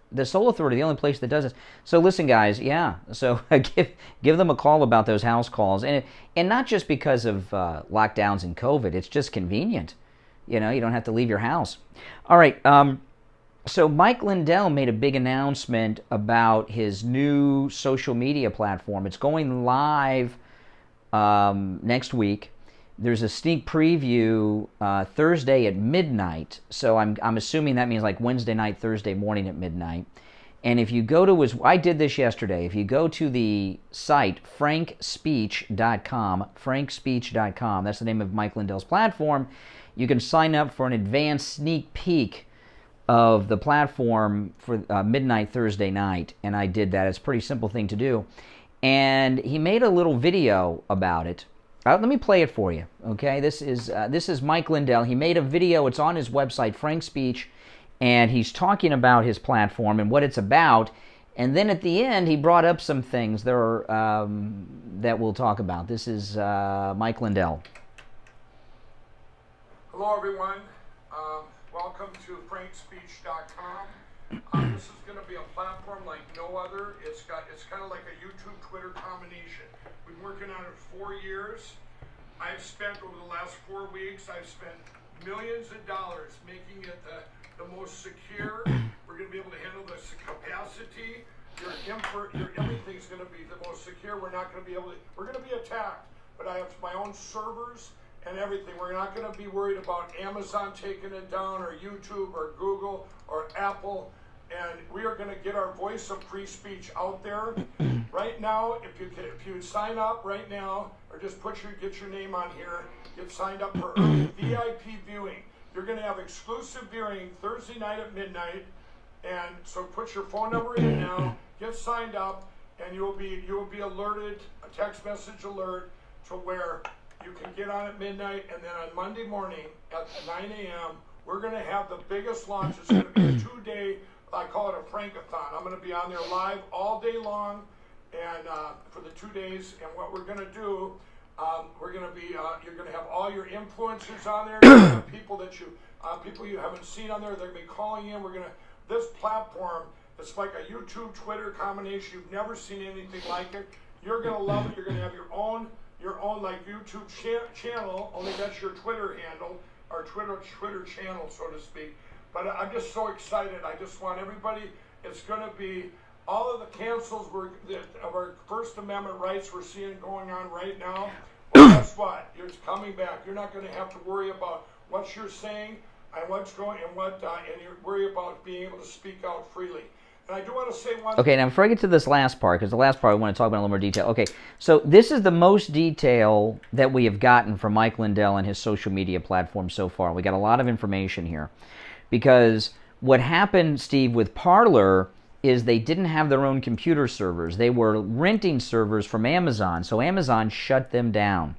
[SPEAKER 2] the Soul Authority, the only place that does this. So listen, guys, yeah. So give them a call about those house calls, and not just because of lockdowns and COVID. It's just convenient. You know, you don't have to leave your house. All right. So Mike Lindell made a big announcement about his new social media platform. It's going live next week. There's a sneak preview Thursday at midnight. So I'm assuming that means like Wednesday night, Thursday morning at midnight. And if you go to I did this yesterday. If you go to the site frankspeech.com, that's the name of Mike Lindell's platform, you can sign up for an advanced sneak peek of the platform for midnight Thursday night, and I did that. It's a pretty simple thing to do. And he made a little video about it. Let me play it for you, okay? This is Mike Lindell. He made a video. It's on his website, Frank Speech, and he's talking about his platform and what it's about. And then at the end, he brought up some things that we'll talk about. This is Mike Lindell.
[SPEAKER 6] Hello, everyone. Welcome to frankspeech.com. This is going to be a platform like no other. It's kind of like a YouTube, Twitter combination. We've been working on it 4 years. I've spent over the last 4 weeks, I've spent millions of dollars making it the most secure. We're going to be able to handle the capacity. Your everything's going to be the most secure. We're not going to be able to. We're going to be attacked, but I have my own servers and everything. We're not going to be worried about Amazon taking it down, or YouTube, or Google, or Apple. And we are going to get our voice of free speech out there. Right now, if you sign up right now, or just get your name on here, get signed up for early VIP viewing. You're going to have exclusive viewing Thursday night at midnight. And so put your phone number in now, get signed up, and you will be alerted, a text message alert, to where you can get on at midnight, and then on Monday morning at 9 a.m., we're going to have the biggest launch. It's going to be a 2-day, I call it a Frankathon. I'm going to be on there live all day long, and for the 2 days. And what we're going to do, you're going to have all your influencers on there. You're going to have people that people you haven't seen on there. They're going to be calling in. This platform, it's like a YouTube, Twitter combination. You've never seen anything like it. You're going to love it. You're going to have your own like YouTube channel, only that's your Twitter handle, or Twitter channel, so to speak. But I'm just so excited. I just want everybody, it's going to be all of the cancels of our First Amendment rights we're seeing going on right now. Well, guess what? It's coming back. You're not going to have to worry about what you're saying and what's going and you worry about being able to speak out freely. And I do want to say one
[SPEAKER 2] Okay, now before I get to this last part, because the last part I want to talk about in a little more detail. Okay, so this is the most detail that we have gotten from Mike Lindell and his social media platform so far. We got a lot of information here. Because what happened, Steve, with Parler is they didn't have their own computer servers. They were renting servers from Amazon, so Amazon shut them down.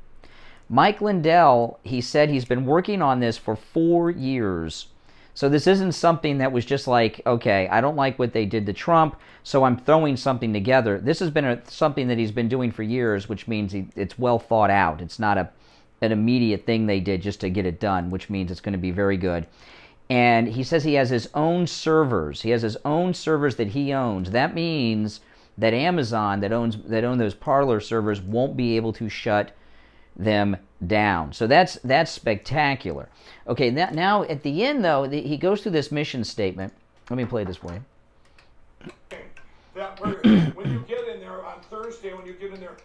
[SPEAKER 2] Mike Lindell, he said he's been working on this for 4 years. So this isn't something that was just like, okay, I don't like what they did to Trump, so I'm throwing something together. This has been something that he's been doing for years, which means it's well thought out. It's not an immediate thing they did just to get it done, which means it's going to be very good. And he says he has his own servers. He has his own servers that he owns. That means that Amazon that own those Parler servers won't be able to shut them down. So that's spectacular. Okay, now at the end though, he goes through this mission statement. Let me play this for you.
[SPEAKER 6] That when you get in there on Thursday, when you get in there,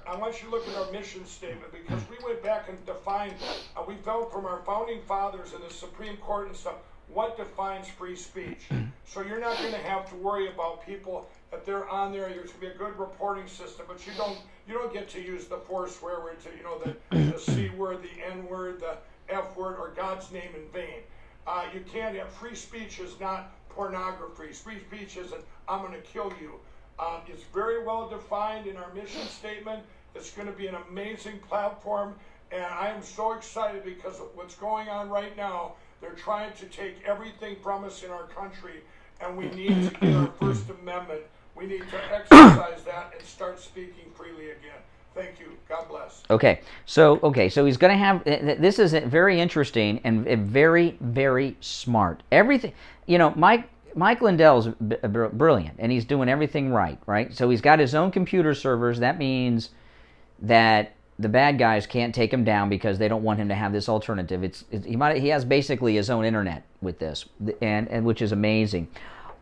[SPEAKER 6] I want you to look at our mission statement, because we went back and defined, we felt from our founding fathers and the Supreme Court and stuff, what defines free speech. So you're not going to have to worry about people, if they're on there, there's going to be a good reporting system, but you don't get to use the 4 swear words, the C word, the N word, the F word, or God's name in vain. You can't have, free speech is not pornography. Free speech isn't, I'm going to kill you. It's very well defined in our mission statement. It's going to be an amazing platform, and I am so excited because of what's going on right now. They're trying to take everything from us in our country, and we need to get our First Amendment. We need to exercise that and start speaking freely again. Thank you. God bless.
[SPEAKER 2] Okay, so he's going to have, this is very interesting and very, very smart. Everything, Mike Lindell's brilliant, and he's doing everything right? So he's got his own computer servers. That means that the bad guys can't take him down because they don't want him to have this alternative. He has basically his own internet with this, and which is amazing.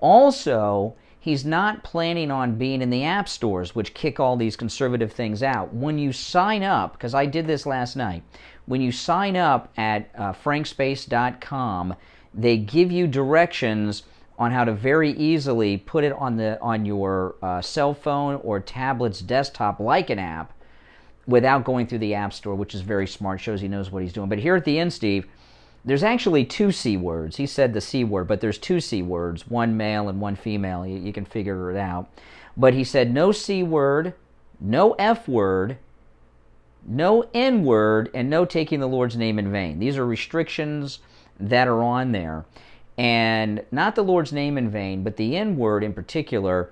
[SPEAKER 2] Also, he's not planning on being in the app stores, which kick all these conservative things out. When you sign up, because I did this last night, when you sign up at frankspace.com, they give you directions on how to very easily put it on your cell phone or tablet's desktop like an app without going through the app store, which is very smart. Shows he knows what he's doing. But here at the end, Steve, there's actually 2 C words. He said the C word, but there's 2 C words, one male and one female. You can figure it out. But he said no C word, no F word, no N word, and no taking the Lord's name in vain. These are restrictions that are on there. And not the Lord's name in vain, but the N word in particular.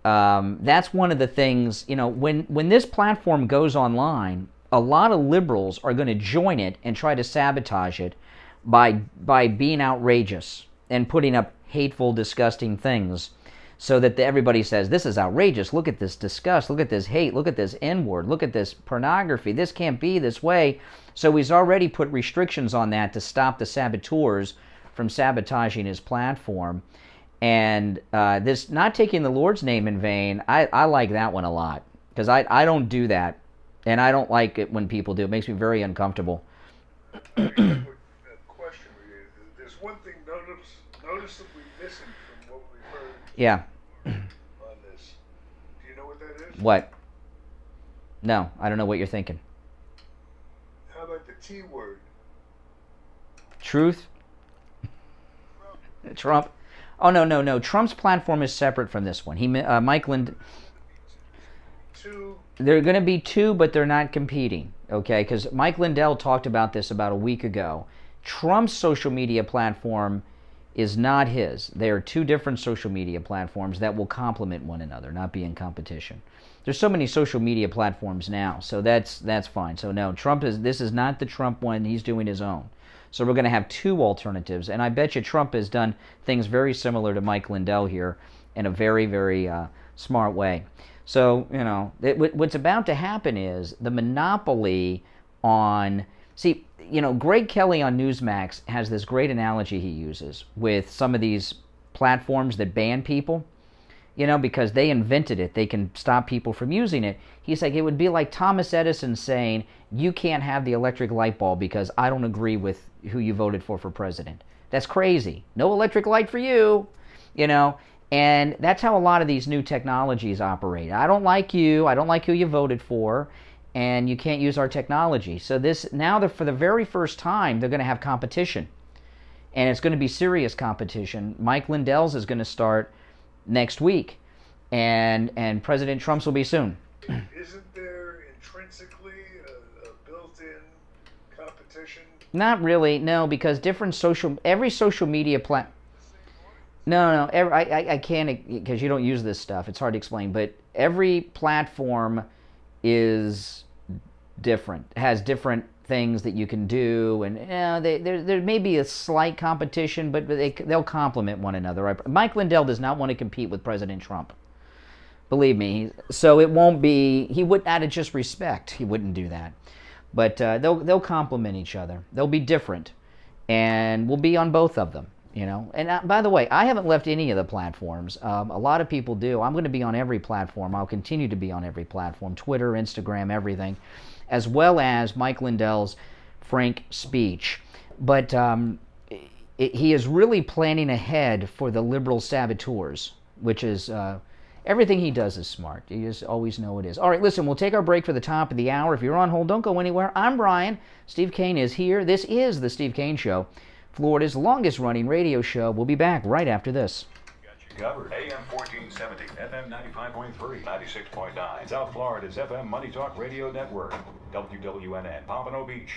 [SPEAKER 2] That's one of the things, when this platform goes online, a lot of liberals are going to join it and try to sabotage it by being outrageous and putting up hateful, disgusting things so that everybody says, this is outrageous, look at this disgust, look at this hate, look at this N-word, look at this pornography, this can't be this way. So he's already put restrictions on that to stop the saboteurs from sabotaging his platform. And this not taking the Lord's name in vain, I like that one a lot, because I don't do that, and I don't like it when people do. It makes me very uncomfortable.
[SPEAKER 17] Question: there's one thing noticeably missing from what we've heard.
[SPEAKER 2] Yeah.
[SPEAKER 17] On this, do you know what that is?
[SPEAKER 2] What? No, I don't know what you're thinking.
[SPEAKER 17] How about the T word?
[SPEAKER 2] Truth. Trump. Oh, no. Trump's platform is separate from this one. Mike Lind. There are going to be 2, but they're not competing, okay? Because Mike Lindell talked about this about a week ago. Trump's social media platform is not his. They are 2 different social media platforms that will complement one another, not be in competition. There's so many social media platforms now, so that's fine. So no, this is not the Trump one. He's doing his own. So we're going to have two alternatives. And I bet you Trump has done things very similar to Mike Lindell here in a very, very smart way. So, you know, what's about to happen is the monopoly on... See, you know, Greg Kelly on Newsmax has this great analogy he uses with some of these platforms that ban people, you know, because they invented it. They can stop people from using it. He's like, it would be like Thomas Edison saying, you can't have the electric light bulb because I don't agree with who you voted for president. That's crazy. No electric light for you, you know. And that's how a lot of these new technologies operate. I don't like you. I don't like who you voted for. And you can't use our technology. So this now, for the very first time, they're going to have competition. And it's going to be serious competition. Mike Lindell's is going to start next week. And President Trump's will be soon.
[SPEAKER 17] Isn't there intrinsically a built-in competition?
[SPEAKER 2] Not really, no, because every social media No, I can't, because you don't use this stuff. It's hard to explain. But every platform is different, has different things that you can do, and there may be a slight competition, but they'll complement one another. Mike Lindell does not want to compete with President Trump. Believe me. So it won't be, he would, out of just respect, he wouldn't do that. But they'll complement each other. They'll be different, and we'll be on both of them. You know, and by the way, I haven't left any of the platforms. A lot of people do. I'm going to be on every platform. I'll continue to be on every platform: Twitter, Instagram, everything, as well as Mike Lindell's frank speech. But he is really planning ahead for the liberal saboteurs, which is everything he does is smart. You just always know it is. All right, listen, we'll take our break for the top of the hour. If you're on hold, don't go anywhere. I'm Brian. Steve Kane is here. This is the Steve Kane Show, Florida's longest-running radio show. We'll be back right after this.
[SPEAKER 16] Got you covered. AM 1470, FM 95.3, 96.9. South Florida's FM Money Talk Radio Network. WWNN, Pompano Beach.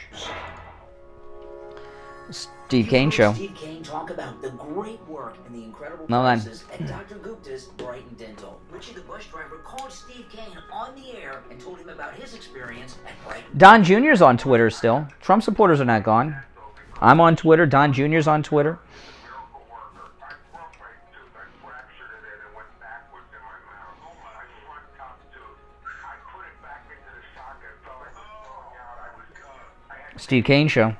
[SPEAKER 2] Steve Kane Show.
[SPEAKER 4] Steve Kane talk about the great work and the incredible
[SPEAKER 2] No,
[SPEAKER 4] prices at Dr. Gupta's Brighton Dental. Richie the bus driver called Steve Kane on the air and told him about his experience at Brighton.
[SPEAKER 2] Don Jr.'s on Twitter still. Trump supporters are not gone. I'm on Twitter. Don Jr.'s on Twitter. Steve Kane Show.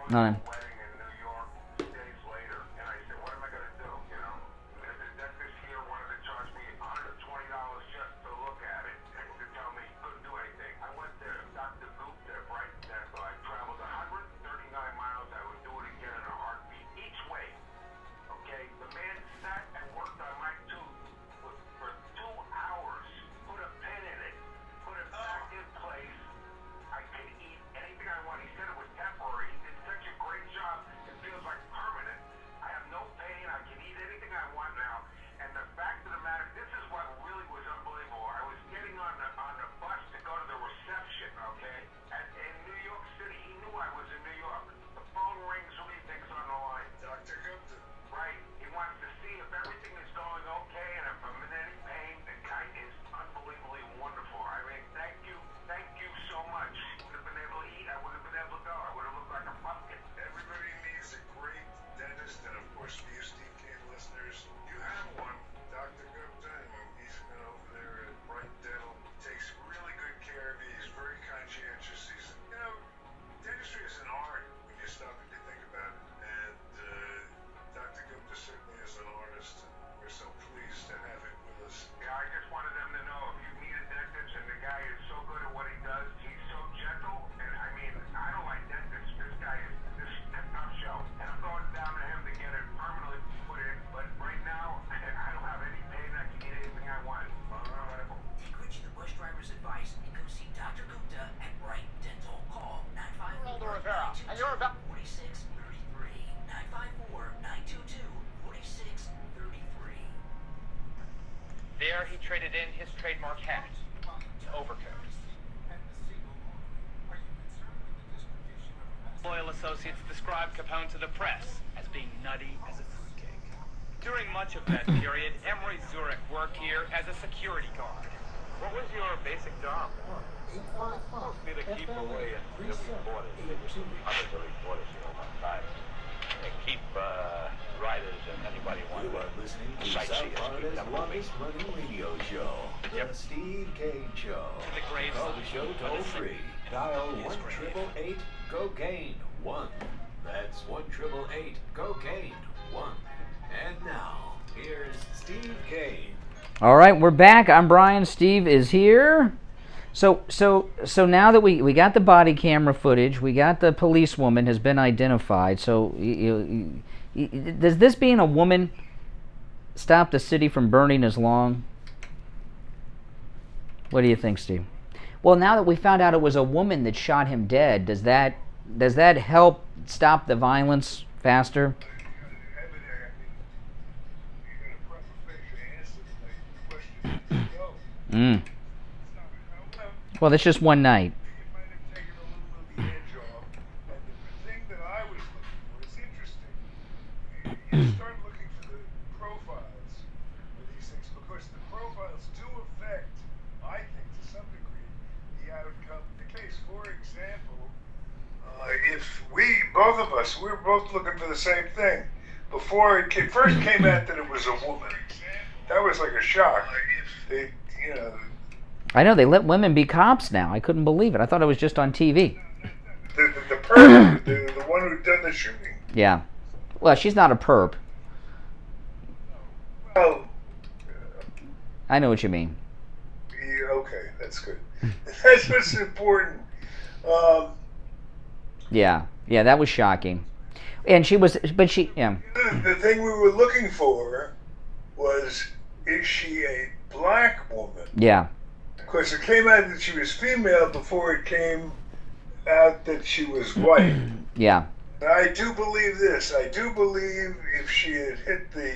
[SPEAKER 2] No.
[SPEAKER 10] There he traded in his trademark hat, overcoat. Loyal associates described Capone to the press as being nutty as a fruitcake. During much of that period, Emery Zurich worked here as a security guard. What was your basic job? Supposed to be to keep away and the reporters, other reporters, on time. And keep riders and anybody
[SPEAKER 5] You are listening to South Florida's longest running radio show, The Steve Kane Show. Call the show toll free. Dial 1-888-COCAINE 1. That's 1-888-COCAINE 1. And now, here's Steve Kane.
[SPEAKER 2] All right, we're back. I'm Brian. Steve is here. So now that we got the body camera footage, we got the policewoman has been identified. So does this being a woman stop the city from burning as long? What do you think, Steve? Well, now that we found out it was a woman that shot him dead, does that help stop the violence faster? Well, that's just one night.
[SPEAKER 17] You start looking for the profiles of these things because the profiles do affect, I think, to some degree, the outcome of the case. For example, if both of us, we're both looking for the same thing. Before it first came out that it was a woman, that was like a shock.
[SPEAKER 2] I know, they let women be cops now. I couldn't believe it. I thought it was just on TV.
[SPEAKER 17] The person, the one who done the shooting.
[SPEAKER 2] Yeah. Well, she's not a perp.
[SPEAKER 17] Well,
[SPEAKER 2] I know what you mean.
[SPEAKER 17] Yeah, okay, that's good. That's what's important.
[SPEAKER 2] Yeah, that was shocking. And she was, but she, yeah.
[SPEAKER 17] The thing we were looking for was, is she a black woman?
[SPEAKER 2] Yeah.
[SPEAKER 17] Of course, it came out that she was female before it came out that she was white.
[SPEAKER 2] Yeah.
[SPEAKER 17] I do believe this. I do believe if she had hit the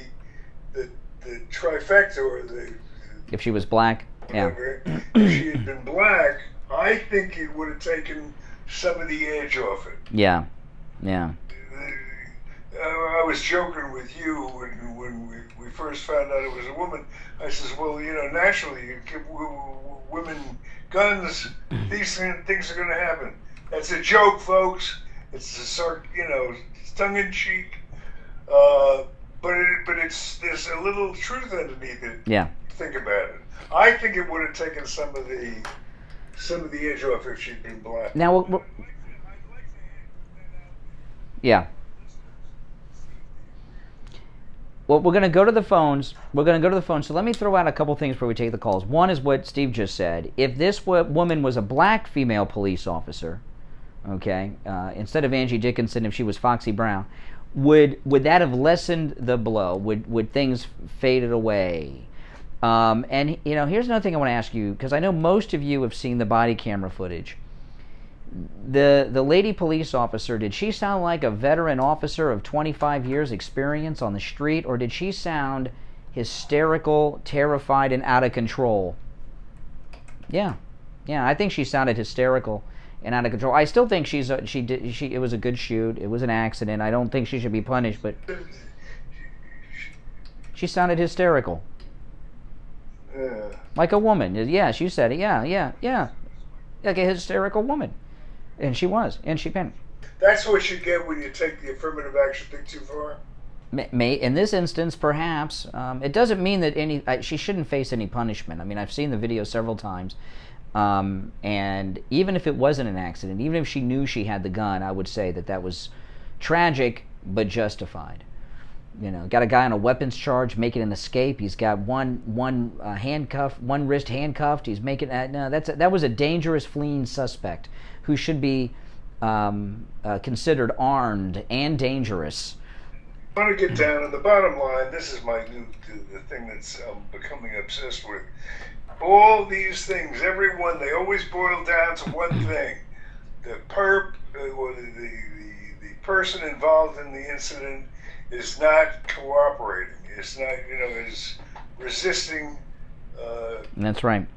[SPEAKER 17] trifecta or
[SPEAKER 2] if she was black,
[SPEAKER 17] whatever, if she had been black, I think it would have taken some of the edge off it.
[SPEAKER 2] Yeah.
[SPEAKER 17] I was joking with you when we first found out it was a woman. I says, well, naturally, you give women guns, these things are going to happen. That's a joke, folks. It's it's tongue-in-cheek, but there's a little truth underneath it.
[SPEAKER 2] Yeah.
[SPEAKER 17] Think about it. I think it would have taken some of the edge off if she'd been black.
[SPEAKER 2] Now, yeah. Well, we're going to go to the phones. So let me throw out a couple things before we take the calls. One is what Steve just said. If this woman was a black female police officer, okay, instead of Angie Dickinson, if she was Foxy Brown, would that have lessened the blow? Would things faded away? And here's another thing I want to ask you, because I know most of you have seen the body camera footage. The lady police officer, did she sound like a veteran officer of 25 years experience on the street, or did she sound hysterical, terrified, and out of control? Yeah, I think she sounded hysterical and out of control. I still think it was a good shoot. It was an accident. I don't think she should be punished, but she sounded hysterical. Like a woman. Yeah, she said it. Yeah. Like a hysterical woman. And she was. And she panicked.
[SPEAKER 17] That's what you get when you take the affirmative action thing too far?
[SPEAKER 2] In this instance, perhaps. It doesn't mean that she shouldn't face any punishment. I mean, I've seen the video several times. And even if it wasn't an accident, even if she knew she had the gun, I would say that was tragic but justified. Got a guy on a weapons charge making an escape. He's got one wrist handcuffed. He's making that was a dangerous fleeing suspect who should be considered armed and dangerous.
[SPEAKER 17] I want to get down to the bottom line. This is the thing that's becoming obsessed with. All these things, everyone, they always boil down to one thing: the perp or the person involved in the incident is not cooperating. It's not, is resisting.
[SPEAKER 2] That's right.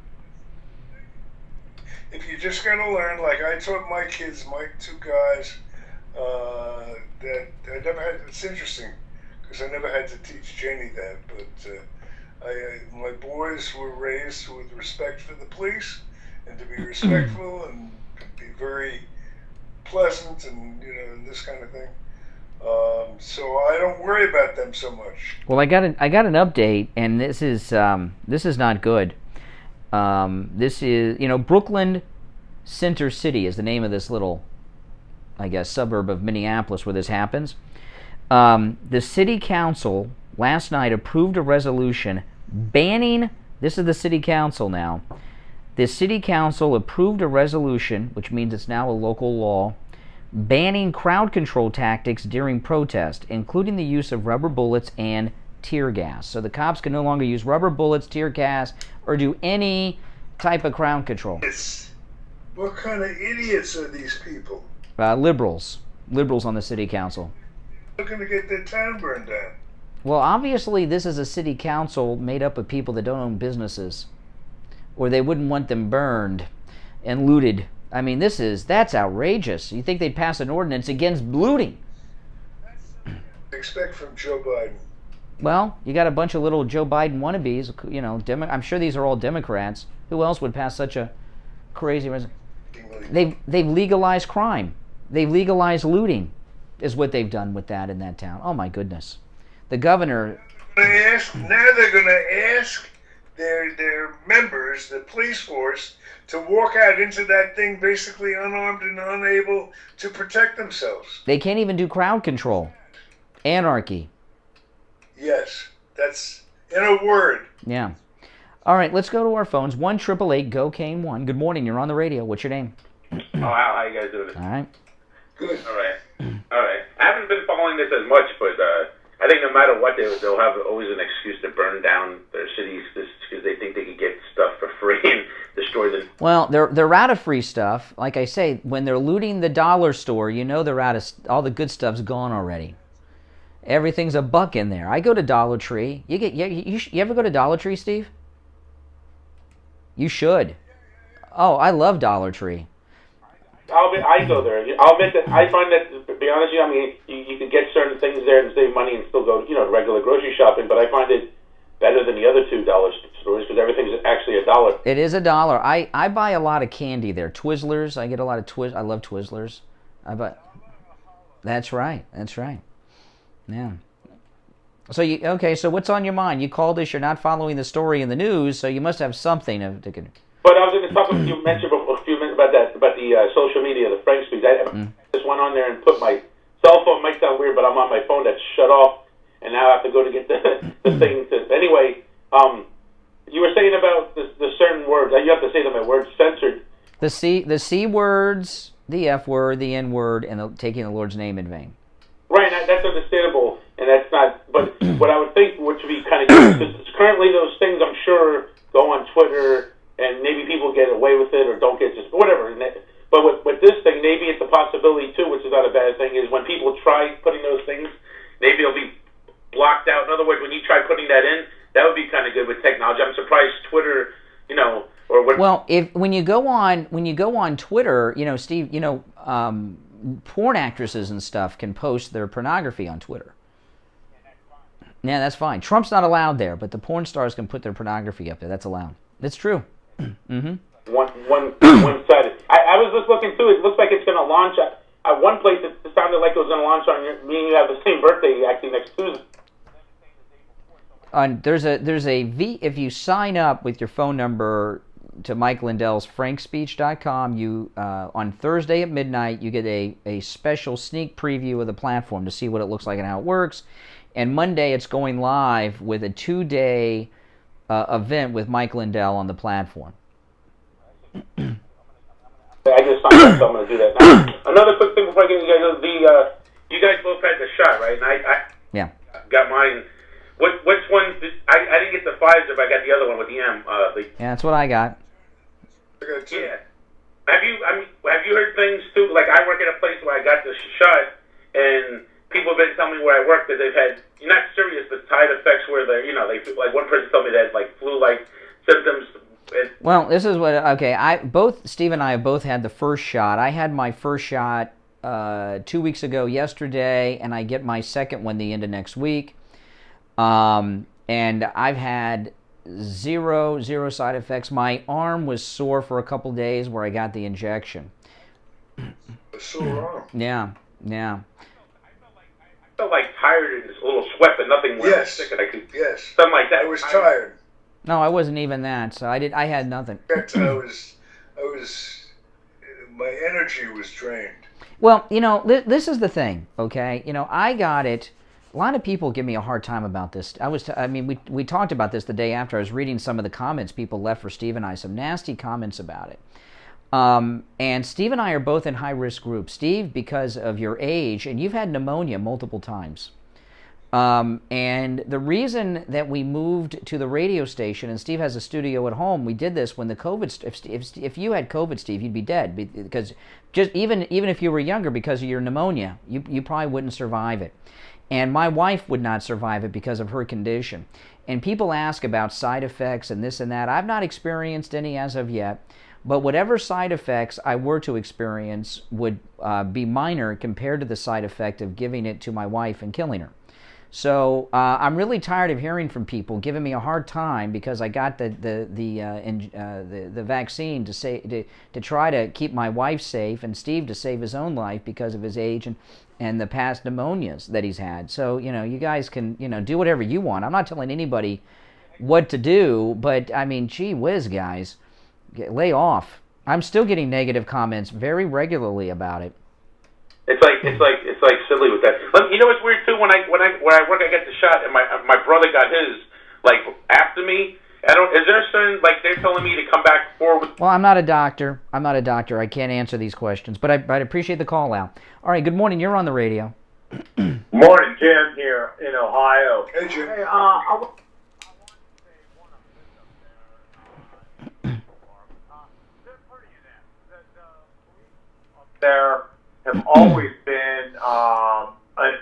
[SPEAKER 17] If you're just going to learn, like I taught my kids, my two guys, that I never had. It's interesting because I never had to teach Jenny that, but My boys were raised with respect for the police, and to be respectful and be very pleasant, and this kind of thing. So I don't worry about them so much.
[SPEAKER 2] Well, I got an update, and this is not good. This is Brooklyn Center City is the name of this little, I guess, suburb of Minneapolis where this happens. The city council last night approved a resolution banning. This is the city council now. The city council approved a resolution, which means it's now a local law, banning crowd control tactics during protest, including the use of rubber bullets and tear gas. So the cops can no longer use rubber bullets, tear gas, or do any type of crowd control.
[SPEAKER 17] What kind of idiots are these people?
[SPEAKER 2] Liberals on the city council.
[SPEAKER 17] They're going to get their town burned down.
[SPEAKER 2] Well, obviously this is a city council made up of people that don't own businesses, or they wouldn't want them burned and looted. I mean, that's outrageous. You think they'd pass an ordinance against looting?
[SPEAKER 17] Expect from Joe Biden.
[SPEAKER 2] Well, you got a bunch of little Joe Biden wannabes. I'm sure these are all Democrats. Who else would pass such a crazy resolution? They've legalized crime. They've legalized looting, is what they've done with that in that town. Oh my goodness, the governor.
[SPEAKER 17] Now they're going to ask their members, the police force, to walk out into that thing basically unarmed and unable to protect themselves.
[SPEAKER 2] They can't even do crowd control. Anarchy.
[SPEAKER 17] Yes, that's in a word.
[SPEAKER 2] Yeah. All right, let's go to our phones. 1-888-GO-CANE-1. Good morning. You're on the radio. What's your name?
[SPEAKER 14] Oh, how you guys doing?
[SPEAKER 2] All right.
[SPEAKER 14] Good. All right. I haven't been following this as much, but I think no matter what, they'll have always an excuse to burn down their cities because they think they can get stuff for free and destroy them.
[SPEAKER 2] Well, they're out of free stuff. Like I say, when they're looting the dollar store, they're out of all the good stuff's gone already. Everything's a buck in there. I go to Dollar Tree. You ever go to Dollar Tree, Steve? You should. Oh, I love Dollar Tree.
[SPEAKER 14] I go there. I'll admit that I find that, to be honest with you, I mean, you can get certain things there and save money and still go, regular grocery shopping, but I find it better than the other $2 stores because everything's actually $1.
[SPEAKER 2] It is $1. I buy a lot of candy there. Twizzlers. I get a lot of I love Twizzlers. That's right. Yeah. So so what's on your mind? You called us. You're not following the story in the news, so you must have something to.
[SPEAKER 14] But I was going to talk about you mentioned a few minutes about the social media, the Frank speech. I just went on there and put my cell phone. Might sound weird, but I'm on my phone that's shut off, and now I have to go to get the thing. Anyway, you were saying about the certain words. You have to say them in words censored.
[SPEAKER 2] The C words, the F word, the N word, and taking the Lord's name in vain.
[SPEAKER 14] Right, that's understandable, and that's not. But what I would think, which would be kind of good, because currently those things, I'm sure, go on Twitter, and maybe people get away with it or don't get just whatever. But with this thing, maybe it's a possibility too, which is not a bad thing. Is when people try putting those things, maybe it'll be blocked out. In other words, when you try putting that in, that would be kind of good with technology. I'm surprised Twitter, or what.
[SPEAKER 2] Well, when you go on Twitter, Steve, porn actresses and stuff can post their pornography on Twitter. Yeah, that's fine. Trump's not allowed there, but the porn stars can put their pornography up there. That's allowed. That's true. Mm-hmm.
[SPEAKER 14] One-sided. I was just looking too. It looks like it's going to launch at one place. It sounded like it was going to launch on me and you have the same birthday actually next Tuesday.
[SPEAKER 2] There's a if you sign up with your phone number to Mike Lindell's frankspeech.com, you on Thursday at midnight you get a special sneak preview of the platform to see what it looks like and how it works. And Monday it's going live with a 2-day event with Mike Lindell on the platform.
[SPEAKER 14] I just signed up, so I'm going to do that now. Another quick thing before I get you guys, you guys both had the shot, right? And I got mine. Which one? I didn't get the Pfizer, but I got the other one with the M.
[SPEAKER 2] Yeah, that's what I got.
[SPEAKER 14] Yeah. Have you heard things too? Like I work at a place where I got the shot, and people have been telling me where I work that they've had not serious but side effects where they like one person told me that like flu-like symptoms.
[SPEAKER 2] Well, this is what Steve and I have both had the first shot. I had my first shot 2 weeks ago yesterday, and I get my second one the end of next week. And I've had zero side effects. My arm was sore for a couple days where I got the injection.
[SPEAKER 17] A sore arm.
[SPEAKER 2] Yeah.
[SPEAKER 14] I felt like tired and just a little sweat, but nothing really sick, and I could something like that.
[SPEAKER 17] I was tired.
[SPEAKER 2] No, I wasn't even that. So I had nothing.
[SPEAKER 17] I was. My energy was drained.
[SPEAKER 2] Well, this is the thing, okay? I got it. A lot of people give me a hard time about this. We talked about this the day after. I was reading some of the comments people left for Steve and I, some nasty comments about it. And Steve and I are both in high-risk groups. Steve, because of your age, and you've had pneumonia multiple times. And the reason that we moved to the radio station, and Steve has a studio at home, we did this when the COVID, if you had COVID, Steve, you'd be dead. Because just even if you were younger, because of your pneumonia, you probably wouldn't survive it. And my wife would not survive it because of her condition. And people ask about side effects and this and that. I've not experienced any as of yet. But whatever side effects I were to experience would be minor compared to the side effect of giving it to my wife and killing her. So I'm really tired of hearing from people giving me a hard time because I got the vaccine to try to keep my wife safe and Steve to save his own life because of his age and the past pneumonias that he's had. So you guys can do whatever you want. I'm not telling anybody what to do, but I mean, gee whiz, guys, lay off. I'm still getting negative comments very regularly about it.
[SPEAKER 14] It's like silly with that. But you know what's weird too? When I get the shot and my brother got his like after me. Is there a certain they're telling me to come back forward?
[SPEAKER 2] Well, I'm not a doctor. I can't answer these questions, but I'd appreciate the call out. All right, good morning. You're on the radio.
[SPEAKER 15] Morning, Jim here in Ohio.
[SPEAKER 17] Hey, Jim.
[SPEAKER 15] Hey, there have always been an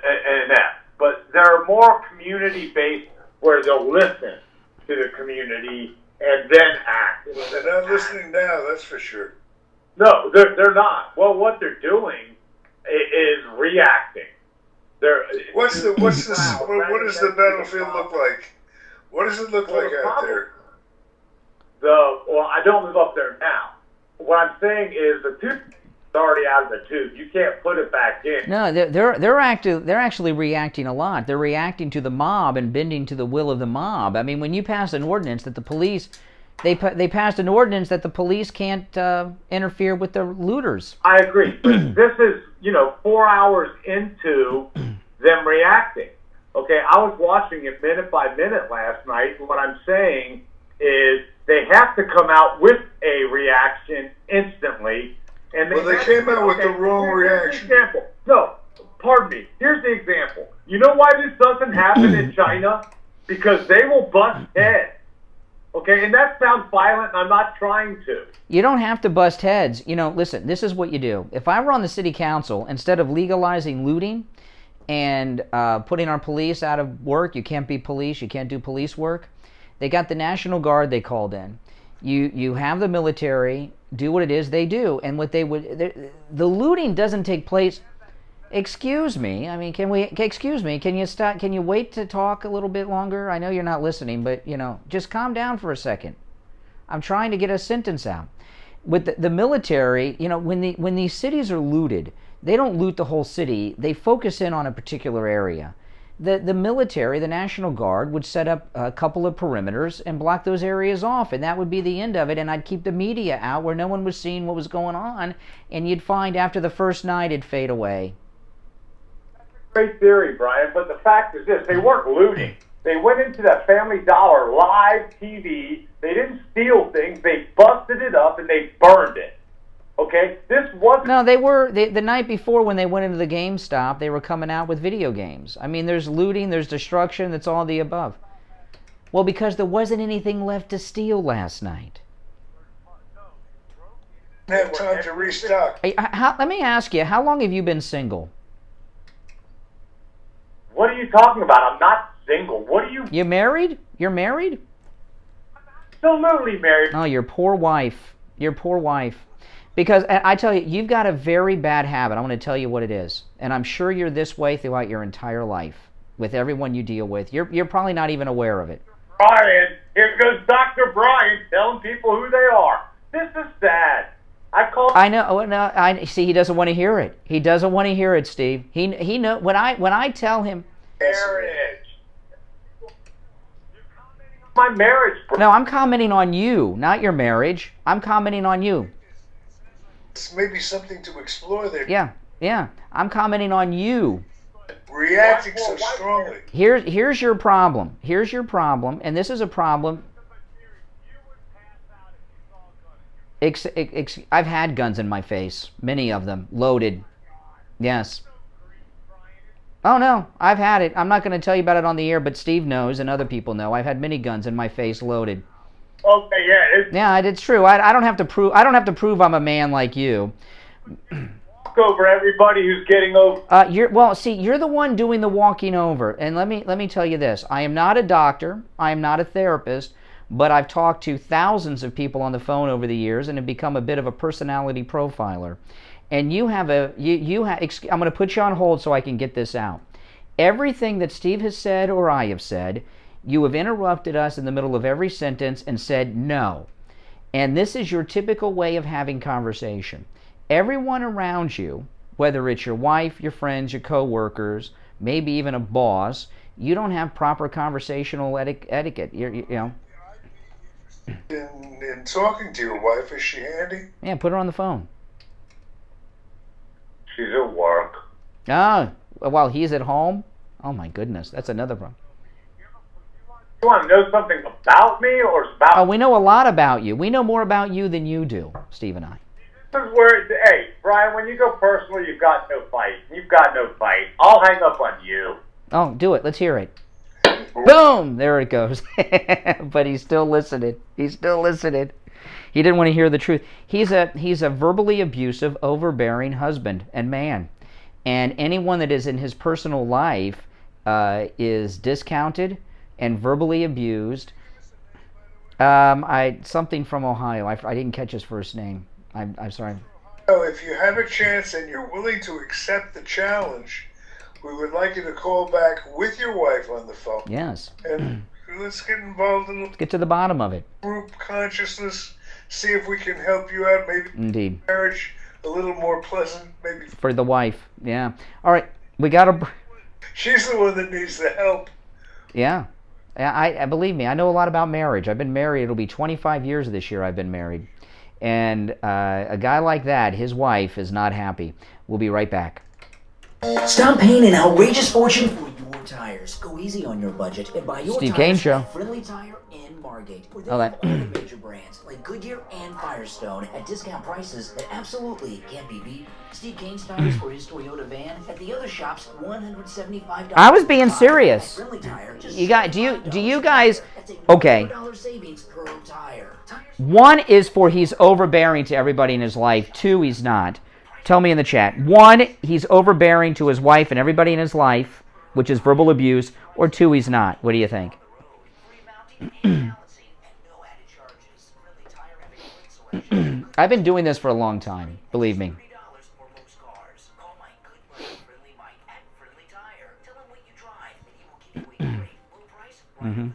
[SPEAKER 15] inept, but they're more community-based where they'll listen to the community and then act.
[SPEAKER 17] They're not listening now, that's for sure.
[SPEAKER 15] No, they're not. Well, what they're doing is reacting.
[SPEAKER 17] What does the battlefield look like? What does it look like out there?
[SPEAKER 15] Well, I don't live up there now. What I'm saying is the tooth is already out of the tube. You can't put it back in.
[SPEAKER 2] No, they're actually reacting a lot. They're reacting to the mob and bending to the will of the mob. I mean, when you pass an ordinance that the police, they passed an ordinance that the police can't interfere with the looters.
[SPEAKER 15] I agree. But this is 4 hours into them reacting. Okay, I was watching it minute by minute last night, and what I'm saying is they have to come out with a reaction instantly. And
[SPEAKER 17] they came out with the wrong reaction.
[SPEAKER 15] Example. No, pardon me. Here's the example. You know why this doesn't happen in China? Because they will bust heads. Okay, and that sounds violent, and I'm not trying to.
[SPEAKER 2] You don't have to bust heads. Listen, this is what you do. If I were on the city council, instead of legalizing looting and putting our police out of work, you can't be police, you can't do police work, they got the National Guard they called in. You have the military do what it is they do, and what they would, the looting doesn't take place. Excuse me. I mean, excuse me. Can you stop? Can you wait to talk a little bit longer? I know you're not listening, but just calm down for a second. I'm trying to get a sentence out. With the military, when these cities are looted, they don't loot the whole city. They focus in on a particular area. The military, the National Guard, would set up a couple of perimeters and block those areas off, and that would be the end of it, and I'd keep the media out where no one was seeing what was going on, and you'd find after the first night it'd fade away.
[SPEAKER 15] Great theory, Brian, but the fact is this, they weren't looting. They went into that Family Dollar live TV, they didn't steal things, they busted it up, and they burned it. Okay, this wasn't...
[SPEAKER 2] No, they were, the night before when they went into the GameStop, they were coming out with video games. I mean, there's looting, there's destruction, that's all the above. Well, because there wasn't anything left to steal last night.
[SPEAKER 17] Have time to restock.
[SPEAKER 2] Let me ask you, how long have you been single?
[SPEAKER 15] What are you talking about? I'm not single. What are you...
[SPEAKER 2] You married? You're married?
[SPEAKER 15] Absolutely married.
[SPEAKER 2] Oh, your poor wife. Your poor wife. Because I tell you, you've got a very bad habit. I want to tell you what it is. And I'm sure you're this way throughout your entire life. with everyone you deal with. You're probably not even aware of it.
[SPEAKER 15] Brian, here goes Dr. Brian telling people who they are. This is sad.
[SPEAKER 2] I know. No, I see. He doesn't want to hear it. He doesn't want to hear it, Steve. He know when I tell him.
[SPEAKER 15] Marriage. My marriage.
[SPEAKER 2] No, I'm commenting on you, not your marriage. I'm commenting on you.
[SPEAKER 17] It's maybe something to explore there.
[SPEAKER 2] Yeah. I'm commenting on you.
[SPEAKER 17] Reacting so strongly.
[SPEAKER 2] Here's your problem. Here's your problem, and this is a problem. I've had guns in my face, many of them, loaded. Yes. Oh, no, I've had it. I'm not going to tell you about it on the air, but Steve knows and other people know. I've had many guns in my face loaded.
[SPEAKER 15] Okay, yeah.
[SPEAKER 2] It's true. I don't have to prove. I don't have to prove I'm a man like you.
[SPEAKER 15] Walk over everybody who's getting over.
[SPEAKER 2] You're the one doing the walking over. And let me tell you this. I am not a doctor. I am not a therapist. But I've talked to thousands of people on the phone over the years and have become a bit of a personality profiler. And you have I'm going to put you on hold so I can get this out. Everything that Steve has said or I have said, you have interrupted us in the middle of every sentence and said no. And this is your typical way of having conversation. Everyone around you, whether it's your wife, your friends, your coworkers, maybe even a boss, you don't have proper conversational etiquette. You know.
[SPEAKER 17] In talking to your wife, is she handy?
[SPEAKER 2] Yeah, put her on the phone.
[SPEAKER 15] She's at work.
[SPEAKER 2] Ah, while he's at home? Oh my goodness, that's another problem.
[SPEAKER 15] You want to know something about me or about...
[SPEAKER 2] Oh, we know a lot about you. We know more about you than you do, Steve and I.
[SPEAKER 15] This is where, hey, Brian, when you go personal, you've got no fight. You've got no fight. I'll hang up on you.
[SPEAKER 2] Oh, do it. Let's hear it. Boom! There it goes. But he's still listening. He's still listening. He didn't want to hear the truth. He's a verbally abusive, overbearing husband and man. And anyone that is in his personal life is discounted and verbally abused. Something from Ohio. I didn't catch his first name. I'm sorry.
[SPEAKER 17] So if you have a chance and you're willing to accept the challenge, we would like you to call back with your wife on the phone.
[SPEAKER 2] Yes.
[SPEAKER 17] And let's get involved in
[SPEAKER 2] get to the bottom of it.
[SPEAKER 17] Group consciousness. See if we can help you out. Maybe
[SPEAKER 2] Indeed.
[SPEAKER 17] Marriage a little more pleasant. Maybe
[SPEAKER 2] for the wife. Yeah. All right. We got to.
[SPEAKER 17] She's the one that needs the help.
[SPEAKER 2] Yeah. I believe me. I know a lot about marriage. I've been married. It'll be 25 years this year. I've been married, and a guy like that, his wife is not happy. We'll be right back.
[SPEAKER 4] Stop paying an outrageous fortune for your tires. Go easy on your budget and buy your
[SPEAKER 2] Steve
[SPEAKER 4] tires
[SPEAKER 2] Kane Show.
[SPEAKER 4] at Friendly Tire in Margate, where they
[SPEAKER 2] Oh,
[SPEAKER 4] have
[SPEAKER 2] that.
[SPEAKER 4] all the major brands like Goodyear and Firestone at discount prices that absolutely can't be beat. Steve Kane's tires for his Toyota van at the other shops, $175.
[SPEAKER 2] I was being serious.
[SPEAKER 4] Friendly Tire, just
[SPEAKER 2] You got? Do you guys? Okay.
[SPEAKER 4] $4 savings per tire.
[SPEAKER 2] One is for he's overbearing to everybody in his life. Two, he's not. Tell me in the chat. One, he's overbearing to his wife and everybody in his life, which is verbal abuse. Or two, he's not. What do you think? I've been doing this for a long time. Believe me. Mm-hmm.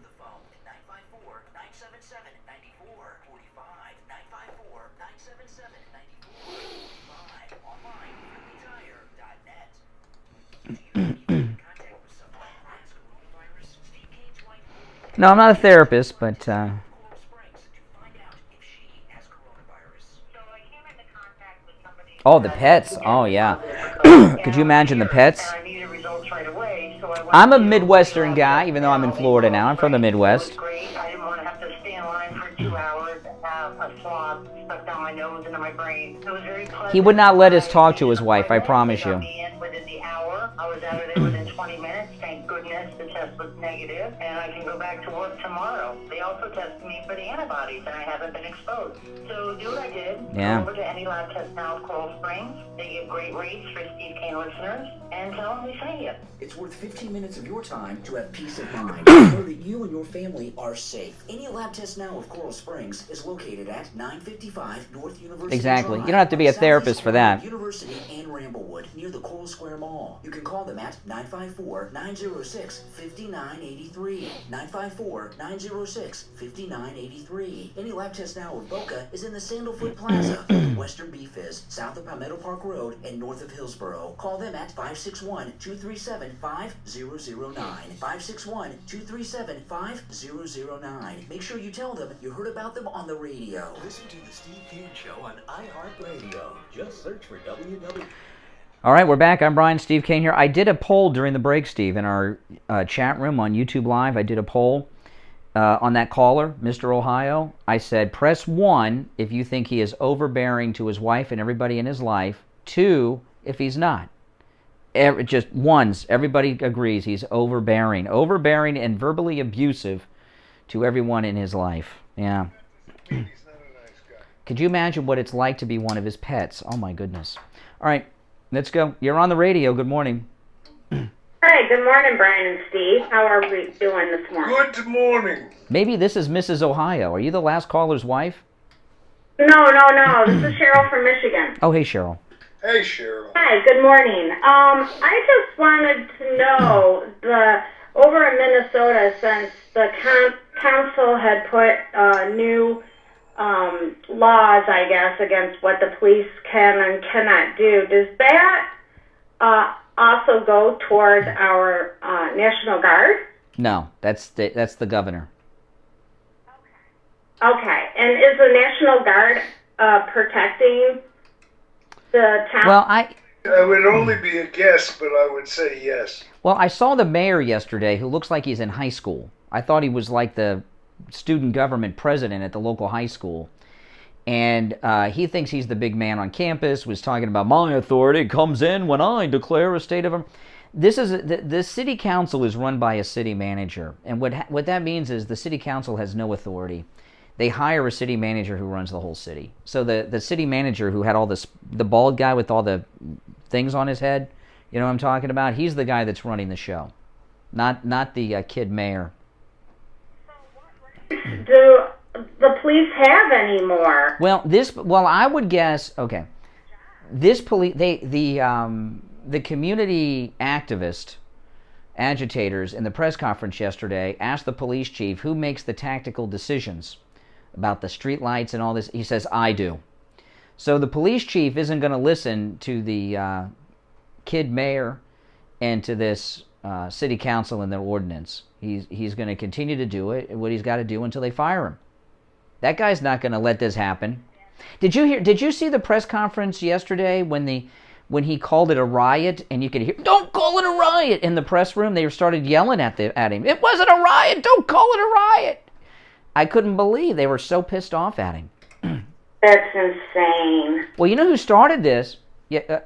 [SPEAKER 2] No, I'm not a therapist, but oh, the pets. Oh, yeah. Could you imagine the pets? I'm a Midwestern guy, even though I'm in Florida now. I'm from the Midwest.
[SPEAKER 3] I didn't want to have to stand in line for 2 hours and have a swab stuck down my nose into my brain. It was very pleasant.
[SPEAKER 2] He would not let us talk to his wife, I promise you.
[SPEAKER 3] Within the hour, I was out of there within 20 minutes. Thank goodness. It said test was negative, and I can go back to work tomorrow. They also tested me for the antibodies, and I haven't been exposed. So do what I did.
[SPEAKER 2] Yeah.
[SPEAKER 3] Go over to any lab test now of Coral Springs. They give great rates for Steve Kane listeners, and tell them we sent you.
[SPEAKER 4] It's worth 15 minutes of your time to have peace of mind. Know that you and your family are safe. Any lab test now of Coral Springs is located at 955 North University
[SPEAKER 2] Exactly.
[SPEAKER 4] Drive,
[SPEAKER 2] You don't have to be a
[SPEAKER 4] on Southeast
[SPEAKER 2] therapist for that.
[SPEAKER 4] University and Ramblewood, near the Coral Square Mall. You can call them at 954-906-5983. 954-906-5983. Any lab test now of Boca is in the Sandalfoot Plaza, Western Beefiz, south of Palmetto Park Road and north of Hillsboro. Call them at 561-237-5009. 561-237-5009. Make sure you tell them you heard about them on the radio.
[SPEAKER 5] Listen to the Steve Kane Show on iHeartRadio. Just search for WW.
[SPEAKER 2] All right, we're back. I'm Brian, Steve Kane here. I did a poll during the break, Steve, in our chat room on YouTube Live. I did a poll on that caller, Mr. Ohio. I said, press 1 if you think he is overbearing to his wife and everybody in his life. 2 if he's not. Just ones. Everybody agrees he's overbearing and verbally abusive to everyone in his life. Yeah. Could you imagine what it's like to be one of his pets? Oh, my goodness. All right, let's go. You're on the radio. Good morning.
[SPEAKER 21] Hi, good morning, Brian and Steve. How are we doing this morning?
[SPEAKER 17] Good morning.
[SPEAKER 2] Maybe this is Mrs. Ohio. Are you the last caller's wife?
[SPEAKER 21] No. This is Cheryl from Michigan.
[SPEAKER 2] Oh, hey, Cheryl.
[SPEAKER 17] Hey, Cheryl.
[SPEAKER 21] Hi, good morning. I just wanted to know, over in Minnesota, since the council had put new laws, I guess, against what the police can and cannot do, does that also go toward our National Guard?
[SPEAKER 2] No, that's the governor.
[SPEAKER 21] Okay. And is the National Guard protecting the town?
[SPEAKER 2] Well, I
[SPEAKER 17] would only be a guess, but I would say yes.
[SPEAKER 2] Well, I saw the mayor yesterday who looks like he's in high school. I thought he was like the student government president at the local high school. And he thinks he's the big man on campus, was talking about my authority comes in when I declare a state of... The city council is run by a city manager. And what that means is the city council has no authority. They hire a city manager who runs the whole city. So the city manager who had all this, the bald guy with all the things on his head, you know what I'm talking about? He's the guy that's running the show, not the kid mayor.
[SPEAKER 21] Do the police have any more?
[SPEAKER 2] Well, I would guess. Okay, the community agitators in the press conference yesterday asked the police chief who makes the tactical decisions about the street lights and all this. He says, I do. So the police chief isn't going to listen to the kid mayor and to this city council and their ordinance. He's going to continue to do what he's got to do until they fire him. That guy's not going to let this happen. Did you see the press conference yesterday when he called it a riot, and you could hear, don't call it a riot, in the press room? They started yelling at him. It wasn't a riot. Don't call it a riot. I couldn't believe they were so pissed off at him.
[SPEAKER 21] That's insane.
[SPEAKER 2] Well, you know who started this? Yeah.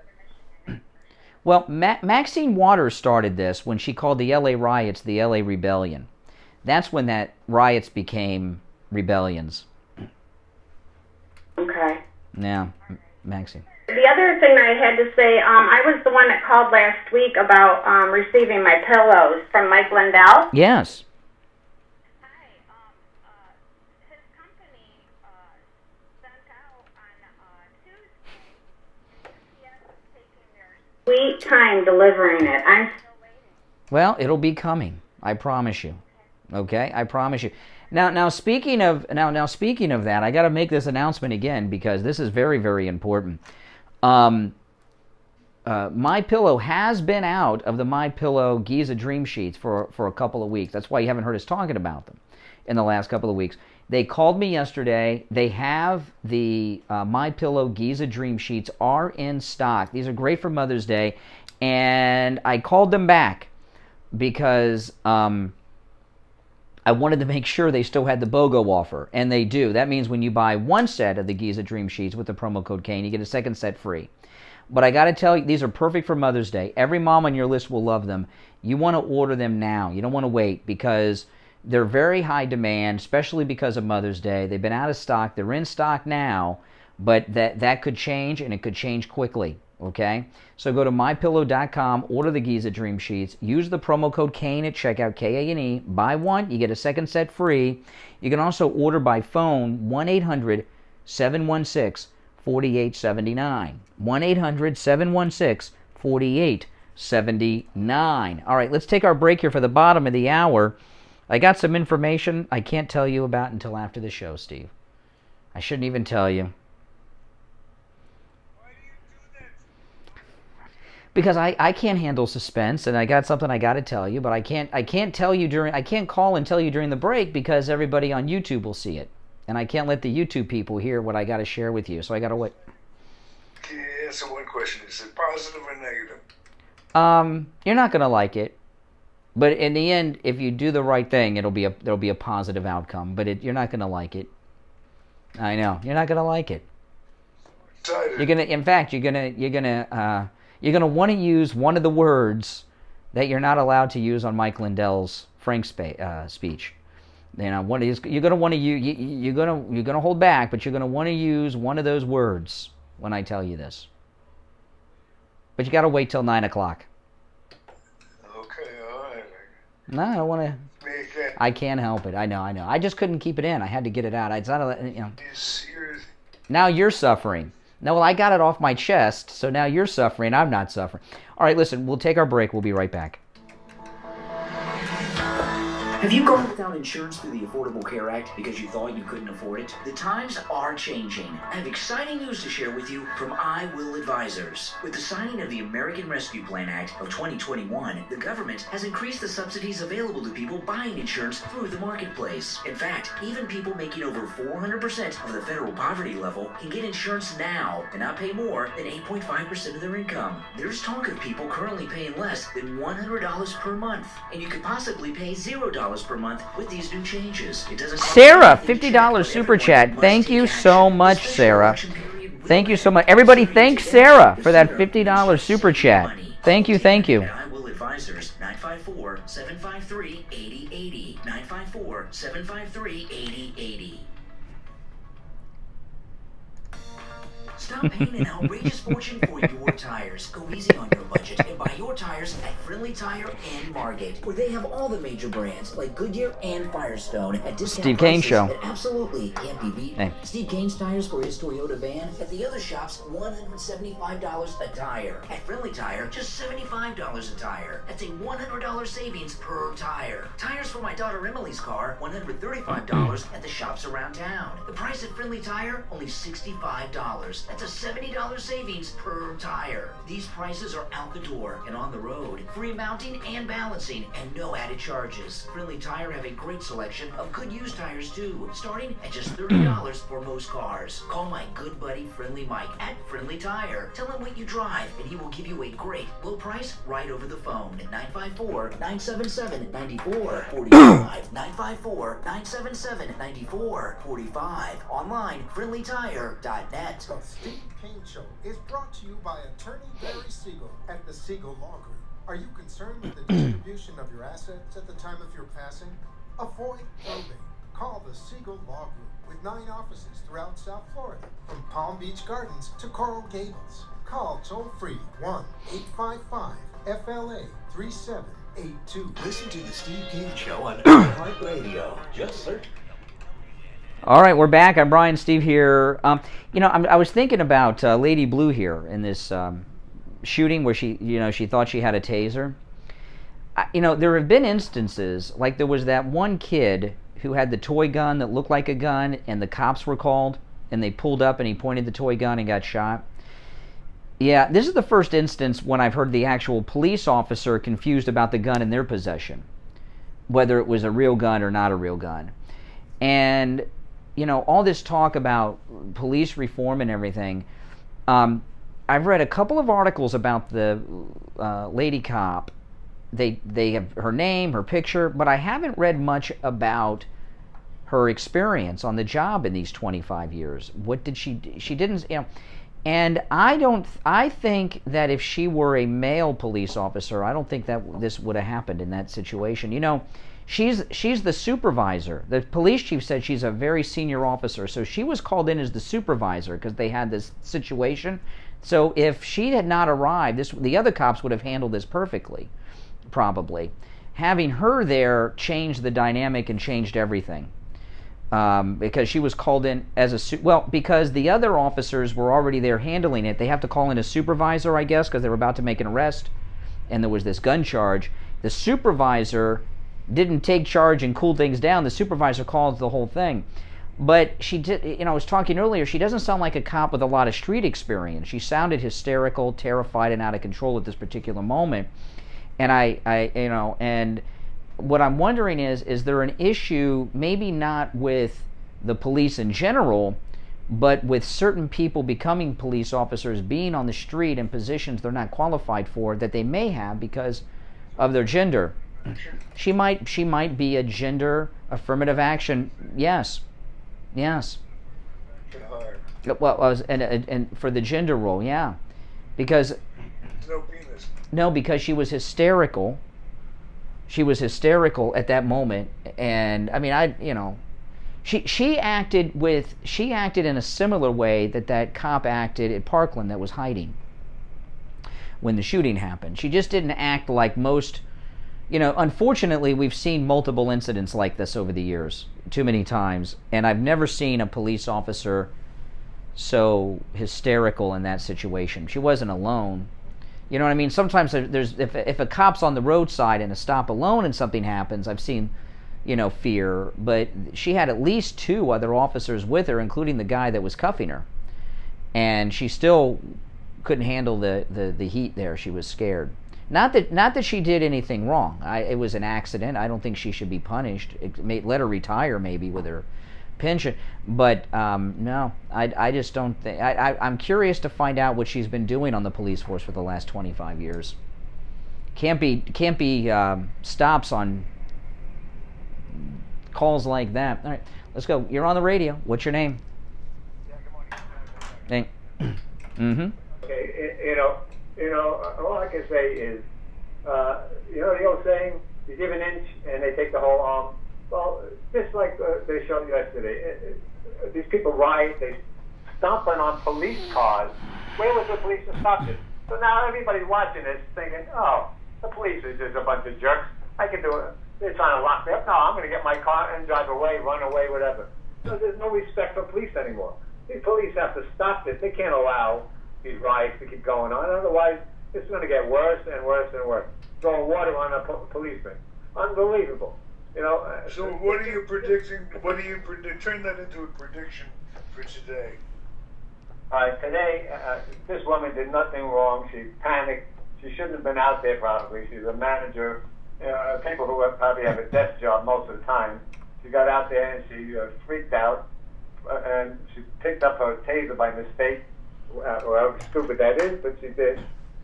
[SPEAKER 2] Maxine Waters started this when she called the L.A. riots the L.A. Rebellion. That's when that riots became rebellions.
[SPEAKER 21] Okay.
[SPEAKER 2] Yeah, Maxine.
[SPEAKER 21] The other thing I had to say, I was the one that called last week about receiving my pillows from Mike Lindell.
[SPEAKER 2] Yes.
[SPEAKER 21] Sweet time delivering it. I'm still waiting.
[SPEAKER 2] Well, it'll be coming. I promise you. Okay, I promise you. Now speaking of that, I got to make this announcement again because this is very, very important. MyPillow has been out of the MyPillow Giza Dream Sheets for a couple of weeks. That's why you haven't heard us talking about them in the last couple of weeks. They called me yesterday. They have the MyPillow Giza Dream Sheets are in stock. These are great for Mother's Day. And I called them back because I wanted to make sure they still had the BOGO offer. And they do. That means when you buy one set of the Giza Dream Sheets with the promo code Kane, you get a second set free. But I got to tell you, these are perfect for Mother's Day. Every mom on your list will love them. You want to order them now. You don't want to wait because they're very high demand, especially because of Mother's Day. They've been out of stock. They're in stock now, but that could change, and it could change quickly, okay? So go to MyPillow.com, order the Giza Dream Sheets, use the promo code KANE at checkout, K-A-N-E. Buy one, you get a second set free. You can also order by phone, 1-800-716-4879. 1-800-716-4879. All right, let's take our break here for the bottom of the hour. I got some information I can't tell you about until after the show, Steve. I shouldn't even tell you. Because I can't handle suspense, and I got something I got to tell you, but I can't call and tell you during the break because everybody on YouTube will see it, and I can't let the YouTube people hear what I got to share with you. So I got to wait.
[SPEAKER 17] Can you answer one question? Is it positive or negative?
[SPEAKER 2] You're not gonna like it, but in the end, if you do the right thing, there'll be a positive outcome. But you're not gonna like it. I know you're not gonna like it. You're gonna want to use one of the words that you're not allowed to use on Mike Lindell's Frank speech. You know, you're gonna hold back, but you're gonna want to use one of those words when I tell you this. But you got to wait till 9 o'clock.
[SPEAKER 17] Okay, all right.
[SPEAKER 2] No, I don't want to. I can't help it. I know. I just couldn't keep it in. I had to get it out. It's not Now you're suffering. No, well, I got it off my chest, so now you're suffering. I'm not suffering. All right, listen, we'll take our break. We'll be right back.
[SPEAKER 4] Have you gone without insurance through the Affordable Care Act because you thought you couldn't afford it? The times are changing. I have exciting news to share with you from I Will Advisors. With the signing of the American Rescue Plan Act of 2021, the government has increased the subsidies available to people buying insurance through the marketplace. In fact, even people making over 400% of the federal poverty level can get insurance now and not pay more than 8.5% of their income. There's talk of people currently paying less than $100 per month, and you could possibly pay $0 per month with these new changes. It doesn't
[SPEAKER 2] Sarah, $50 super chat. Thank you so much, Sarah. Thank you so much. Everybody, thank Sarah for that $50 super chat. Thank you.
[SPEAKER 4] I Will Advisors, 954-753-8080. 954-753-8080. Stop paying an outrageous fortune for your tires. Go easy on your budget and buy your tires at Friendly Tire and Margate, where they have all the major brands like Goodyear and Firestone at discount
[SPEAKER 2] Steve Kane
[SPEAKER 4] prices
[SPEAKER 2] Show.
[SPEAKER 4] that absolutely can't be beaten.
[SPEAKER 2] Hey.
[SPEAKER 4] Steve Kane's tires for his Toyota van at the other shops, $175 a tire. At Friendly Tire, just $75 a tire. That's a $100 savings per tire. Tires for my daughter Emily's car, $135 at the shops around town. The price at Friendly Tire, only $65. That's a $70 savings per tire. These prices are out the door and on the road. Free mounting and balancing and no added charges. Friendly Tire have a great selection of good used tires too, starting at just $30 for most cars. Call my good buddy Friendly Mike at Friendly Tire. Tell him what you drive and he will give you a great low price right over the phone at 954-977-9445. 954-977-9445. Online, friendlytire.net.
[SPEAKER 13] The Steve Kane Show is brought to you by Attorney Barry Siegel at the Siegel Law Group. Are you concerned with the distribution of your assets at the time of your passing? Avoid probate. Call the Siegel Law Group with 9 offices throughout South Florida, from Palm Beach Gardens to Coral Gables. Call toll-free 1-855-FLA-3782.
[SPEAKER 5] Listen to the Steve Kane Show on iHeartRadio. Just search.
[SPEAKER 2] All right, we're back. I'm Brian, Steve here. I was thinking about Lady Blue here in this shooting where she thought she had a taser. There have been instances, like there was that one kid who had the toy gun that looked like a gun, and the cops were called, and they pulled up, and he pointed the toy gun and got shot. Yeah, this is the first instance when I've heard the actual police officer confused about the gun in their possession, whether it was a real gun or not a real gun. And all this talk about police reform and everything, I've read a couple of articles about the lady cop. They have her name, her picture, but I haven't read much about her experience on the job in these 25 years. What did she didn't, And I think that if she were a male police officer, I don't think that this would have happened in that situation. You know, she's the supervisor. The police chief said she's a very senior officer, so she was called in as the supervisor because they had this situation. So if she had not arrived, the other cops would have handled this perfectly, probably. Having her there changed the dynamic and changed everything. Because she was called in as because the other officers were already there handling it. They have to call in a supervisor, I guess, because they were about to make an arrest, and there was this gun charge. The supervisor didn't take charge and cool things down. The supervisor called the whole thing. But she did, you know, I was talking earlier, she doesn't sound like a cop with a lot of street experience. She sounded hysterical, terrified, and out of control at this particular moment. And and what I'm wondering is there an issue, maybe not with the police in general, but with certain people becoming police officers, being on the street in positions they're not qualified for, that they may have because of their gender? She might be a gender affirmative action. Yes. Well, and for the gender role, yeah, because
[SPEAKER 17] no penis.
[SPEAKER 2] No, because she was hysterical. She was hysterical at that moment, and I mean, she acted in a similar way that cop acted at Parkland that was hiding when the shooting happened. She just didn't act like most. Unfortunately, we've seen multiple incidents like this over the years, too many times, and I've never seen a police officer so hysterical in that situation. She wasn't alone. You know what I mean? Sometimes if a cop's on the roadside in a stop alone and something happens, I've seen, fear. But she had at least 2 other officers with her, including the guy that was cuffing her, and she still couldn't handle the heat there. She was scared. Not that she did anything wrong. It was an accident. I don't think she should be punished. Let her retire maybe with her pension, but no, I just don't think. I'm curious to find out what she's been doing on the police force for the last 25 years. Can't be stops on calls like that. All right, let's go. You're on the radio. What's your name? Hey.
[SPEAKER 15] Okay, all I can say is, the old saying, you give an inch and they take the whole arm. Well, just like they showed yesterday, these people riot, they stomping on police cars. Where was the police to stop this? So now everybody's watching this thinking, oh, the police are just a bunch of jerks. I can do it. They're trying to lock me up. No, I'm going to get my car and drive away, run away, whatever. So there's no respect for police anymore. These police have to stop this. They can't allow these riots to keep going on. Otherwise, it's going to get worse and worse and worse. Throwing water on a policeman. Unbelievable.
[SPEAKER 17] So what are you predicting? What do you turn that into a prediction for today?
[SPEAKER 15] Today, this woman did nothing wrong. She panicked. She shouldn't have been out there probably. She's a manager. People who probably have a desk job most of the time. She got out there and she freaked out. And she picked up her taser by mistake. However stupid that is, but she did.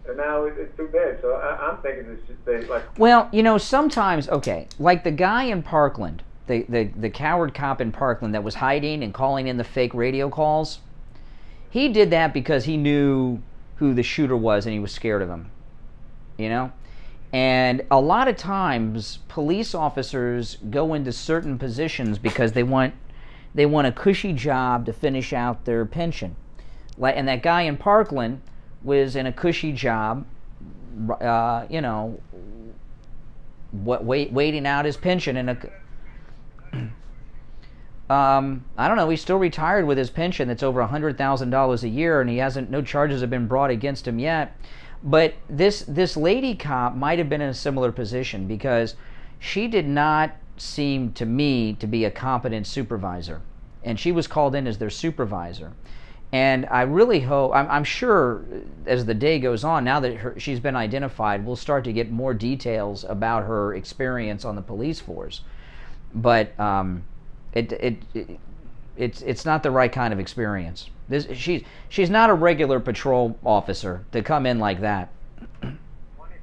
[SPEAKER 15] And now it's too bad. So I'm thinking this should be like...
[SPEAKER 2] Well, sometimes, okay, like the guy in Parkland, the coward cop in Parkland that was hiding and calling in the fake radio calls, he did that because he knew who the shooter was and he was scared of him, And a lot of times, police officers go into certain positions because they want a cushy job to finish out their pension. And that guy in Parkland was in a cushy job, waiting out his pension in a. I don't know. He's still retired with his pension that's over $100,000 a year, and he hasn't. No charges have been brought against him yet. But this lady cop might have been in a similar position because she did not seem to me to be a competent supervisor, and she was called in as their supervisor. And I really hope, I'm sure as the day goes on, now that she's been identified, we'll start to get more details about her experience on the police force. But it's not the right kind of experience. She's not a regular patrol officer to come in like that.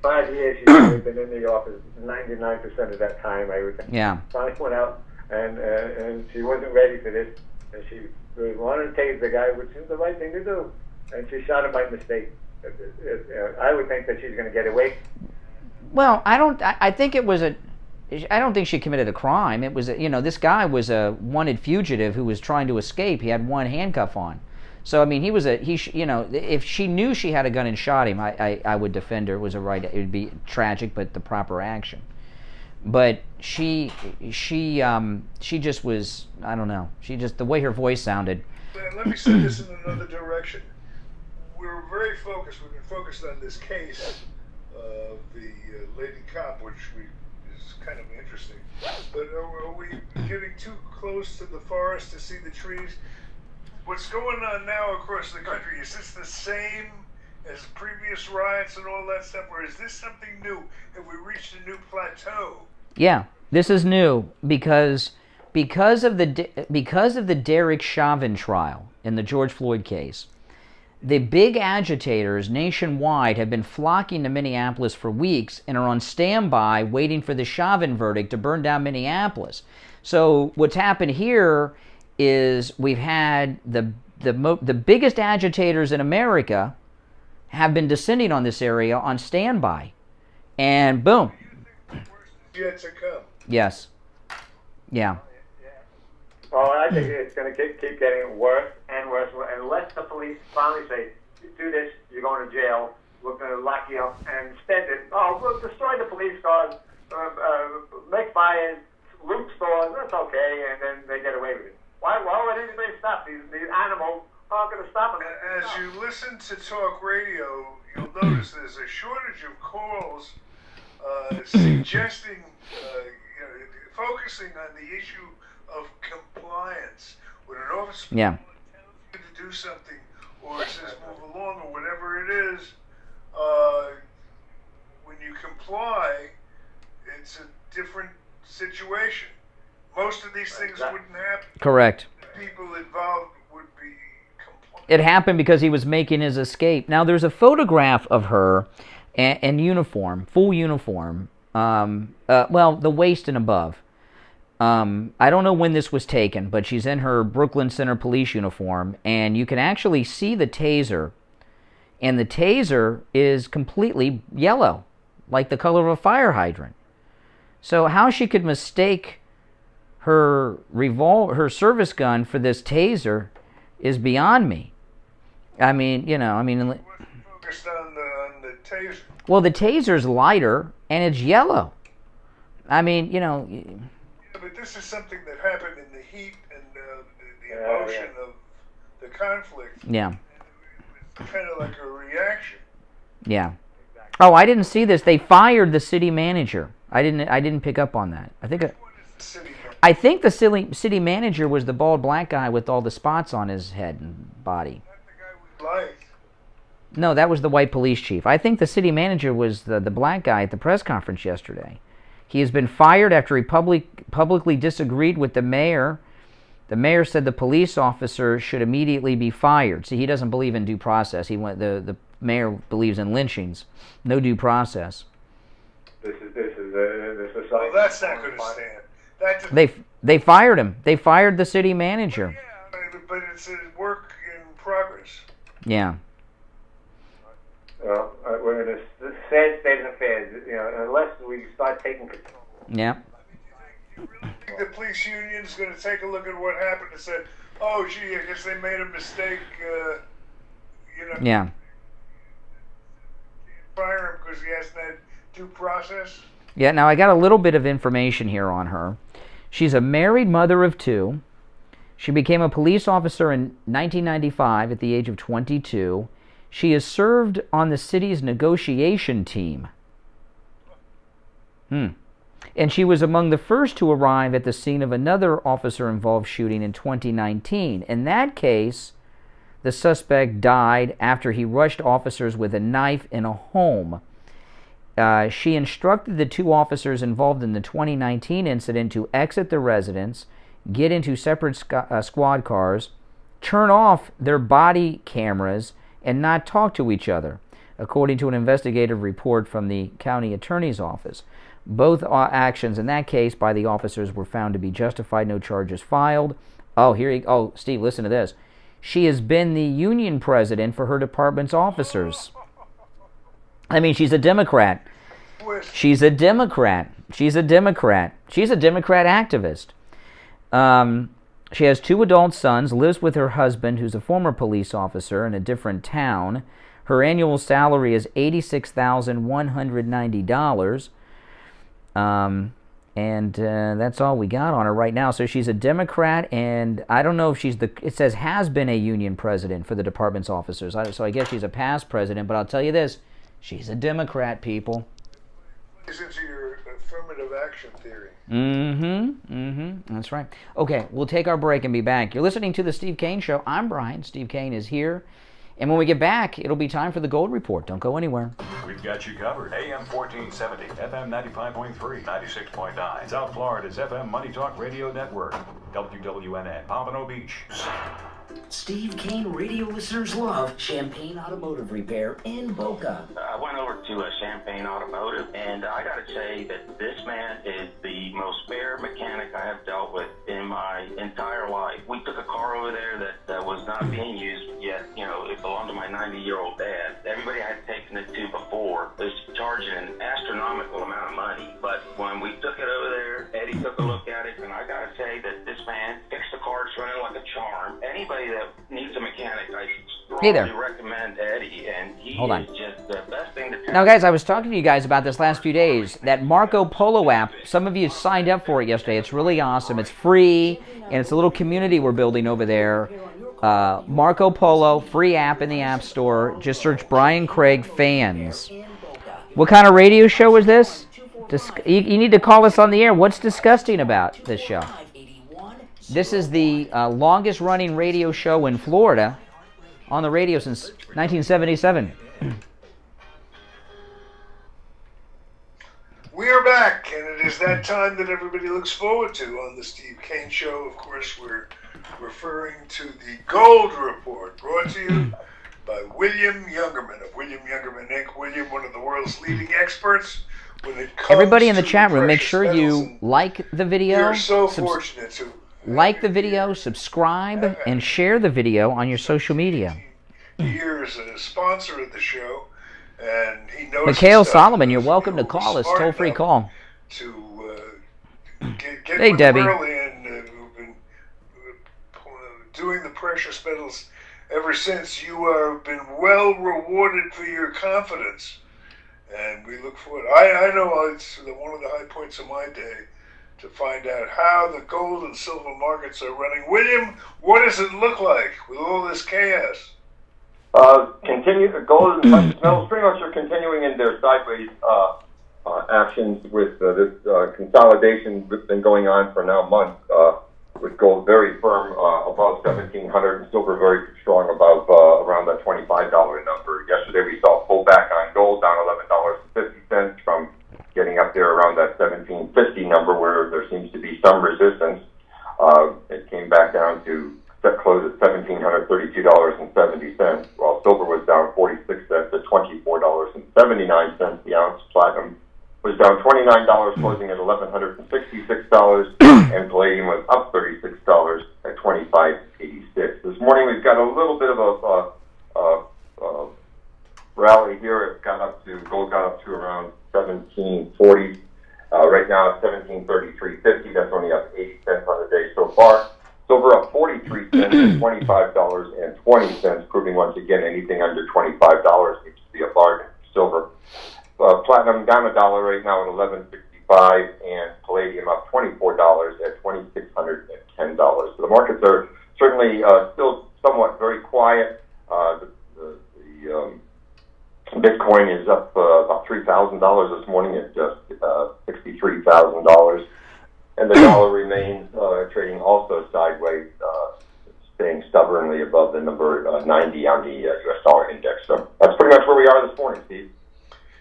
[SPEAKER 15] 5 years she's only been in the office 99% of that time, I would think.
[SPEAKER 2] Yeah.
[SPEAKER 15] Finally went out, and she wasn't ready for this, and she wanted to tase the guy, which is the right thing to do. and she shot him by mistake. I would think that she's going to get away.
[SPEAKER 2] Well, I think it was I don't think she committed a crime. It was, this guy was a wanted fugitive who was trying to escape. He had one handcuff on. So, I mean, if she knew she had a gun and shot him, I would defend her. It was a right, it would be tragic, but the proper action. But she just was, I don't know. The way her voice sounded.
[SPEAKER 17] Let me say this in another direction. We're very focused. We've been focused on this case of the lady cop, which is kind of interesting. But are we getting too close to the forest to see the trees? What's going on now across the country, is this the same as previous riots and all that stuff, or is this something new? Have we reached a new plateau?
[SPEAKER 2] Yeah, this is new because of the Derek Chauvin trial in the George Floyd case. The big agitators nationwide have been flocking to Minneapolis for weeks and are on standby waiting for the Chauvin verdict to burn down Minneapolis. So what's happened here is we've had the biggest agitators in America have been descending on this area on standby. And boom.
[SPEAKER 17] Yet to come.
[SPEAKER 2] Yes. Yeah.
[SPEAKER 15] Well, I think it's going to keep getting worse and worse unless the police finally say, do this, you're going to jail, we're going to lock you up, and instead, we'll destroy the police cars, make fires, loot stores, that's okay, and then they get away with it. Why would anybody stop? These animals aren't going to stop them.
[SPEAKER 17] As you listen to talk radio, you'll notice there's a shortage of calls suggesting, focusing on the issue of compliance. When an officer tells you to do something, or says move along, or whatever it is, when you comply, it's a different situation. Most of these things wouldn't happen.
[SPEAKER 2] Correct.
[SPEAKER 17] The people involved would be compliant.
[SPEAKER 2] It happened because he was making his escape. Now, there's a photograph of her in uniform, full uniform, the waist and above. I don't know when this was taken, but she's in her Brooklyn Center police uniform, and you can actually see the taser, and the taser is completely yellow, like the color of a fire hydrant. So how she could mistake her service gun for this taser is beyond me. I mean,
[SPEAKER 17] Focused on the taser.
[SPEAKER 2] Well, the taser's lighter, and it's yellow. I mean,
[SPEAKER 17] But this is something that happened in the heat and the emotion of the conflict.
[SPEAKER 2] Yeah.
[SPEAKER 17] It's kind of like a reaction.
[SPEAKER 2] Yeah. Oh, I didn't see this. They fired the city manager. I didn't pick up on that. I think the city manager was the bald black guy with all the spots on his head and body. No, that was the white police chief. I think the city manager was the black guy at the press conference yesterday. He has been fired after he publicly disagreed with the mayor. The mayor said the police officer should immediately be fired. See, he doesn't believe in due process. The mayor believes in lynchings, no due process.
[SPEAKER 15] This is
[SPEAKER 17] Well, that's not going to stand.
[SPEAKER 2] They fired him. They fired the city manager.
[SPEAKER 17] Yeah, but it's a work in progress.
[SPEAKER 2] Yeah.
[SPEAKER 15] Well, we're in a sad state of affairs, unless we start taking control.
[SPEAKER 2] Yeah.
[SPEAKER 17] The police union's going to take a look at what happened and say, oh, gee, I guess they made a mistake,
[SPEAKER 2] Yeah.
[SPEAKER 17] Fire him because he hasn't had due process.
[SPEAKER 2] Yeah, now I got a little bit of information here on her. She's a married mother of 2. She became a police officer in 1995 at the age of 22. She has served on the city's negotiation team. And she was among the first to arrive at the scene of another officer-involved shooting in 2019. In that case, the suspect died after he rushed officers with a knife in a home. She instructed the 2 officers involved in the 2019 incident to exit the residence, get into separate squad cars, turn off their body cameras, and not talk to each other, according to an investigative report from the county attorney's office. Both actions in that case by the officers were found to be justified. No charges filed. Oh, Steve, listen to this. she has been the union president for her department's officers. I mean, she's a Democrat. She's a Democrat. She's a Democrat. She's a Democrat activist. She has 2 adult sons, lives with her husband, who's a former police officer in a different town. Her annual salary is $86,190. And that's all we got on her right now. So she's a Democrat, and I don't know if she's it says has been a union president for the department's officers. So I guess she's a past president, but I'll tell you this, she's a Democrat, people.
[SPEAKER 17] Plays into your affirmative action theory.
[SPEAKER 2] That's right. Okay, we'll take our break and be back. You're listening to The Steve Kane Show. I'm Brian. Steve Kane is here. And when we get back, it'll be time for the Gold Report. Don't go anywhere.
[SPEAKER 16] We've got you covered. AM 1470, FM 95.3, 96.9. South Florida's FM Money Talk Radio Network. WWNN, Pompano Beach.
[SPEAKER 4] Steve Kane radio listeners love Champagne Automotive Repair in Boca.
[SPEAKER 18] I went over to Champagne Automotive, and I got to say that this man is the most fair mechanic I have dealt with in my entire life. We took a car over there that was not being used yet. You know, it belonged to my 90-year-old dad. Everybody I had taken it to before was charging an astronomical amount of money. But when we took it over there, Eddie took a look at it, and I got to say that this man fixed the car. It's running like a charm. Anybody that needs a mechanic, I strongly recommend Eddie, and he is just the best thing to tell.
[SPEAKER 2] Now, guys, I was talking to you guys about this last few days. That Marco Polo app, some of you signed up for it yesterday. It's really awesome. It's free, and it's a little community we're building over there. Marco Polo, free app in the App Store. Just search Brian Craig Fans. What kind of radio show is this? You need to call us on the air. What's disgusting about this show? This is the longest-running radio show in Florida on the radio since 1977.
[SPEAKER 17] We are back, and it is that time that everybody looks forward to on the Steve Kane Show. Of course, we're referring to the Gold Report, brought to you by William Youngerman of William Youngerman Inc. William, one of the world's leading experts when it comes
[SPEAKER 2] Everybody in the
[SPEAKER 17] to
[SPEAKER 2] chat room, make
[SPEAKER 17] precious
[SPEAKER 2] sure
[SPEAKER 17] metals,
[SPEAKER 2] you
[SPEAKER 17] and
[SPEAKER 2] like the video.
[SPEAKER 17] we are so fortunate to
[SPEAKER 2] Like the video, subscribe, and share the video on your social media.
[SPEAKER 17] Here's a sponsor of the show, and he knows.
[SPEAKER 2] Mikhail Solomon, you're welcome to call us. Toll-free call.
[SPEAKER 17] To get
[SPEAKER 2] Hey,
[SPEAKER 17] with
[SPEAKER 2] Debbie.
[SPEAKER 17] Early and who've been doing the precious metals ever since. You have been well rewarded for your confidence, and we look forward. I know it's one of the high points of my day to find out how the gold and silver markets are running. William, what does it look like with all this chaos?
[SPEAKER 22] The gold and precious metals pretty much are continuing in their sideways actions with this consolidation that's been going on for now months, with gold very firm above 1,700 and silver very strong above around that $25 number. Yesterday we saw a pullback on gold down $11.50 from getting up there around that 1750 number where there seems to be some resistance. It came back down to close at $1,732.70, while silver was down 46 cents at $24.79 the ounce. Platinum was down $29, closing at $1,166, and palladium was up $36 at $25.86. This morning we've got a little bit of a rally here. It got up to gold got up to around 1740. Right now it's 1733.50. That's only up 80 cents on the day so far. Silver up 43 cents at $25.20, proving once again anything under $25 needs to be a bargain for silver. Platinum down $1 right now at $11.65, and palladium up $24 at $2,610. So the markets are certainly still somewhat very quiet. Bitcoin is up about $3,000 this morning at just $63,000. And the dollar remains trading also sideways, staying stubbornly above the number 90 on the U.S. dollar index. So that's pretty much where we are this morning, Steve.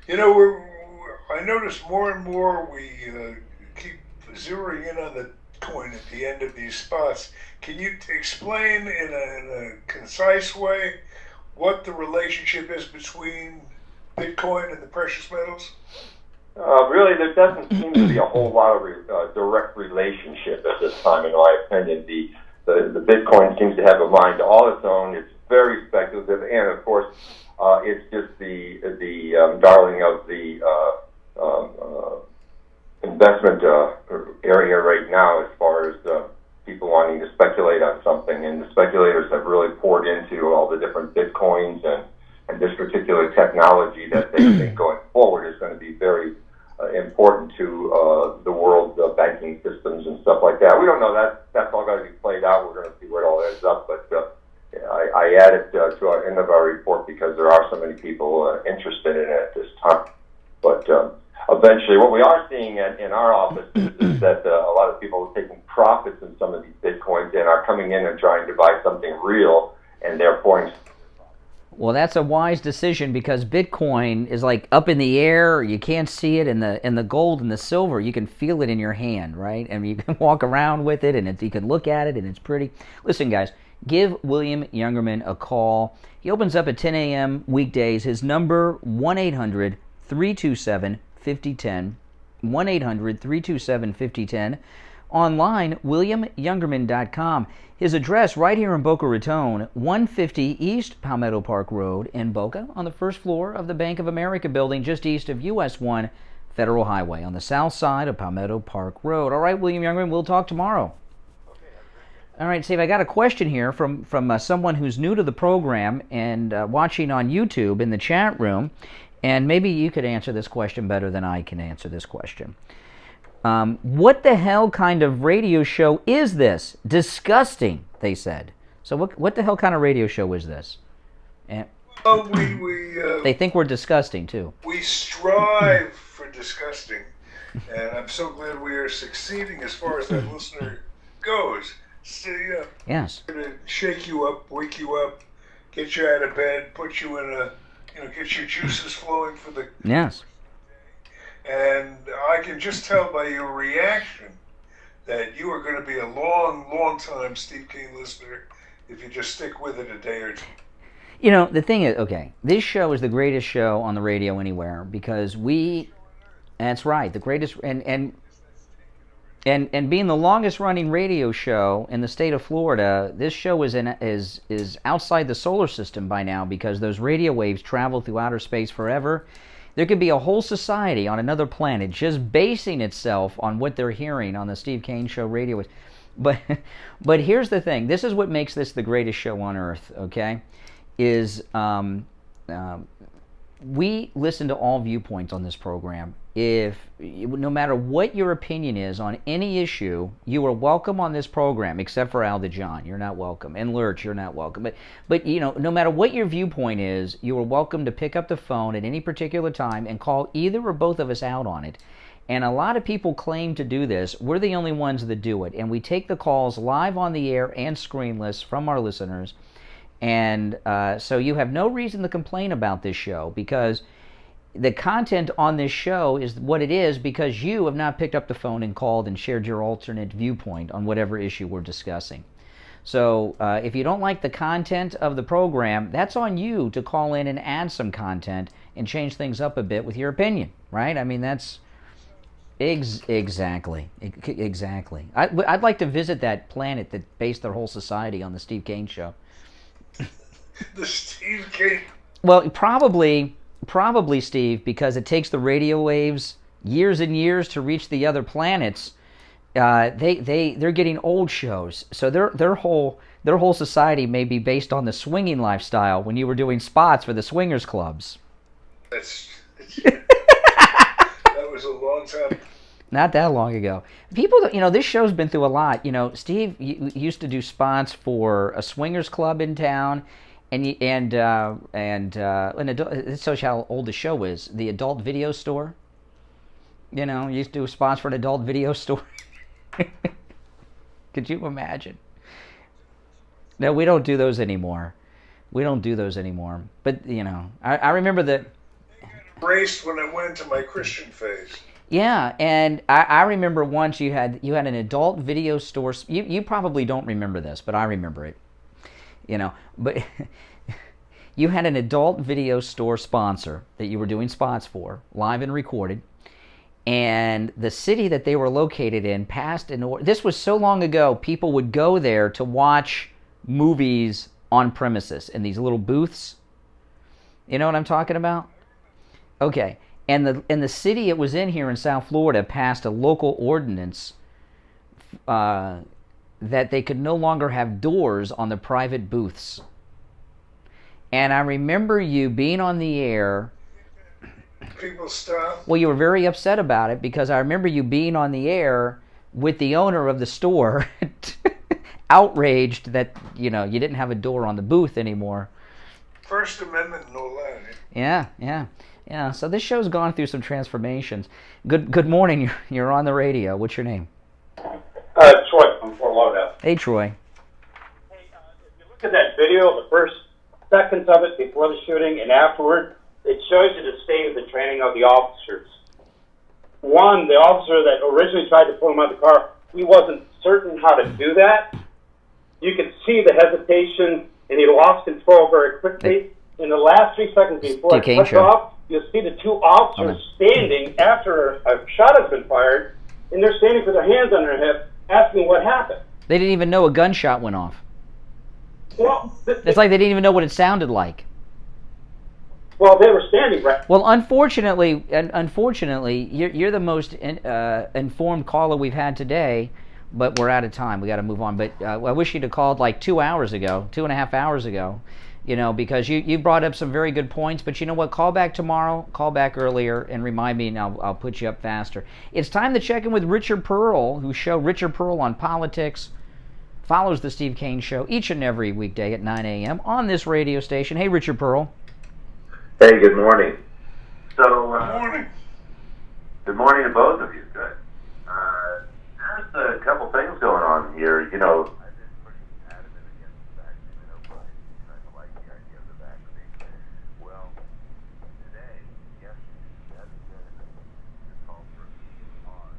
[SPEAKER 17] You know, I notice more and more we keep zeroing in on the coin at the end of these spots. Can you explain in a concise way what the relationship is between Bitcoin and the precious metals?
[SPEAKER 22] Really, there doesn't seem to be a whole lot of direct relationship at this time, in my opinion. The the Bitcoin seems to have a mind all its own. It's very speculative, and of course, it's just the darling of the investment area right now, as far as people wanting to speculate on something. And the speculators have really poured into all the different Bitcoins and this particular technology that they think going forward is going to be very important to the world's banking systems and stuff like that. We don't know. That's all got to be played out. We're going to see where it all ends up. But I added to our end of our report because there are so many people interested in it at this time. But eventually, what we are seeing in our office is that a lot of people are taking profits in some of these Bitcoins and are coming in and trying to buy something real, and they're pouring.
[SPEAKER 2] Well, that's a wise decision, because Bitcoin is like up in the air. You can't see it, and the gold and the silver, you can feel it in your hand, right? And you can walk around with it, and you can look at it, and it's pretty. Listen, guys, give William Youngerman a call. He opens up at 10 a.m. weekdays. His number, 1-800-327-5010. 1-800-327-5010. Online, WilliamYoungerman.com. His address right here in Boca Raton, 150 East Palmetto Park Road in Boca, on the first floor of the Bank of America building, just east of US 1 Federal Highway, on the south side of Palmetto Park Road. All right, William Youngerman, we'll talk tomorrow. All right, Steve, I got a question here from someone who's new to the program and watching on YouTube in the chat room, and maybe you could answer this question better than I can answer this question. What the hell kind of radio show is this? Disgusting, they said. So what the hell kind of radio show is this? And they think we're disgusting, too.
[SPEAKER 17] We strive for disgusting, and I'm so glad we are succeeding as far as that listener goes. See,
[SPEAKER 2] yes.
[SPEAKER 17] To shake you up, wake you up, get you out of bed, put you in a, get your juices flowing for the.
[SPEAKER 2] Yes.
[SPEAKER 17] And I can just tell by your reaction that you are going to be a long, long time Steve Kane listener if you just stick with it a day or two.
[SPEAKER 2] The thing is, okay, this show is the greatest show on the radio anywhere, because that's right, the greatest, and being the longest running radio show in the state of Florida, this show is outside the solar system by now, because those radio waves travel through outer space forever. There could be a whole society on another planet just basing itself on what they're hearing on the Steve Kane Show radio. But here's the thing. This is what makes this the greatest show on earth, okay? Is we listen to all viewpoints on this program. No matter what your opinion is on any issue, you are welcome on this program, except for Al DeJohn. You're not welcome. And Lurch, you're not welcome. But no matter what your viewpoint is, you are welcome to pick up the phone at any particular time and call either or both of us out on it. And a lot of people claim to do this. We're the only ones that do it. And we take the calls live on the air and screenless from our listeners. And so you have no reason to complain about this show, because the content on this show is what it is because you have not picked up the phone and called and shared your alternate viewpoint on whatever issue we're discussing. So if you don't like the content of the program, that's on you to call in and add some content and change things up a bit with your opinion, right? I mean, that's exactly. I'd like to visit that planet that based their whole society on the Steve Kane Show.
[SPEAKER 17] The Steve Kane.
[SPEAKER 2] Well, probably, Steve, because it takes the radio waves years and years to reach the other planets. They're getting old shows, so their whole society may be based on the swinging lifestyle when you were doing spots for the swingers clubs.
[SPEAKER 17] That was a long time.
[SPEAKER 2] Not that long ago. People, this show's been through a lot. Steve used to do spots for a swingers club in town. And it shows how old the show is. The adult video store. You used to do spots for an adult video store. Could you imagine? No, we don't do those anymore. But I remember that.
[SPEAKER 17] Embraced when I went into my Christian phase.
[SPEAKER 2] Yeah, and I remember once you had an adult video store. You probably don't remember this, but I remember it. But you had an adult video store sponsor that you were doing spots for, live and recorded, And the city that they were located in passed an order. This was so long ago, people would go there to watch movies on premises in these little booths. You know what I'm talking about? Okay. And the city it was in here in South Florida passed a local ordinance that they could no longer have doors on the private booths. And I remember you being on the air.
[SPEAKER 17] People stop.
[SPEAKER 2] Well, you were very upset about it because I remember you being on the air with the owner of the store, outraged that you didn't have a door on the booth anymore.
[SPEAKER 17] First Amendment, no lie.
[SPEAKER 2] Yeah. So this show's gone through some transformations. Good morning. You're on the radio. What's your name?
[SPEAKER 11] Troy from Fort Lauderdale.
[SPEAKER 2] Hey, Troy.
[SPEAKER 11] If you look at that video, the first seconds of it before the shooting and afterward, it shows you the state of the training of the officers. One, the officer that originally tried to pull him out of the car, he wasn't certain how to do that. You could see the hesitation, and he lost control very quickly. In the last 3 seconds before it cuts off, you'll see the two officers standing after a shot has been fired, and they're standing with their hands on their hip, asking what happened.
[SPEAKER 2] They didn't even know a gunshot went off.
[SPEAKER 11] Well,
[SPEAKER 2] it's like they didn't even know what it sounded like.
[SPEAKER 11] Well, they were standing right.
[SPEAKER 2] Well, unfortunately, you're the most informed caller we've had today, but we're out of time. We got to move on. But I wish you'd have called like 2 hours ago, 2.5 hours ago, because you brought up some very good points. But you know what? Call back tomorrow. Call back earlier and remind me, and I'll put you up faster. It's time to check in with Richard Pearl, whose show Richard Pearl on Politics follows the Steve Kane Show each and every weekday at 9 a.m. on this radio station. Hey, Richard Pearl.
[SPEAKER 19] Hey, good morning. So,
[SPEAKER 17] Good morning.
[SPEAKER 19] Good morning to both of you. Good. There's a couple things going on here. I've been pretty adamant against the vaccine. I know Brian kind of like the idea of the vaccine. Well, today, yesterday, the call for a pause.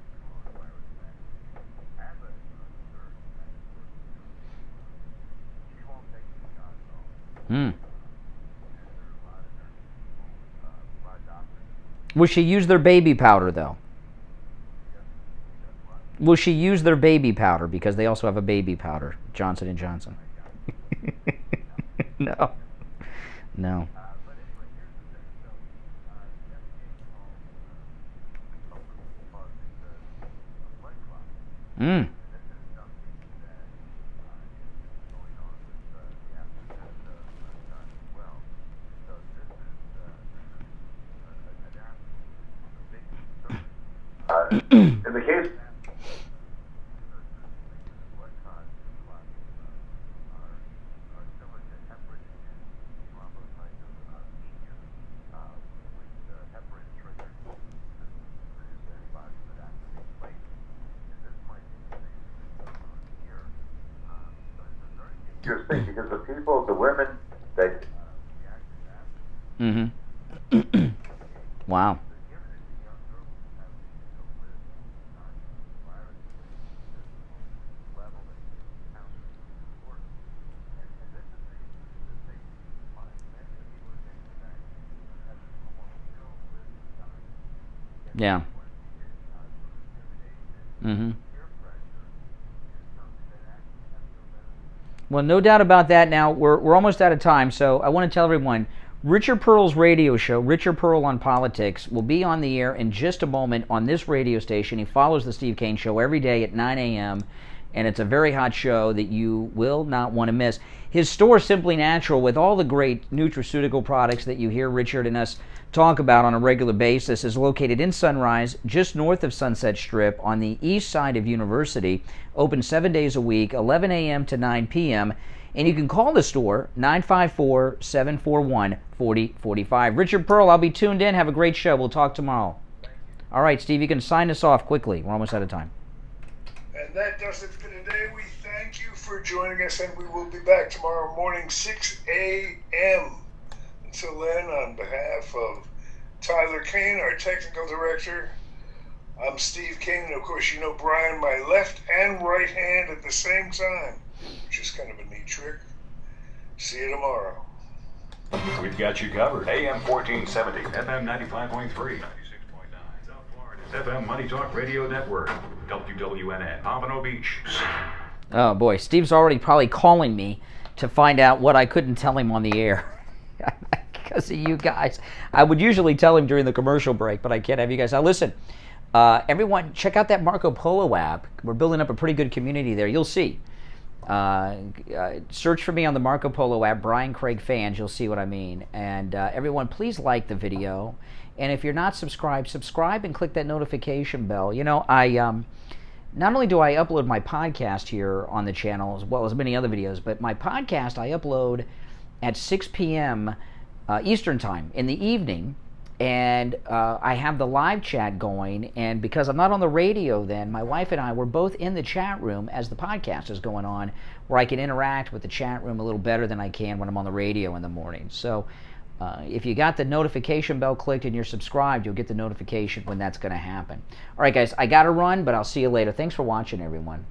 [SPEAKER 19] Coronavirus vaccine. As a third, she won't take the shot at all.
[SPEAKER 2] Will she use their baby powder, though? Will she use their baby powder? Because they also have a baby powder, Johnson & Johnson. No.
[SPEAKER 19] In the case you're saying because the people, the women, they.
[SPEAKER 2] Wow. Yeah. Well, no doubt about that. Now, we're almost out of time, so I want to tell everyone, Richard Pearl's radio show, Richard Pearl on Politics, will be on the air in just a moment on this radio station. He follows the Steve Kane Show every day at 9 a.m., and it's a very hot show that you will not want to miss. His store, Simply Natural, with all the great nutraceutical products that you hear Richard and us talk about on a regular basis, is located in Sunrise, just north of Sunset Strip on the east side of University, open 7 days a week, 11 a.m. to 9 p.m., and you can call the store, 954-741-4045. Richard Pearl, I'll be tuned in. Have a great show. We'll talk tomorrow. All right, Steve, you can sign us off quickly. We're almost out of time.
[SPEAKER 17] And that does it for today. We thank you for joining us, and we will be back tomorrow morning, 6 a.m. Until then, on behalf of Tyler Kane, our technical director, I'm Steve Kane, and of course you know Brian, my left and right hand at the same time, which is kind of a neat trick. See you tomorrow.
[SPEAKER 16] We've got you covered. AM 1470, FM 95.3, 96.9, South Florida's FM Money Talk Radio Network, WWNN, Pompano Beach.
[SPEAKER 2] Oh boy, Steve's already probably calling me to find out what I couldn't tell him on the air. Because of you guys. I would usually tell him during the commercial break, but I can't have you guys. Now listen, everyone, check out that Marco Polo app. We're building up a pretty good community there. You'll see. Search for me on the Marco Polo app, Brian Craig Fans. You'll see what I mean. And everyone, please like the video. And if you're not subscribed, subscribe and click that notification bell. You know, not only do I upload my podcast here on the channel, as well as many other videos, but my podcast I upload at 6 p.m. Eastern Time in the evening, and I have the live chat going, and because I'm not on the radio then, my wife and I were both in the chat room as the podcast is going on, where I can interact with the chat room a little better than I can when I'm on the radio in the morning. So if you got the notification bell clicked and you're subscribed, you'll get the notification when that's going to happen. All right, guys, I got to run, but I'll see you later. Thanks for watching, everyone.